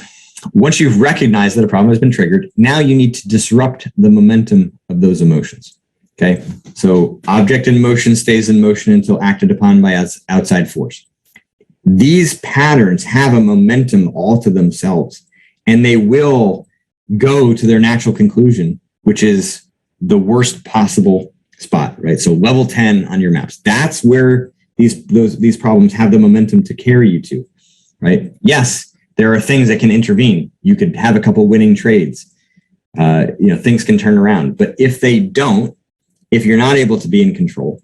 Once you've recognized that a problem has been triggered, now you need to disrupt the momentum of those emotions. Okay. So object in motion stays in motion until acted upon by outside force. These patterns have a momentum all to themselves, and they will go to their natural conclusion, which is the worst possible spot, right? So level 10 on your maps. That's where these problems have the momentum to carry you to, right? Yes, there are things that can intervene. You could have a couple winning trades. Things can turn around. But if they don't, if you're not able to be in control,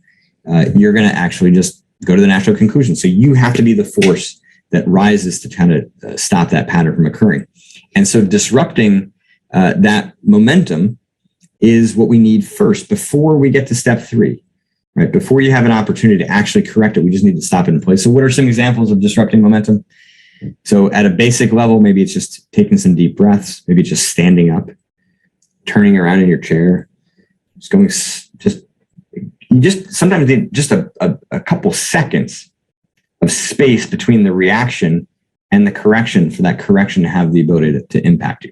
you're going to actually just go to the natural conclusion. So you have to be the force that rises to kind of stop that pattern from occurring. And so disrupting that momentum is what we need first before we get to step 3, right? Before you have an opportunity to actually correct it, we just need to stop it in place. So what are some examples of disrupting momentum? So at a basic level, maybe it's just taking some deep breaths, maybe it's just standing up, turning around in your chair, sometimes need just a couple seconds of space between the reaction and the correction for that correction to have the ability to impact you.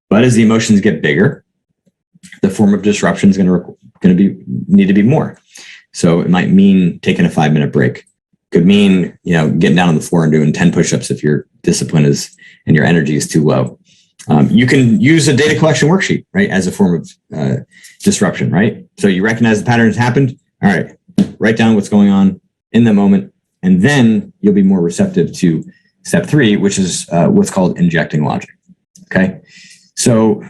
But as the emotions get bigger, the form of disruption is going to need to be more. So it might mean taking a 5-minute break. Could mean, getting down on the floor and doing 10 push-ups if your discipline is and your energy is too low. You can use a data collection worksheet, right, as a form of disruption, right? So you recognize the pattern has happened. All right, write down what's going on in the moment, and then you'll be more receptive to step 3, which is what's called injecting logic. Okay, so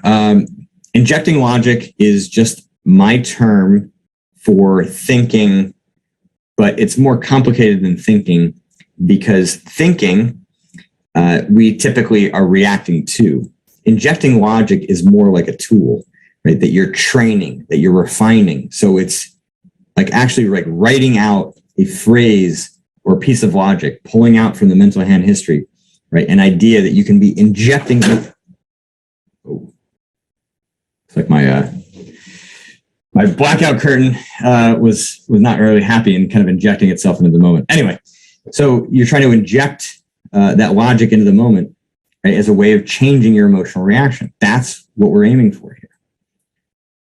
injecting logic is just my term for thinking, but it's more complicated than thinking, because thinking we typically are reacting to. Injecting logic is more like a tool, right? That you're training, that you're refining. So it's actually writing out a phrase or a piece of logic, pulling out from the mental hand history, right? An idea that you can be injecting with. Oh, it's like my blackout curtain was not really happy and kind of injecting itself into the moment. Anyway, so you're trying to inject that logic into the moment, right, as a way of changing your emotional reaction. That's what we're aiming for here.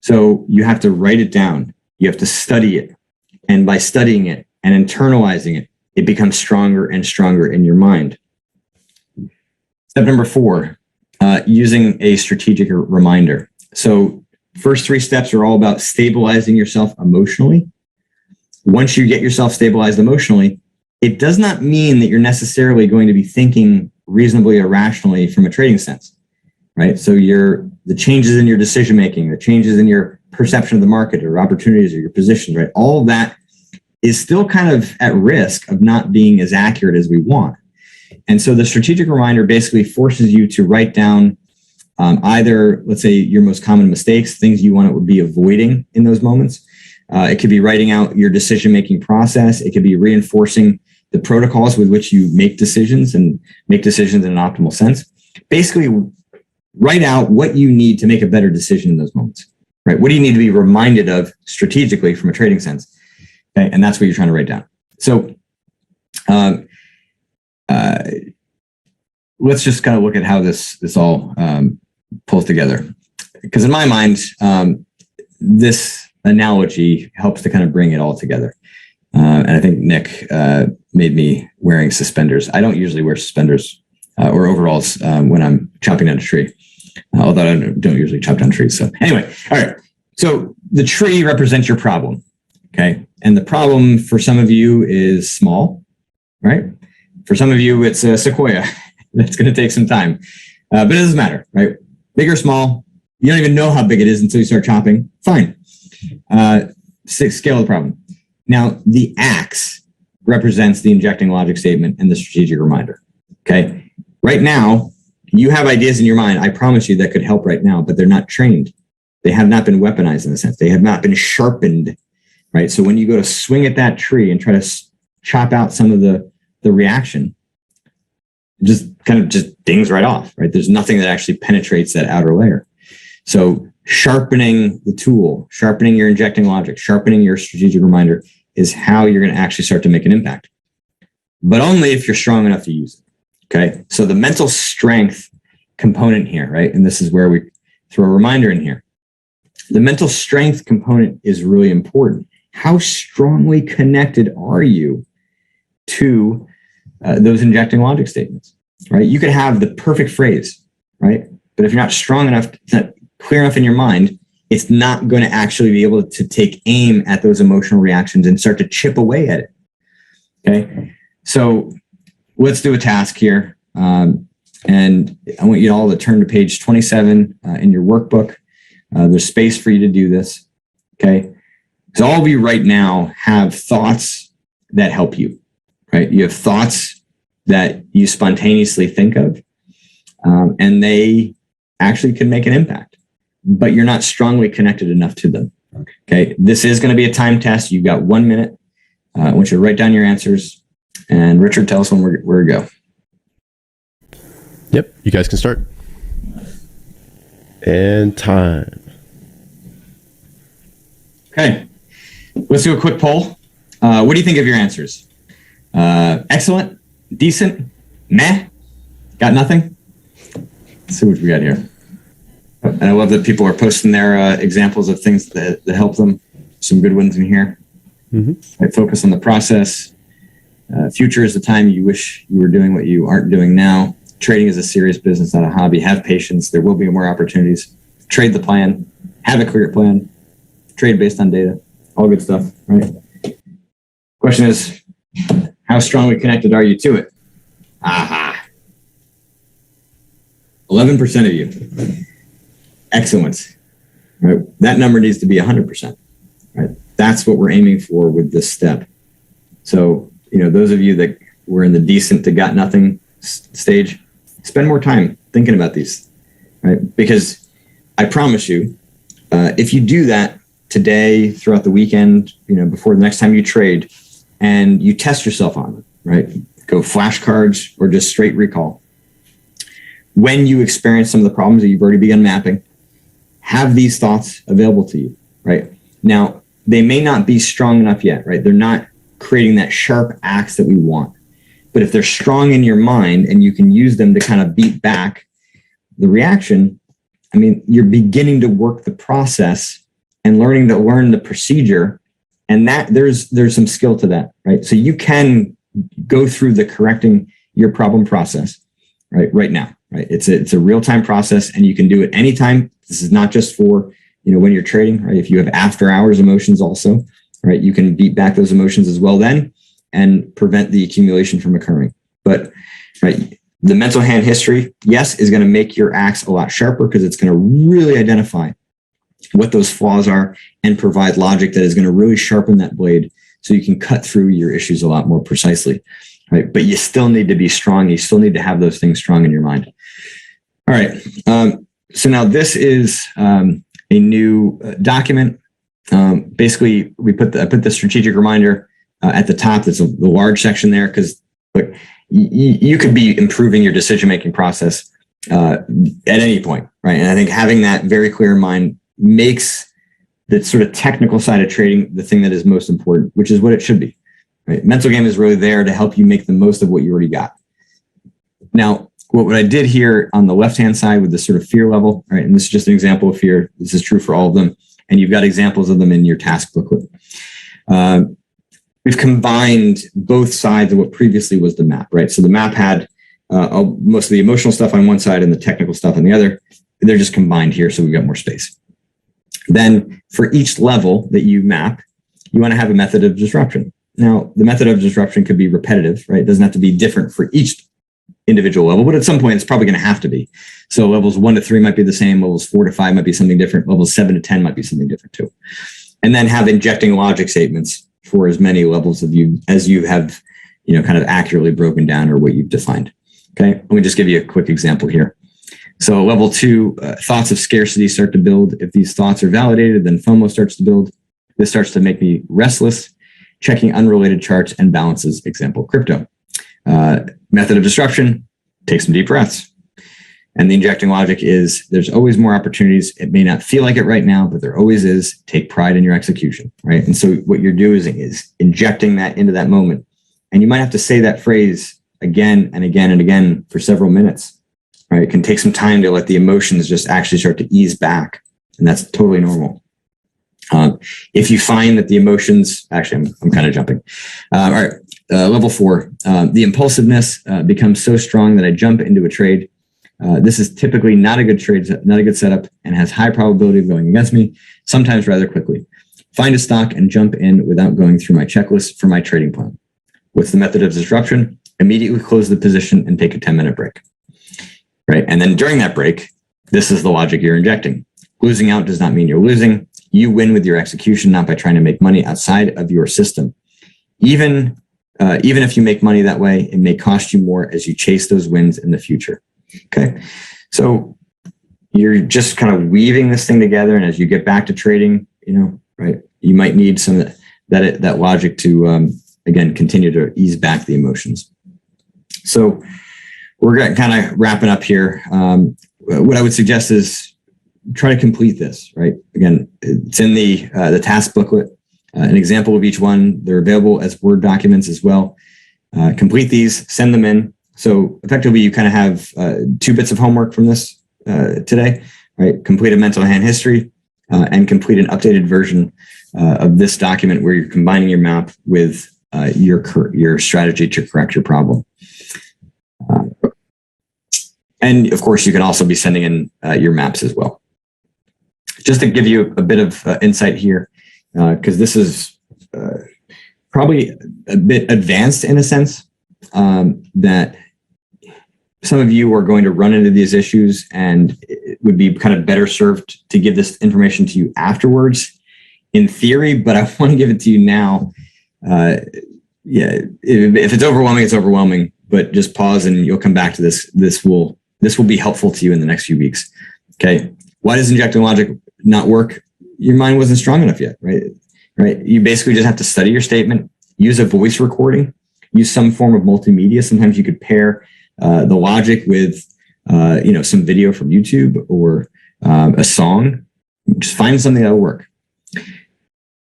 So you have to write it down. You have to study it. And by studying it and internalizing it, it becomes stronger and stronger in your mind. Step number 4, using a strategic reminder. So first 3 steps are all about stabilizing yourself emotionally. Once you get yourself stabilized emotionally, it does not mean that you're necessarily going to be thinking reasonably or rationally from a trading sense, right? So the changes in your decision making, the changes in your perception of the market or opportunities or your positions, right? All of that is still kind of at risk of not being as accurate as we want. And so the strategic reminder basically forces you to write down either, let's say, your most common mistakes, things you want to be avoiding in those moments. It could be writing out your decision-making process. It could be reinforcing the protocols with which you make decisions and make decisions in an optimal sense. Basically, write out what you need to make a better decision in those moments, right? What do you need to be reminded of strategically from a trading sense? Okay, and that's what you're trying to write down. So let's just kind of look at how this all pulls together. Because in my mind, this analogy helps to kind of bring it all together. And I think Nick made me wearing suspenders. I don't usually wear suspenders or overalls when I'm chopping down a tree, although I don't usually chop down trees. So anyway, all right. So the tree represents your problem, okay? And the problem for some of you is small, right? For some of you, it's a sequoia. That's going to take some time, but it doesn't matter, right? Big or small, you don't even know how big it is until you start chopping. Fine. Scale of the problem. Now, the axe represents the injecting logic statement and the strategic reminder. Okay. Right now, you have ideas in your mind, I promise you, that could help right now, but they're not trained. They have not been weaponized in a sense. They have not been sharpened, right? So when you go to swing at that tree and try to chop out some of the reaction, it just dings right off, right? There's nothing that actually penetrates that outer layer. So sharpening the tool, sharpening your injecting logic, sharpening your strategic reminder is how you're going to actually start to make an impact. But only if you're strong enough to use it. Okay. So the mental strength component here, right? And this is where we throw a reminder in here. The mental strength component is really important. How strongly connected are you to those injecting logic statements, right? You could have the perfect phrase, right? But if you're not strong enough, it's not clear enough in your mind, it's not going to actually be able to take aim at those emotional reactions and start to chip away at it. Okay. So let's do a task here. And I want you all to turn to page 27 in your workbook. There's space for you to do this. Okay. So all of you right now have thoughts that help you, right? You have thoughts that you spontaneously think of, and they actually can make an impact, but you're not strongly connected enough to them. Okay. This is going to be a time test. You've got 1 minute. I want you to write down your answers, and Richard, tell us when where to go. Yep, you guys can start. And time. Okay. Let's do a quick poll. What do you think of your answers? Excellent, decent, meh, got nothing? Let's see what we got here. And I love that people are posting their examples of things that help them. Some good ones in here. Mm-hmm. Right, focus on the process. Future is the time you wish you were doing what you aren't doing now. Trading is a serious business, not a hobby. Have patience. There will be more opportunities. Trade the plan. Have a clear plan. Trade based on data. All good stuff, right? Question is, how strongly connected are you to it? Aha. 11% of you. Excellent. Right? That number needs to be 100%. Right? That's what we're aiming for with this step. So, those of you that were in the decent to got nothing stage, spend more time thinking about these, right? Because I promise you, if you do that today, throughout the weekend, before the next time you trade, and you test yourself on it, right? Go flashcards or just straight recall. When you experience some of the problems that you've already begun mapping, have these thoughts available to you, right? Now, they may not be strong enough yet, right? They're not creating that sharp axe that we want. But if they're strong in your mind and you can use them to kind of beat back the reaction, you're beginning to work the process and learn the procedure. And that there's some skill to that, right? So you can go through the correcting your problem process, right now, right? It's a real-time process, and you can do it anytime. This is not just for, when you're trading, right? If you have after hours emotions also, right? You can beat back those emotions as well then and prevent the accumulation from occurring. But, right, the mental hand history, yes, is going to make your axe a lot sharper because it's going to really identify what those flaws are and provide logic that is going to really sharpen that blade so you can cut through your issues a lot more precisely, right? But you still need to be strong. You still need to have those things strong in your mind. All right. So now this is a new document. Basically, I put the strategic reminder at the top. That's the large section there because look, you could be improving your decision-making process at any point, right? And I think having that very clear in mind makes the sort of technical side of trading the thing that is most important, which is what it should be, right? Mental game is really there to help you make the most of what you already got. Now, what I did here on the left-hand side with this sort of fear level, right? And this is just an example of fear. This is true for all of them. And you've got examples of them in your task booklet. We've combined both sides of what previously was the map, right? So the map had most of the emotional stuff on one side and the technical stuff on the other. They're just combined here, so we've got more space. Then for each level that you map, you want to have a method of disruption. Now, the method of disruption could be repetitive, right? It doesn't have to be different for each individual level, but at some point it's probably going to have to be. So levels 1 to 3 might be the same. Levels 4 to 5 might be something different. Levels 7 to 10 might be something different too. And then have injecting logic statements for as many levels of you as you have, kind of accurately broken down or what you've defined. Okay. Let me just give you a quick example here. So level 2, thoughts of scarcity start to build. If these thoughts are validated, then FOMO starts to build. This starts to make me restless. Checking unrelated charts and balances, example, crypto. Method of disruption, take some deep breaths. And the injecting logic is there's always more opportunities. It may not feel like it right now, but there always is. Take pride in your execution, right? And so what you're doing is injecting that into that moment. And you might have to say that phrase again and again and again for several minutes, right? It can take some time to let the emotions just actually start to ease back. And that's totally normal. If you find that the emotions, actually, I'm kind of jumping. All right, level 4, the impulsiveness becomes so strong that I jump into a trade. This is typically not a good trade, not a good setup, and has high probability of going against me, sometimes rather quickly. Find a stock and jump in without going through my checklist for my trading plan. What's the method of disruption? Immediately close the position and take a 10-minute break. Right, and then during that break, this is the logic you're injecting. Losing out does not mean you're losing. You win with your execution, not by trying to make money outside of your system. Even if you make money that way, it may cost you more as you chase those wins in the future. Okay. So you're just kind of weaving this thing together. And as you get back to trading, right, you might need some of that logic to, again, continue to ease back the emotions. So we're kind of wrapping up here. What I would suggest is try to complete this, right? Again, it's in the task booklet, an example of each one. They're available as Word documents as well. Complete these, send them in. So effectively, you kind of have 2 bits of homework from this today, right? Complete a mental hand history and complete an updated version of this document where you're combining your map with your strategy to correct your problem. And of course, you can also be sending in your maps as well. Just to give you a bit of insight here, because this is probably a bit advanced in a sense, that some of you are going to run into these issues and it would be kind of better served to give this information to you afterwards in theory, but I want to give it to you now. If it's overwhelming, it's overwhelming, but just pause and you'll come back to this. This will be helpful to you in the next few weeks. Okay. Why does injecting logic not work? Your mind wasn't strong enough yet, right? Right. You basically just have to study your statement, use a voice recording, use some form of multimedia. Sometimes you could pair the logic with, some video from YouTube or a song. Just find something that'll work.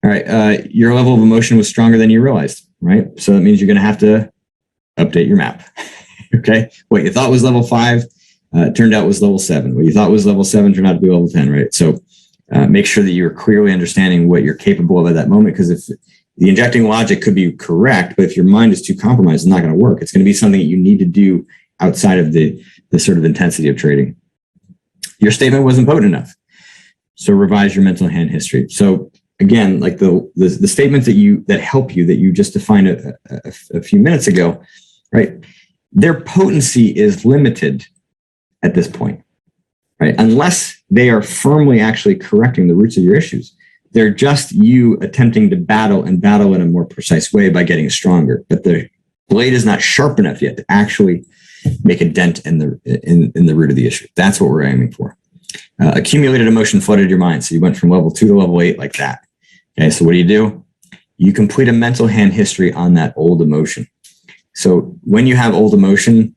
All right. Your level of emotion was stronger than you realized, right? So that means you're going to have to update your map. Okay. What you thought was level 5 turned out was level 7. What you thought was level 7 turned out to be level 10, right? So make sure that you're clearly understanding what you're capable of at that moment, because if the injecting logic could be correct, but if your mind is too compromised, it's not going to work. It's going to be something that you need to do outside of the sort of intensity of trading. Your statement wasn't potent enough. So revise your mental hand history. So again, like the statements that help you, that you just defined a few minutes ago, right? Their potency is limited at this point, right? Unless they are firmly actually correcting the roots of your issues. They're just you attempting to battle in a more precise way by getting stronger. But the blade is not sharp enough yet to actually make a dent in the root of the issue. That's what we're aiming for. Accumulated emotion flooded your mind. So you went from level 2 to level 8 like that. Okay, so what do? You complete a mental hand history on that old emotion. So when you have old emotion,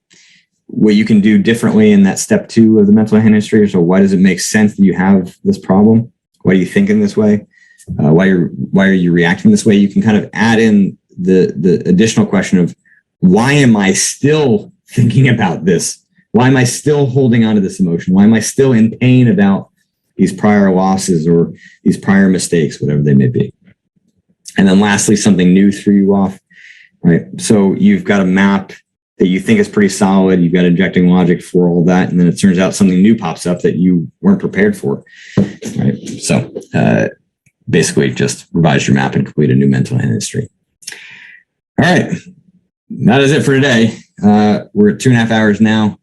what you can do differently in that step 2 of the mental hand history. So why does it make sense that you have this problem? Why are you thinking this way? Why are you reacting this way? You can kind of add in the additional question of, why am I still thinking about this? Why am I still holding on to this emotion? Why am I still in pain about these prior losses or these prior mistakes, whatever they may be? And then lastly, something new threw you off, right? So you've got a map that you think is pretty solid. You've got injecting logic for all that. And then it turns out something new pops up that you weren't prepared for, right? So basically just revise your map and complete a new mental hand history. All right. That is it for today. We're at 2.5 hours now.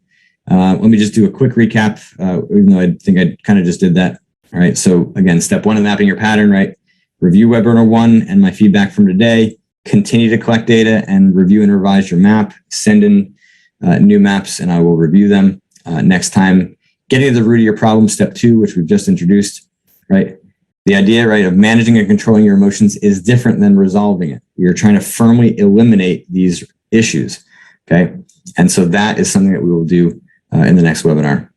Let me just do a quick recap, even though I think I kind of just did that. All right. So again, step 1 of mapping your pattern, right? Review webinar 1 and my feedback from today. Continue to collect data and review and revise your map. Send in new maps and I will review them next time. Getting to the root of your problem, step 2, which we've just introduced, right? The idea, right, of managing and controlling your emotions is different than resolving it. We are trying to firmly eliminate these issues, okay? And so that is something that we will do in the next webinar.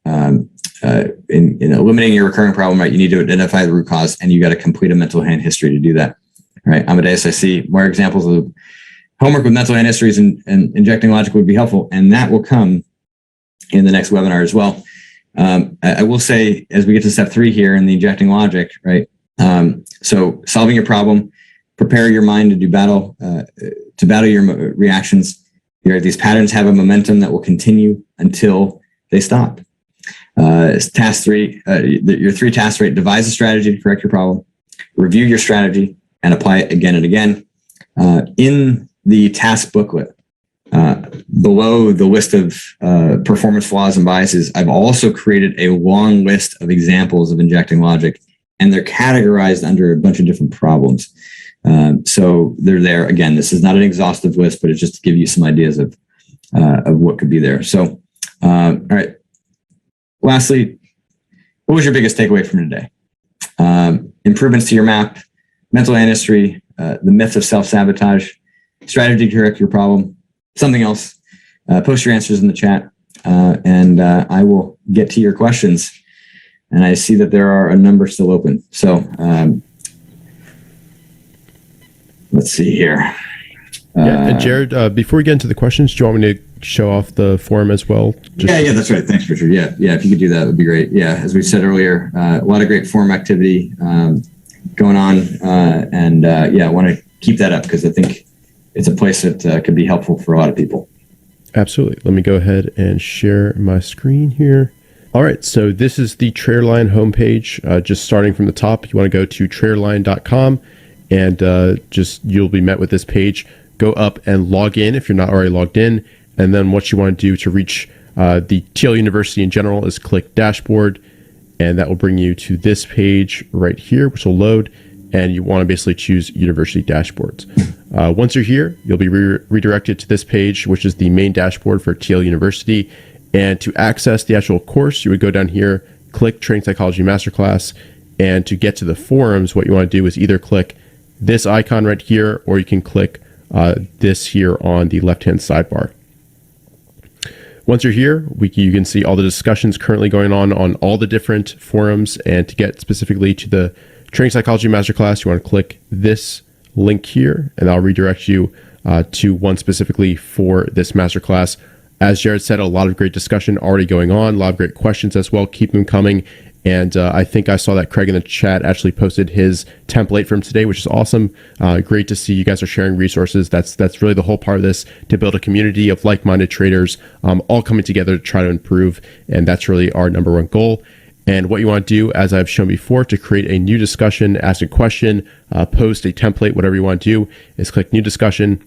In eliminating your recurring problem, right, you need to identify the root cause and you got to complete a mental hand history to do that. Right, Amadeus, I see more examples of homework with mental hand histories and injecting logic would be helpful, and that will come in the next webinar as well. I will say, as we get to step 3 here in the injecting logic, right? So solving your problem, prepare your mind to battle your reactions. These patterns have a momentum that will continue until they stop. Task 3, your 3 tasks, right? Devise a strategy to correct your problem, review your strategy, and apply it again and again. In the task booklet, below the list of performance flaws and biases, I've also created a long list of examples of injecting logic and they're categorized under a bunch of different problems. So they're there. Again, this is not an exhaustive list, but it's just to give you some ideas of what could be there. So, all right. Lastly, what was your biggest takeaway from today? Improvements to your map, mental hand history, the myth of self-sabotage, strategy to correct your problem, something else. Post your answers in the chat, and I will get to your questions. And I see that there are a number still open. So let's see here. And Jared, before we get into the questions, do you want me to show off the forum as well? Yeah, that's right. Thanks, Richard. Yeah, if you could do that, would be great. Yeah, as we said earlier, a lot of great forum activity going on, and I want to keep that up because I think it's a place that could be helpful for a lot of people. Absolutely. Let me go ahead and share my screen here. All right, so this is the Traderline homepage. Just starting from the top, you want to go to traderline.com, and you'll be met with this page. Go up and log in if you're not already logged in. And then what you want to do to reach the TL University in general is click Dashboard, and that will bring you to this page right here, which will load. And you want to basically choose University Dashboards. Once you're here, you'll be redirected to this page, which is the main dashboard for TL University. And to access the actual course, you would go down here, click Trading Psychology Masterclass. And to get to the forums, what you want to do is either click this icon right here, or you can click this here on the left-hand sidebar. Once you're here, you can see all the discussions currently going on all the different forums. And to get specifically to the Trading Psychology Masterclass, you want to click this link here, and I'll redirect you to one specifically for this masterclass. As Jared said, a lot of great discussion already going on, a lot of great questions as well. Keep them coming. And I think I saw that Craig in the chat actually posted his template from today, which is awesome. Great to see you guys are sharing resources. That's really the whole part of this, to build a community of like-minded traders all coming together to try to improve. And that's really our number one goal. And what you want to do, as I've shown before, to create a new discussion, ask a question, post a template, whatever you want to do, is click New Discussion,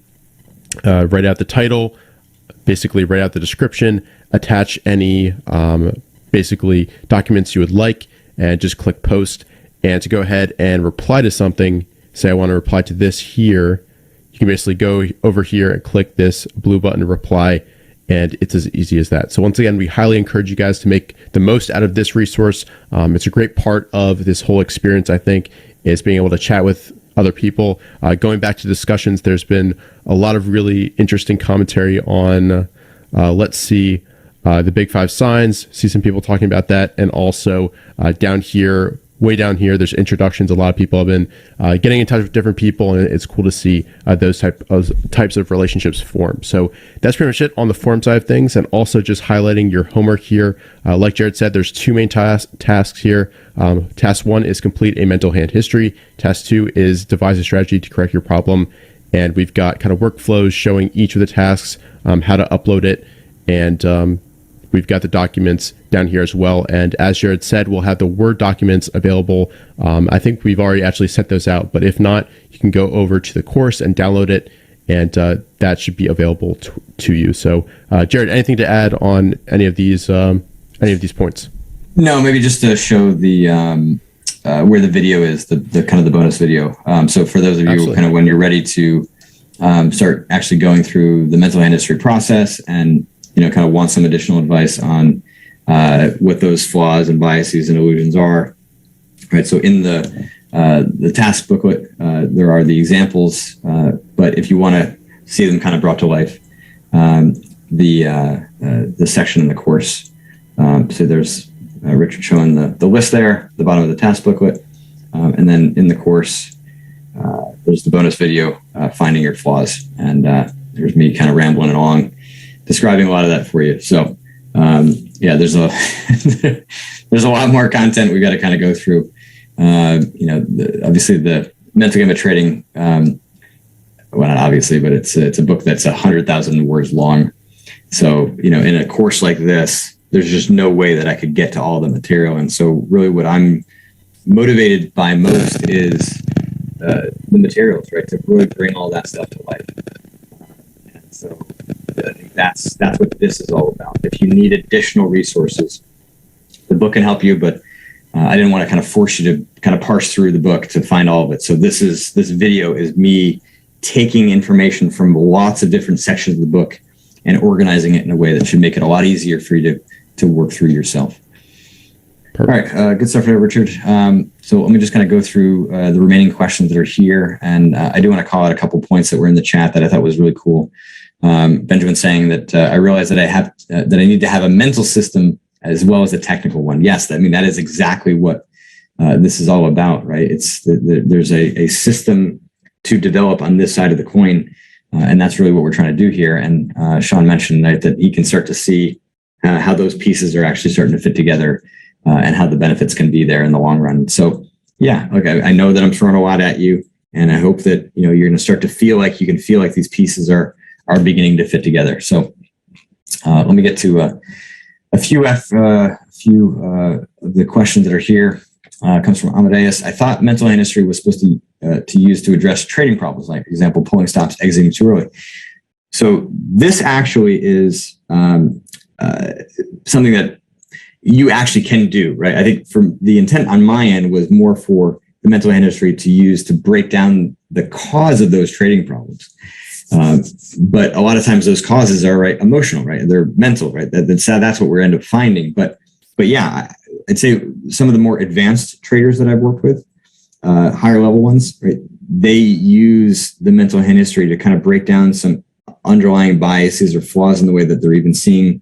write out the title, basically write out the description, attach any basically documents you would like, and just click Post. And to go ahead and reply to something, say I want to reply to this here, you can basically go over here and click this blue button to reply. And it's as easy as that. So once again, we highly encourage you guys to make the most out of this resource. It's a great part of this whole experience, I think, is being able to chat with other people. Going back to discussions, there's been a lot of really interesting commentary on, let's see, the big five signs, see some people talking about that. And also down here, way down here, there's introductions. A lot of people have been getting in touch with different people, and it's cool to see those types of relationships form. So that's pretty much it on the forum side of things, and also just highlighting your homework here. Like Jared said, there's two main tasks here. Task 1 is complete a mental hand history. Task 2 is devise a strategy to correct your problem. And we've got kind of workflows showing each of the tasks, how to upload it, and we've got the documents down here as well. And as Jared said, we'll have the Word documents available. I think we've already actually sent those out, but if not, you can go over to the course and download it, and that should be available to you. So Jared, anything to add on any of these points? No, maybe just to show the where the video is, the kind of the bonus video. So for those of you Absolutely. kind of when you're ready to start actually going through the mental hand history process, and kind of want some additional advice on what those flaws and biases and illusions are. Right. So in the task booklet, there are the examples, but if you want to see them kind of brought to life, the section in the course. So there's Richard showing the list there, at the bottom of the task booklet, and then in the course, there's the bonus video, finding your flaws, and there's me kind of rambling along, describing a lot of that for you. So there's a there's a lot more content we got to kind of go through. Obviously the mental game of trading. Well, not obviously, but it's a book that's 100,000 words long. So in a course like this, there's just no way that I could get to all the material. And so really, what I'm motivated by most is the materials, right? To really bring all that stuff to life. And so I think that's what this is all about. If you need additional resources, the book can help you, but I didn't want to kind of force you to kind of parse through the book to find all of it. So this video is me taking information from lots of different sections of the book and organizing it in a way that should make it a lot easier for you to work through yourself. Perfect. All right, good stuff there, Richard. So let me just kind of go through the remaining questions that are here. And I do want to call out a couple points that were in the chat that I thought was really cool. Benjamin saying that I realized that I need to have a mental system as well as a technical one. Yes, that is exactly what this is all about, right? It's there's a system to develop on this side of the coin, and that's really what we're trying to do here. And Sean mentioned that he can start to see how those pieces are actually starting to fit together, and how the benefits can be there in the long run. So yeah, look, I know that I'm throwing a lot at you, and I hope that you're going to start to feel like these pieces are beginning to fit together. So let me get to a few of the questions that are here. Comes from Amadeus. I thought mental hand history was supposed to use to address trading problems, like for example, pulling stops, exiting too early. So this actually is something that you actually can do, right? I think from the intent on my end was more for the mental hand history to use to break down the cause of those trading problems. But a lot of times those causes are emotional, right? They're mental, right? That's what we end up finding. But yeah, I'd say some of the more advanced traders that I've worked with, higher level ones, right? They use the mental hand history to kind of break down some underlying biases or flaws in the way that they're even seeing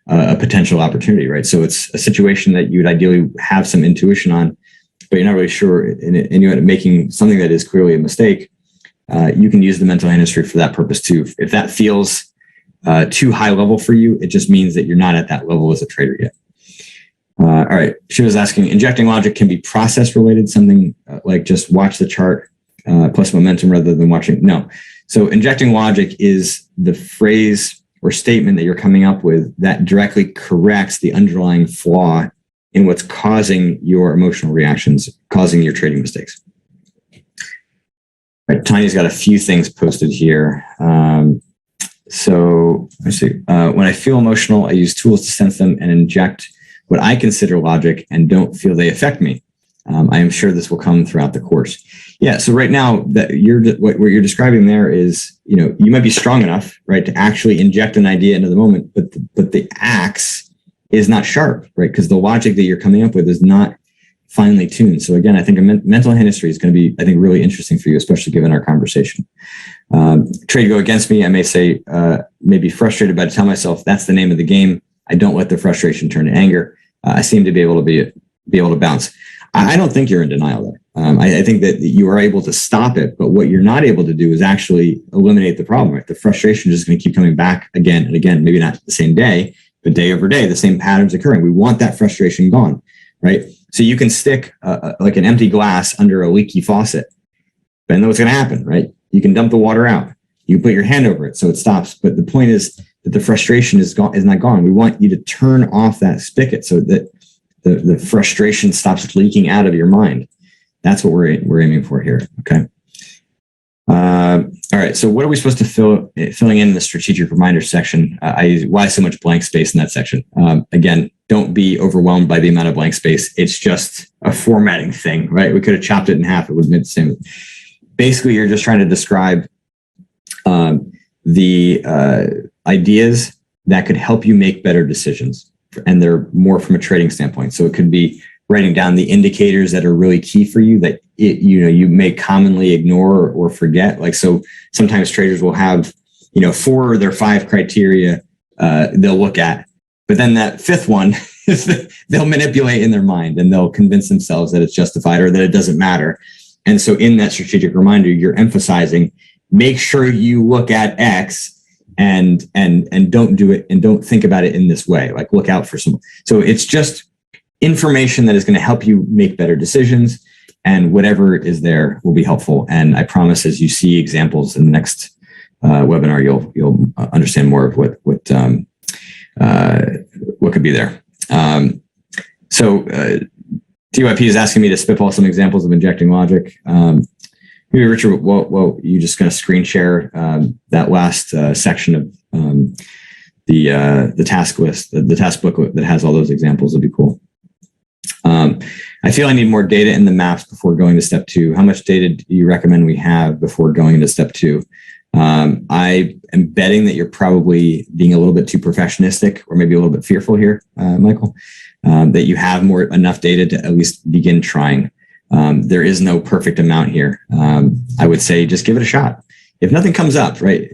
a potential opportunity, right? So it's a situation that you would ideally have some intuition on, but you're not really sure, and you end up making something that is clearly a mistake. You can use the mental hand history for that purpose too. If that feels too high level for you, it just means that you're not at that level as a trader yet. All right. She was asking, injecting logic can be process related, something like just watch the chart plus momentum rather than watching. No. So injecting logic is the phrase or statement that you're coming up with that directly corrects the underlying flaw in what's causing your emotional reactions, causing your trading mistakes. All right, Tanya's got a few things posted here. So let's see. When I feel emotional, I use tools to sense them and inject what I consider logic and don't feel they affect me. I am sure this will come throughout the course. Yeah. So right now, that what you're describing there is, you might be strong enough, right, to actually inject an idea into the moment, but the axe is not sharp, right? Because the logic that you're coming up with is not finely tuned. So again, I think a mental hand history is going to be, I think, really interesting for you, especially given our conversation. Trade go against me. I may say, may be frustrated, but I tell myself that's the name of the game. I don't let the frustration turn to anger. I seem to be able to bounce. I don't think you're in denial there. I think that you are able to stop it, but what you're not able to do is actually eliminate the problem, right? The frustration is just going to keep coming back again and again, maybe not the same day, but day over day, the same patterns occurring. We want that frustration gone, right? So you can stick like an empty glass under a leaky faucet, then what's going to happen, right? You can dump the water out. You put your hand over it so it stops. But the point is that the frustration is not gone. We want you to turn off that spigot so that the frustration stops leaking out of your mind. That's what we're aiming for here. Okay. All right. So what are we supposed to filling in the strategic reminder section? Why so much blank space in that section? Again, don't be overwhelmed by the amount of blank space. It's just a formatting thing, right? We could have chopped it in half. It would have been the same. Basically, you're just trying to describe the ideas that could help you make better decisions. And they're more from a trading standpoint. So it could be writing down the indicators that are really key for you that you may commonly ignore or forget. Like, so sometimes traders will have, 4 of their 5 criteria they'll look at, but then that 5th one they'll manipulate in their mind and they'll convince themselves that it's justified or that it doesn't matter. And so in that strategic reminder, you're emphasizing, make sure you look at X and don't do it and don't think about it in this way. Like, look out for some. So it's just information that is going to help you make better decisions, and whatever is there will be helpful. And I promise, as you see examples in the next webinar, you'll understand more of what could be there. So TYP is asking me to spitball some examples of injecting logic. Maybe Richard, well, you just going to screen share that last section of the task list, the task booklet that has all those examples would be cool. I feel I need more data in the maps before going to step 2. How much data do you recommend we have before going into step 2? I am betting that you're probably being a little bit too perfectionistic or maybe a little bit fearful here, Michael, that you have enough data to at least begin trying. There is no perfect amount here. I would say just give it a shot. If nothing comes up, right,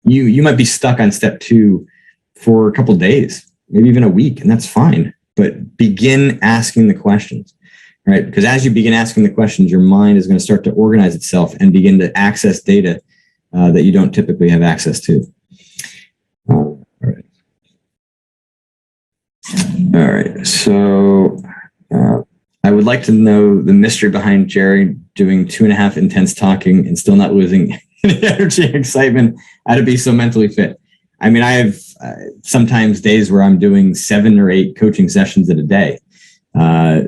you might be stuck on step 2 for a couple of days, maybe even a week, and that's fine. But begin asking the questions, right? Because as you begin asking the questions, your mind is going to start to organize itself and begin to access data that you don't typically have access to. All right. So I would like to know the mystery behind Jerry doing 2.5 intense talking and still not losing energy and excitement. How to be so mentally fit. I mean, I have sometimes days where I'm doing 7 or 8 coaching sessions in a day.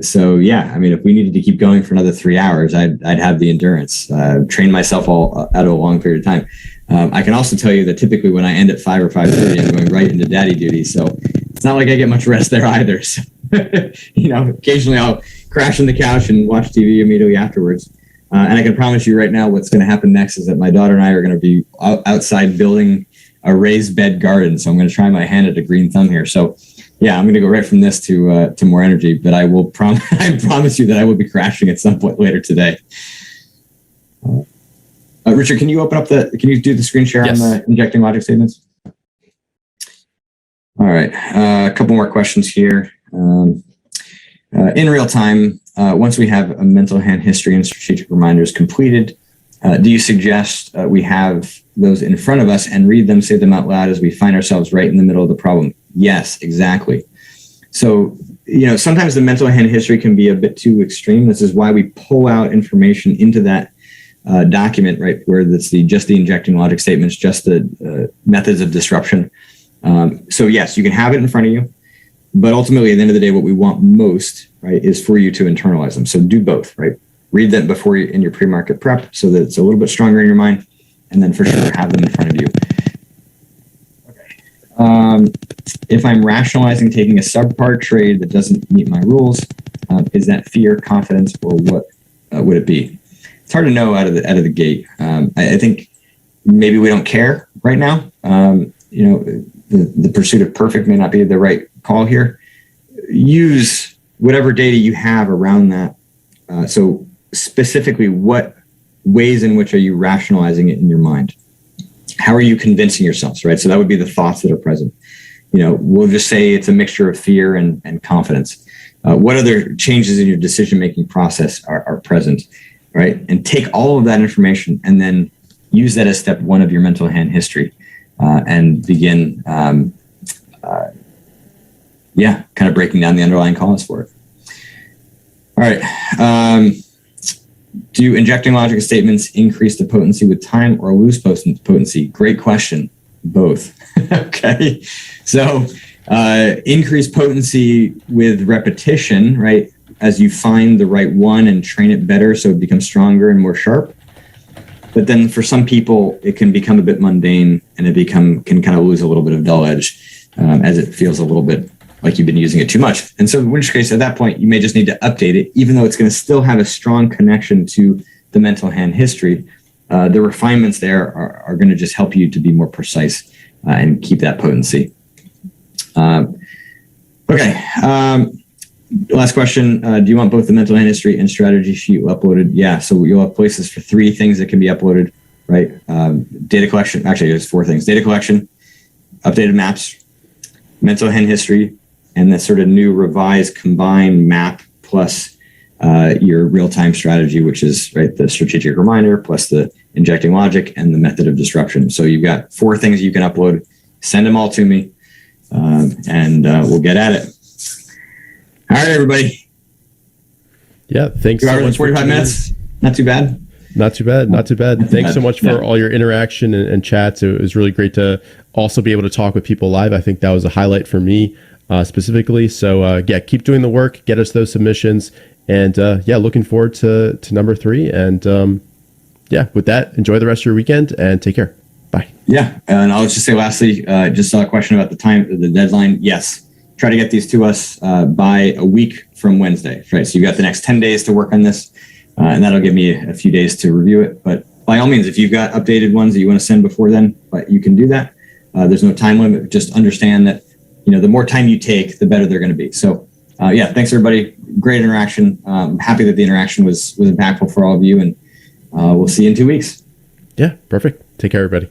So yeah, I mean, if we needed to keep going for another 3 hours, I'd have the endurance, train myself all out of a long period of time. I can also tell you that typically when I end at 5 or 5:30, I'm going right into daddy duty. So it's not like I get much rest there either. So, occasionally I'll crash on the couch and watch TV immediately afterwards. And I can promise you right now, what's going to happen next is that my daughter and I are going to be outside building a raised bed garden. So I'm going to try my hand at a green thumb here. So yeah, I'm going to go right from this to more energy, but I promise you that I will be crashing at some point later today. Richard, can you can you do the screen share Yes. on the injecting logic statements? All right. A couple more questions here. In real time, once we have a mental hand history and strategic reminders completed, do you suggest we have those in front of us and read them, say them out loud as we find ourselves right in the middle of the problem? Yes, exactly. So, sometimes the mental hand history can be a bit too extreme. This is why we pull out information into that document, right, where that's just the injecting logic statements, just the methods of disruption. So yes, you can have it in front of you, but ultimately at the end of the day, what we want most, right, is for you to internalize them. So do both, right? Read them before you in your pre-market prep so that it's a little bit stronger in your mind, and then for sure have them in front of you. Okay. If I'm rationalizing taking a subpar trade that doesn't meet my rules, is that fear, confidence, or what would it be? It's hard to know out of the gate. I think maybe we don't care right now. The pursuit of perfect may not be the right call here. Use whatever data you have around that. So specifically, what ways in which are you rationalizing it in your mind? How are you convincing yourselves, right? So that would be the thoughts that are present. We'll just say it's a mixture of fear and confidence. What other changes in your decision-making process are present, right? And take all of that information and then use that as step 1 of your mental hand history and begin, kind of breaking down the underlying cause for it. All right. Do injecting logic statements increase the potency with time or lose potency? Great question. Both. Okay. So increase potency with repetition, right? As you find the right one and train it better so it becomes stronger and more sharp. But then for some people, it can become a bit mundane and it can kind of lose a little bit of dull edge as it feels a little bit like you've been using it too much. And so in which case, at that point, you may just need to update it, even though it's going to still have a strong connection to the mental hand history. The refinements there are going to just help you to be more precise and keep that potency. Okay. Last question. Do you want both the mental hand history and strategy sheet uploaded? Yeah. So you'll have places for 3 things that can be uploaded, right? Data collection. Actually, there's 4 things. Data collection, updated maps, mental hand history, and that sort of new revised combined map plus your real-time strategy, which is right the strategic reminder plus the injecting logic and the method of disruption. So you've got 4 things you can upload. Send them all to me, and we'll get at it. All right, everybody. Yeah, thanks 2 so hours and much. 45 minutes. Not too bad. Not too bad. Not too bad. Thanks so much for all your interaction and chats. It was really great to also be able to talk with people live. I think that was a highlight for me specifically. So keep doing the work. Get us those submissions. And looking forward to number 3. And with that, enjoy the rest of your weekend and take care. Bye. Yeah. And I'll just say lastly, just saw a question about the deadline. Yes. try to get these to us by a week from Wednesday, right? So you got the next 10 days to work on this, and that'll give me a few days to review it. But by all means, if you've got updated ones that you want to send before then, but you can do that. There's no time limit. Just understand that, the more time you take, the better they're going to be. So yeah, thanks everybody. Great interaction. Happy that the interaction was impactful for all of you, and we'll see you in 2 weeks. Yeah, perfect. Take care, everybody.